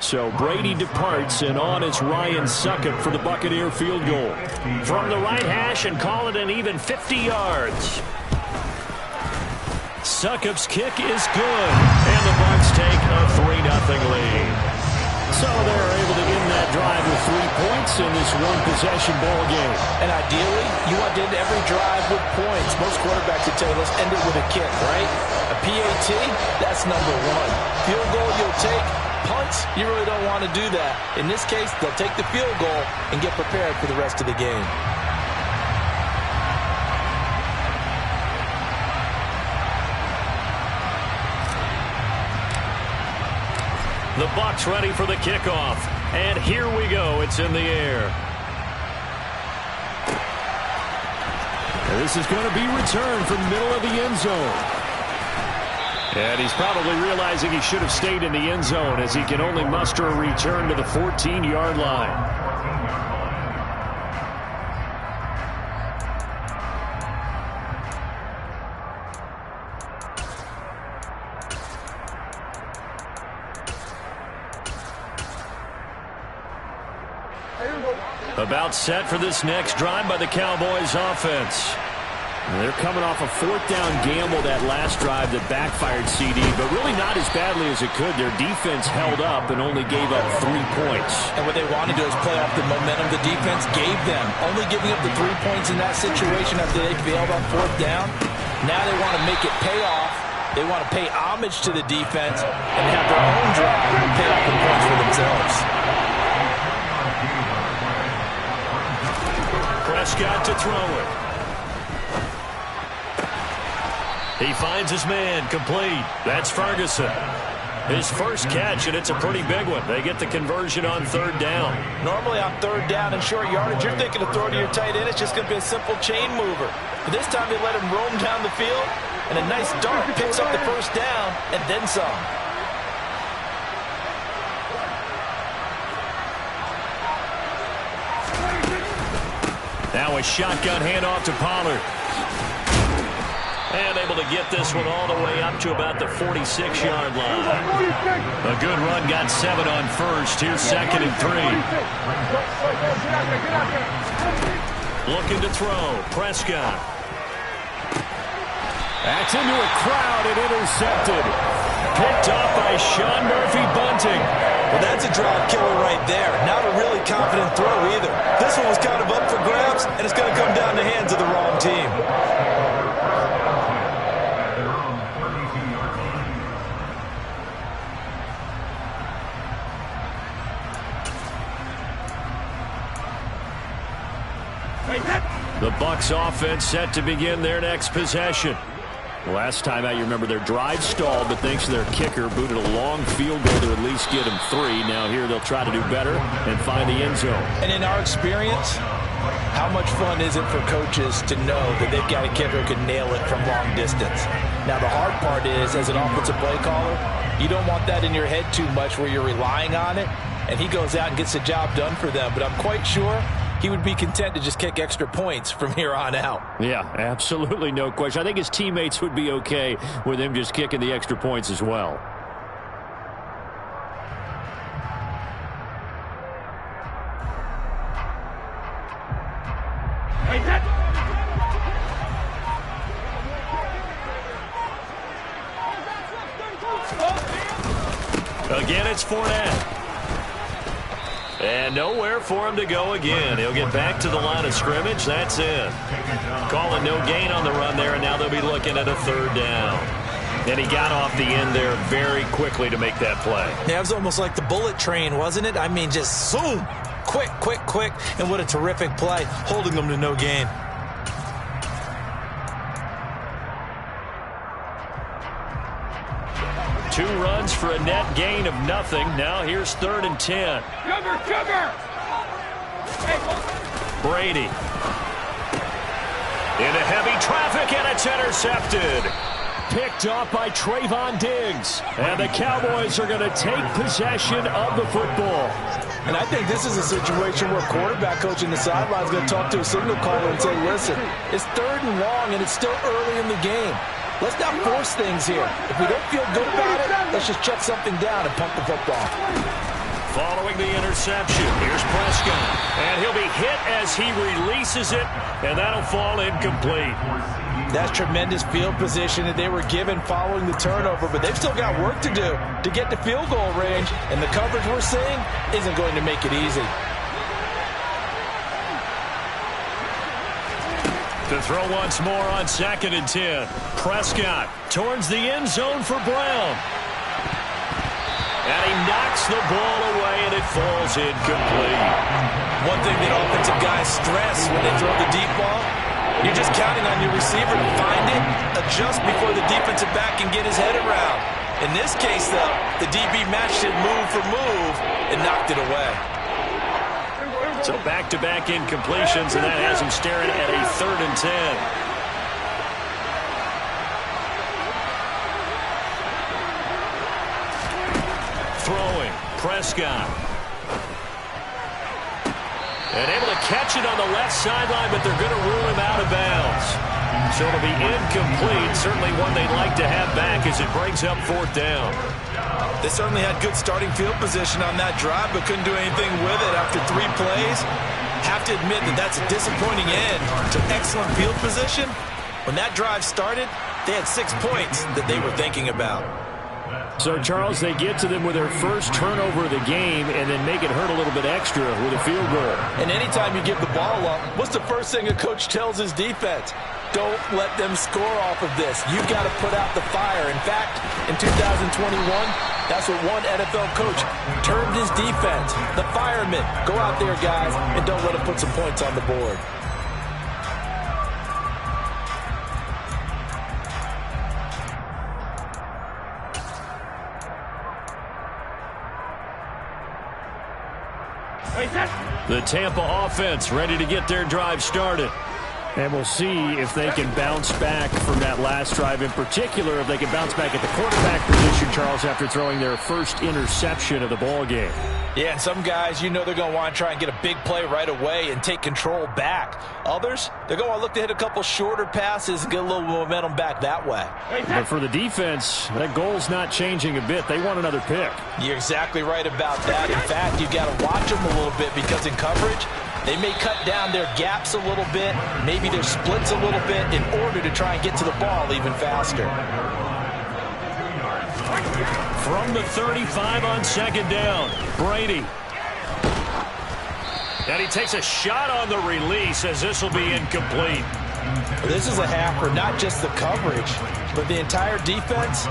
So Brady departs, and on is Ryan Succop for the Buccaneer field goal. From the right hash, and call it an even 50 yards. Succop's kick is good, and the Bucs take a 3-0 lead. So they're able to end that drive with 3 points in this one-possession ball game. And ideally, you want to end every drive with points. Most quarterbacks would tell you, let's end it with a kick, right? A PAT, that's number 1. Field goal you'll take. Punts, you really don't want to do that. In this case, they'll take the field goal and get prepared for the rest of the game. The Bucs ready for the kickoff. And here we go. It's in the air. And this is going to be returned from the middle of the end zone. And he's probably realizing he should have stayed in the end zone as he can only muster a return to the 14-yard line. About set for this next drive by the Cowboys offense. They're coming off a 4th down gamble that last drive that backfired CD, but really not as badly as it could. Their defense held up and only gave up 3 points. And what they want to do is play off the momentum the defense gave them. Only giving up the 3 points in that situation after they failed on 4th down. Now they want to make it pay off. They want to pay homage to the defense and have their own drive pay off the points for themselves. Prescott to throw it. He finds his man, complete. That's Ferguson. His first catch, and it's a pretty big one. They get the conversion on 3rd down. Normally on 3rd down and short yardage, you're thinking of throwing to your tight end. It's just going to be a simple chain mover. But this time they let him roam down the field, and a nice dart picks up the first down and then some. Now a shotgun handoff to Pollard. And able to get this one all the way up to about the 46-yard line. A good run, got 7 on first. Here's 2nd and 3. Looking to throw. Prescott. That's into a crowd and intercepted. Picked off by Sean Murphy-Bunting. Well, that's a drive killer right there. Not a really confident throw either. This one was kind of up for grabs, and it's going to come down the hands of the wrong team. The Bucs offense set to begin their next possession. Last time out, you remember their drive stalled, but thanks to their kicker, booted a long field goal to at least get them 3. Now here they'll try to do better and find the end zone. And in our experience, how much fun is it for coaches to know that they've got a kicker who can nail it from long distance? Now the hard part is, as an offensive play caller, you don't want that in your head too much where you're relying on it, and he goes out and gets the job done for them. But I'm quite sure he would be content to just kick extra points from here on out. Yeah, absolutely no question. I think his teammates would be okay with him just kicking the extra points as well. Again, it's Fournette. And nowhere for him to go again. He'll get back to the line of scrimmage. That's it. Calling no gain on the run there, and now they'll be looking at a 3rd down. And he got off the end there very quickly to make that play. Yeah, it was almost like the bullet train, wasn't it? I mean, just zoom. Quick, quick, quick. And what a terrific play, holding them to no gain. Two runs for a net gain of nothing. Now here's 3rd and 10. Cover! Brady. Into heavy traffic, and it's intercepted. Picked off by Trayvon Diggs. And the Cowboys are going to take possession of the football. And I think this is a situation where quarterback coach in the sideline is going to talk to a signal caller and say, listen, it's 3rd and long, and it's still early in the game. Let's not force things here. If we don't feel good about it, let's just check something down and pump the football. Following the interception, here's Prescott. And he'll be hit as he releases it, and that'll fall incomplete. That's tremendous field position that they were given following the turnover, but they've still got work to do to get to field goal range, and the coverage we're seeing isn't going to make it easy. To throw once more on 2nd and 10. Prescott towards the end zone for Brown. And he knocks the ball away, and it falls incomplete. One thing that offensive guys stress when they throw the deep ball, you're just counting on your receiver to find it, adjust before the defensive back can get his head around. In this case, though, the DB matched it move for move and knocked it away. So back-to-back incompletions, and that has him staring at a 3rd and 10. Throwing, Prescott. And able to catch it on the left sideline, but they're going to rule him out of bounds. So it'll be incomplete, certainly one they'd like to have back as it brings up 4th down. They certainly had good starting field position on that drive, but couldn't do anything with it after 3 plays. Have to admit that that's a disappointing end to excellent field position. When that drive started, they had 6 points that they were thinking about. So, Charles, they get to them with their first turnover of the game and then make it hurt a little bit extra with a field goal. And anytime you give the ball up, what's the first thing a coach tells his defense? Don't let them score off of this. You've got to put out the fire. In fact, in 2021, that's what one NFL coach termed his defense. The firemen. Go out there, guys, and don't let them put some points on the board. The Tampa offense ready to get their drive started. And we'll see if they can bounce back from that last drive. In particular, if they can bounce back at the quarterback position, Charles, after throwing their first interception of the ball game. Yeah, and some guys, you know they're going to want to try and get a big play right away and take control back. Others, they're going to want to look to hit a couple shorter passes and get a little momentum back that way. But for the defense, that goal's not changing a bit. They want another pick. You're exactly right about that. In fact, you've got to watch them a little bit because in coverage, they may cut down their gaps a little bit, maybe their splits a little bit in order to try and get to the ball even faster. From the 35 on second down, Brady. And he takes a shot on the release as this will be incomplete. This is a half for not just the coverage, but the entire defense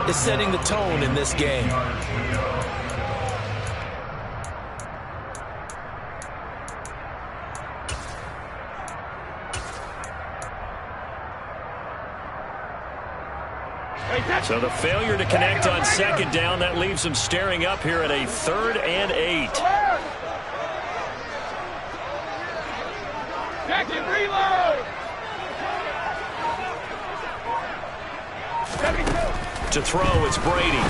is setting the tone in this game. So the failure to connect on second down, that leaves them staring up here at a 3rd and 8. Jackson, reload! To throw, it's Brady.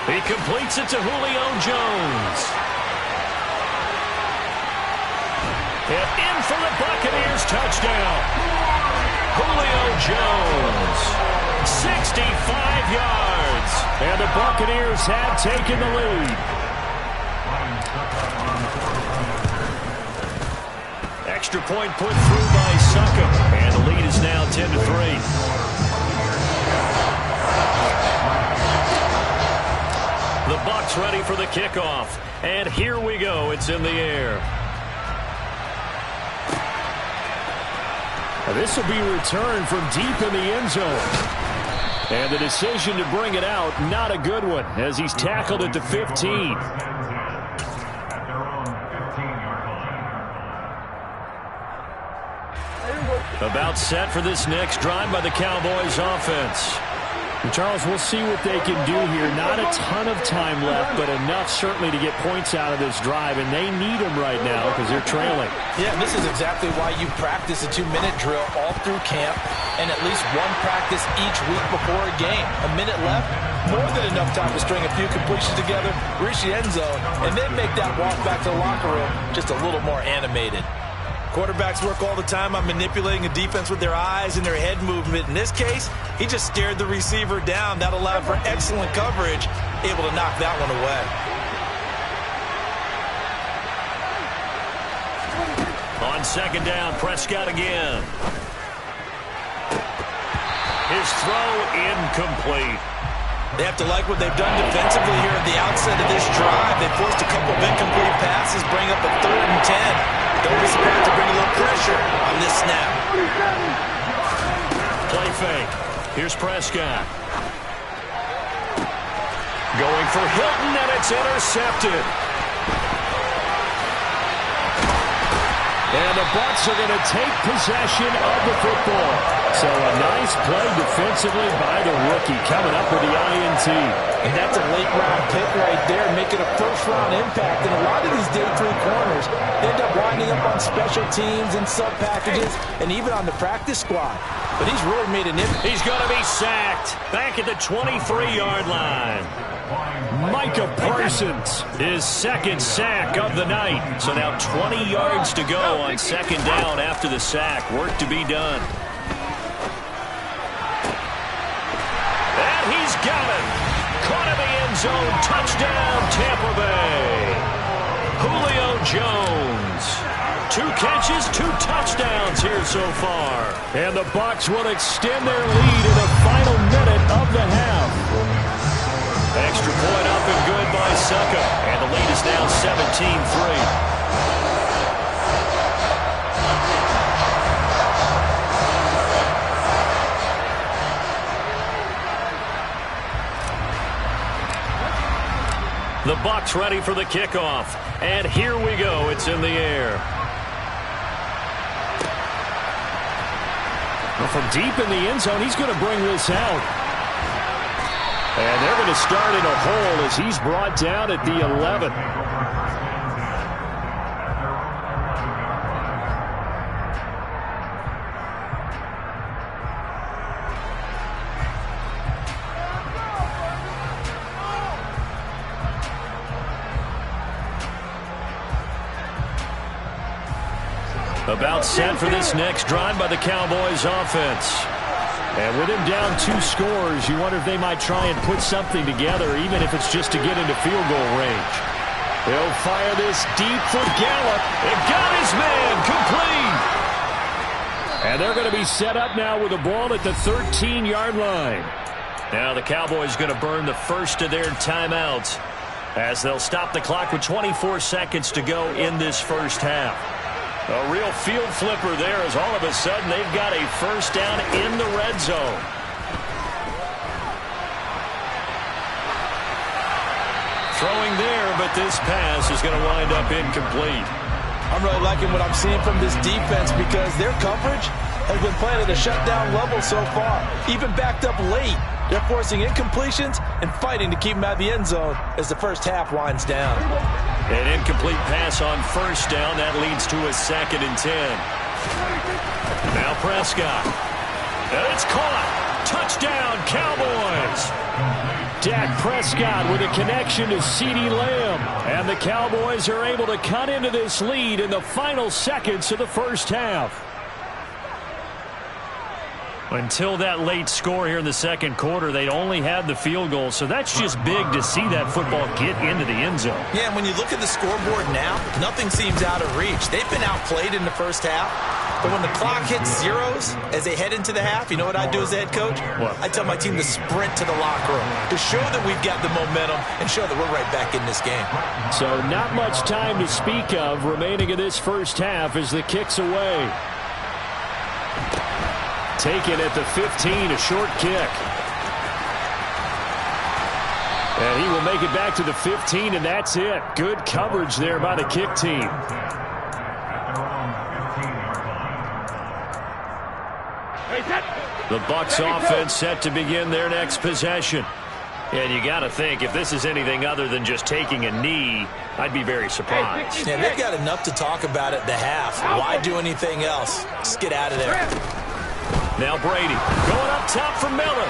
He completes it to Julio Jones. And in for the Buccaneers, touchdown. Julio Jones. 65 yards. And the Buccaneers have taken the lead. Extra point put through by Succop. And the lead is now 10-3. The Bucs ready for the kickoff. And here we go. It's in the air. Now this will be returned from deep in the end zone. And the decision to bring it out, not a good one, as he's tackled at the 15. About set for this next drive by the Cowboys offense. And Charles, we'll see what they can do here. Not a ton of time left, but enough certainly to get points out of this drive, and they need them right now because they're trailing. Yeah, this is exactly why you practice a 2-minute drill all through camp and at least one practice each week before a game. A minute left, more than enough time to string a few completions together, reach the end zone, and then make that walk back to the locker room just a little more animated. Quarterbacks work all the time on manipulating a defense with their eyes and their head movement. In this case, he just stared the receiver down. That allowed for excellent coverage, able to knock that one away. On second down, Prescott again. His throw incomplete. They have to like what they've done defensively here at the outset of this drive. They forced a couple of incomplete passes, bring up a 3rd and 10. Don't be surprised to bring a little pressure on this snap. Play fake. Here's Prescott. Going for Hilton, and it's intercepted. And the Bucs are going to take possession of the football. So a nice play defensively by the rookie, coming up with the INT. And that's a late-round pick right there, making a first-round impact. And a lot of these day 3 corners end up winding up on special teams and sub-packages and even on the practice squad. But he's really made an impact. He's going to be sacked back at the 23-yard line. Micah Parsons, his 2nd sack of the night. So now 20 yards to go on second down after the sack. Work to be done. And he's got it. Caught in the end zone. Touchdown, Tampa Bay. Julio Jones. 2 catches, 2 touchdowns here so far. And the Bucs will extend their lead in the final minute of the half. Extra point up and good by Succop. And the lead is now 17-3. The Bucs ready for the kickoff. And here we go. It's in the air. Well, from deep in the end zone, he's going to bring this out. And they're going to start in a hole as he's brought down at the 11. About set for this next drive by the Cowboys offense. And with him down 2 scores, you wonder if they might try and put something together, even if it's just to get into field goal range. They'll fire this deep for Gallup. It got his man complete. And they're going to be set up now with the ball at the 13-yard line. Now the Cowboys going to burn the first of their timeouts as they'll stop the clock with 24 seconds to go in this first half. A real field flipper there as all of a sudden they've got a first down in the red zone. Throwing there, but this pass is going to wind up incomplete. I'm really liking what I'm seeing from this defense because their coverage has been playing at a shutdown level so far. Even backed up late, they're forcing incompletions and fighting to keep them out of the end zone as the first half winds down. An incomplete pass on first down. That leads to a 2nd and 10. Now Prescott. And it's caught. Touchdown, Cowboys. Dak Prescott with a connection to CeeDee Lamb. And the Cowboys are able to cut into this lead in the final seconds of the first half. Until that late score here in the second quarter, they'd only had the field goal, so that's just big to see that football get into the end zone. Yeah, and when you look at the scoreboard now, nothing seems out of reach. They've been outplayed in the first half, but when the clock hits zeros as they head into the half, you know what I do as the head coach? What? I tell my team to sprint to the locker room to show that we've got the momentum and show that we're right back in this game. So not much time to speak of remaining in this first half as the kick's away. Taken at the 15, a short kick. And he will make it back to the 15, and that's it. Good coverage there by the kick team. The Bucs offense set to begin their next possession. And you got to think, if this is anything other than just taking a knee, I'd be very surprised. Yeah, they've got enough to talk about at the half. Why do anything else? Just get out of there. Now Brady going up top for Miller.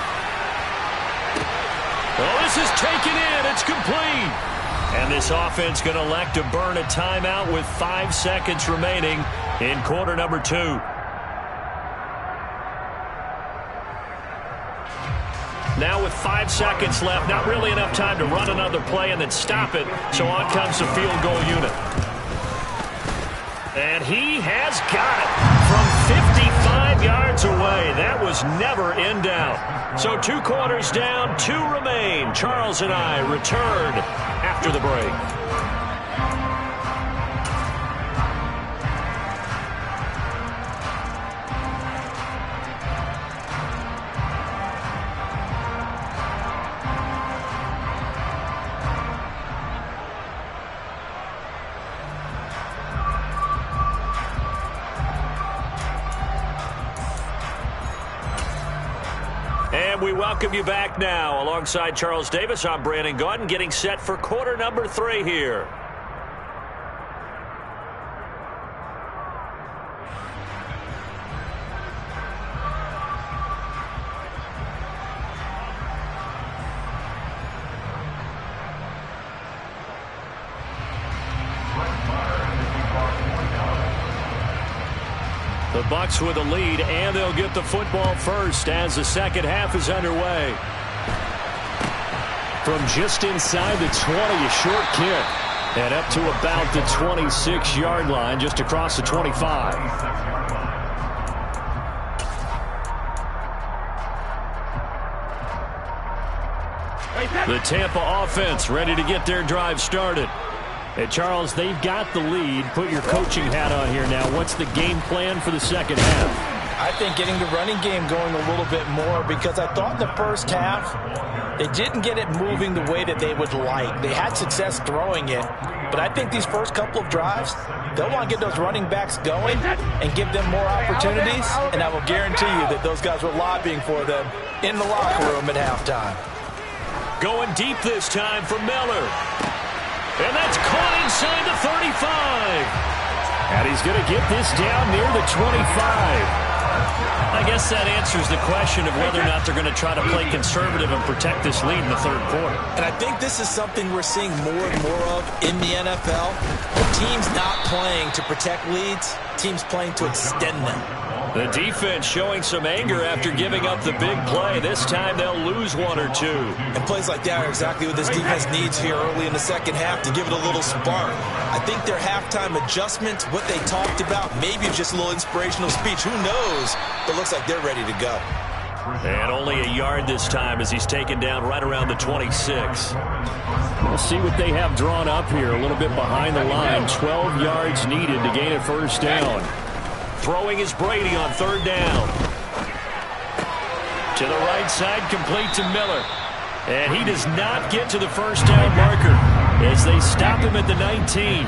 Oh, this is taken in. It's complete. And this offense going to elect to burn a timeout with 5 seconds remaining in quarter number 2. Now with 5 seconds left, not really enough time to run another play and then stop it. So on comes the field goal unit. And he has got it from 55 yards away. That was never in doubt. So 2 quarters down, 2 remain. Charles and I return after the break. And we welcome you back now. Alongside Charles Davis, I'm Brandon Gaudin, getting set for quarter number 3 here. The Bucs with a lead, and they'll get the football first as the second half is underway. From just inside the 20, a short kick. And up to about the 26-yard line, just across the 25. The Tampa offense ready to get their drive started. Hey, Charles, they've got the lead. Put your coaching hat on here now. What's the game plan for the second half? I think getting the running game going a little bit more because I thought in the first half they didn't get it moving the way that they would like. They had success throwing it, but I think these first couple of drives, they'll want to get those running backs going and give them more opportunities, and I will guarantee you that those guys were lobbying for them in the locker room at halftime. Going deep this time for Miller. And that's caught inside the 35. And he's going to get this down near the 25. I guess that answers the question of whether or not they're going to try to play conservative and protect this lead in the third quarter. And I think this is something we're seeing more and more of in the NFL. The teams not playing to protect leads, teams playing to extend them. The defense showing some anger after giving up the big play. This time they'll lose 1 or 2. And plays like that are exactly what this defense needs here early in the second half to give it a little spark. I think their halftime adjustments, what they talked about, maybe just a little inspirational speech. Who knows? But looks like they're ready to go. And only a yard this time as he's taken down right around the 26. We'll see what they have drawn up here. A little bit behind the line. 12 yards needed to gain a first down. Throwing is Brady on third down. To the right side, complete to Miller. And he does not get to the first down marker as they stop him at the 19.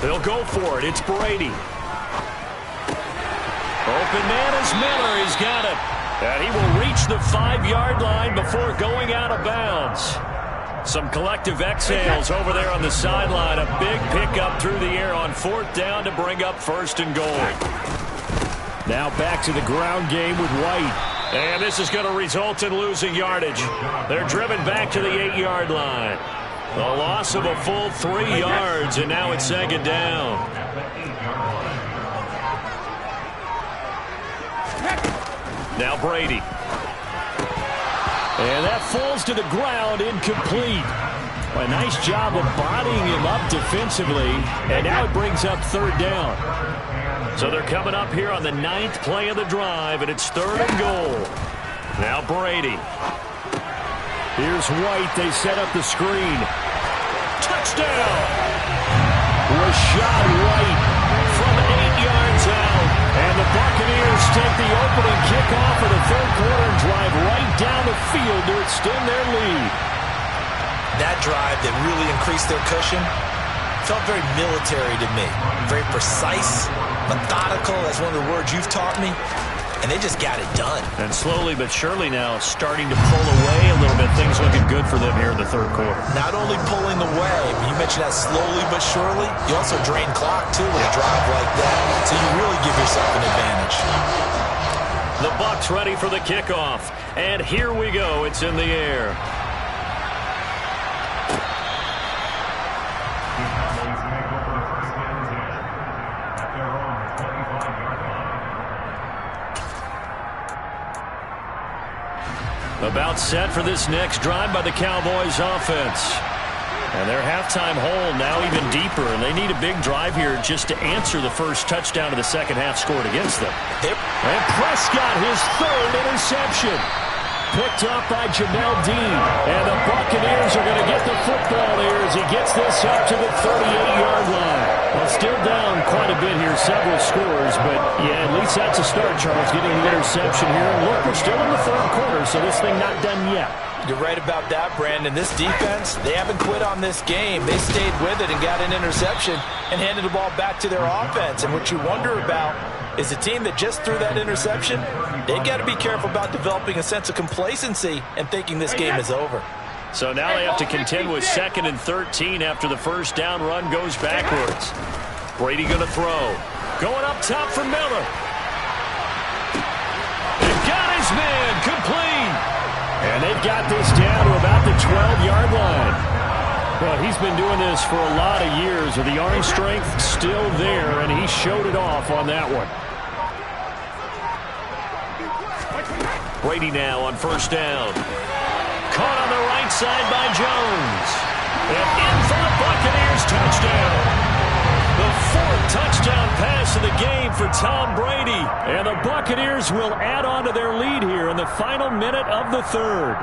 They'll go for it. It's Brady. Open man is Miller. He's got it. And he will reach the 5-yard line before going out of bounds. Some collective exhales over there on the sideline. A big pickup through the air on fourth down to bring up first and goal. Now back to the ground game with White. And this is going to result in losing yardage. They're driven back to the 8-yard line. The loss of a full 3 yards, and now it's second down. Now Brady. And that falls to the ground, incomplete. A nice job of bodying him up defensively, and now it brings up third down. So they're coming up here on the 9th play of the drive, and it's third and goal. Now Brady. Here's White. They set up the screen. Touchdown! Rachaad White From 8 yards out. And the Buccaneers take the opening kickoff of the third quarter and drive right down the field to extend their lead. That drive that really increased their cushion felt very military to me. Very precise, methodical. That's one of the words you've taught me. And they just got it done. And slowly but surely now starting to pull away a little bit. Things looking good for them here in the third quarter. Not only pulling away, but you mentioned that slowly but surely. You also drain clock, too, with a drive like that. So you really give yourself an advantage. The Bucs ready for the kickoff. And here we go. It's in the air. About set for this next drive by the Cowboys offense. And their halftime hole now even deeper, and they need a big drive here just to answer the first touchdown of the second half scored against them. And Prescott, his third interception. Picked up by Jamel Dean. And the Buccaneers are going to get the football here as he gets this up to the 38-yard line. Well, still down quite a bit here, several scores, but yeah, at least that's a start, Charles, getting the interception here. And look, we're still in the third quarter, so this thing not done yet. You're right about that, Brandon. This defense, they haven't quit on this game. They stayed with it and got an interception and handed the ball back to their offense. And what you wonder about is a team that just threw that interception, they've got to be careful about developing a sense of complacency and thinking this game is over. So now they have to contend with 2nd and 13 after the first down run goes backwards. Brady going to throw. Going up top for Miller. He got his man complete. And they've got this down to about the 12-yard line. Well, he's been doing this for a lot of years with the arm strength still there, and he showed it off on that one. Brady now on first down. Caught on the right side by Jones. And in for the Buccaneers, touchdown. The 4th touchdown pass of the game for Tom Brady. And the Buccaneers will add on to their lead here in the final minute of the third.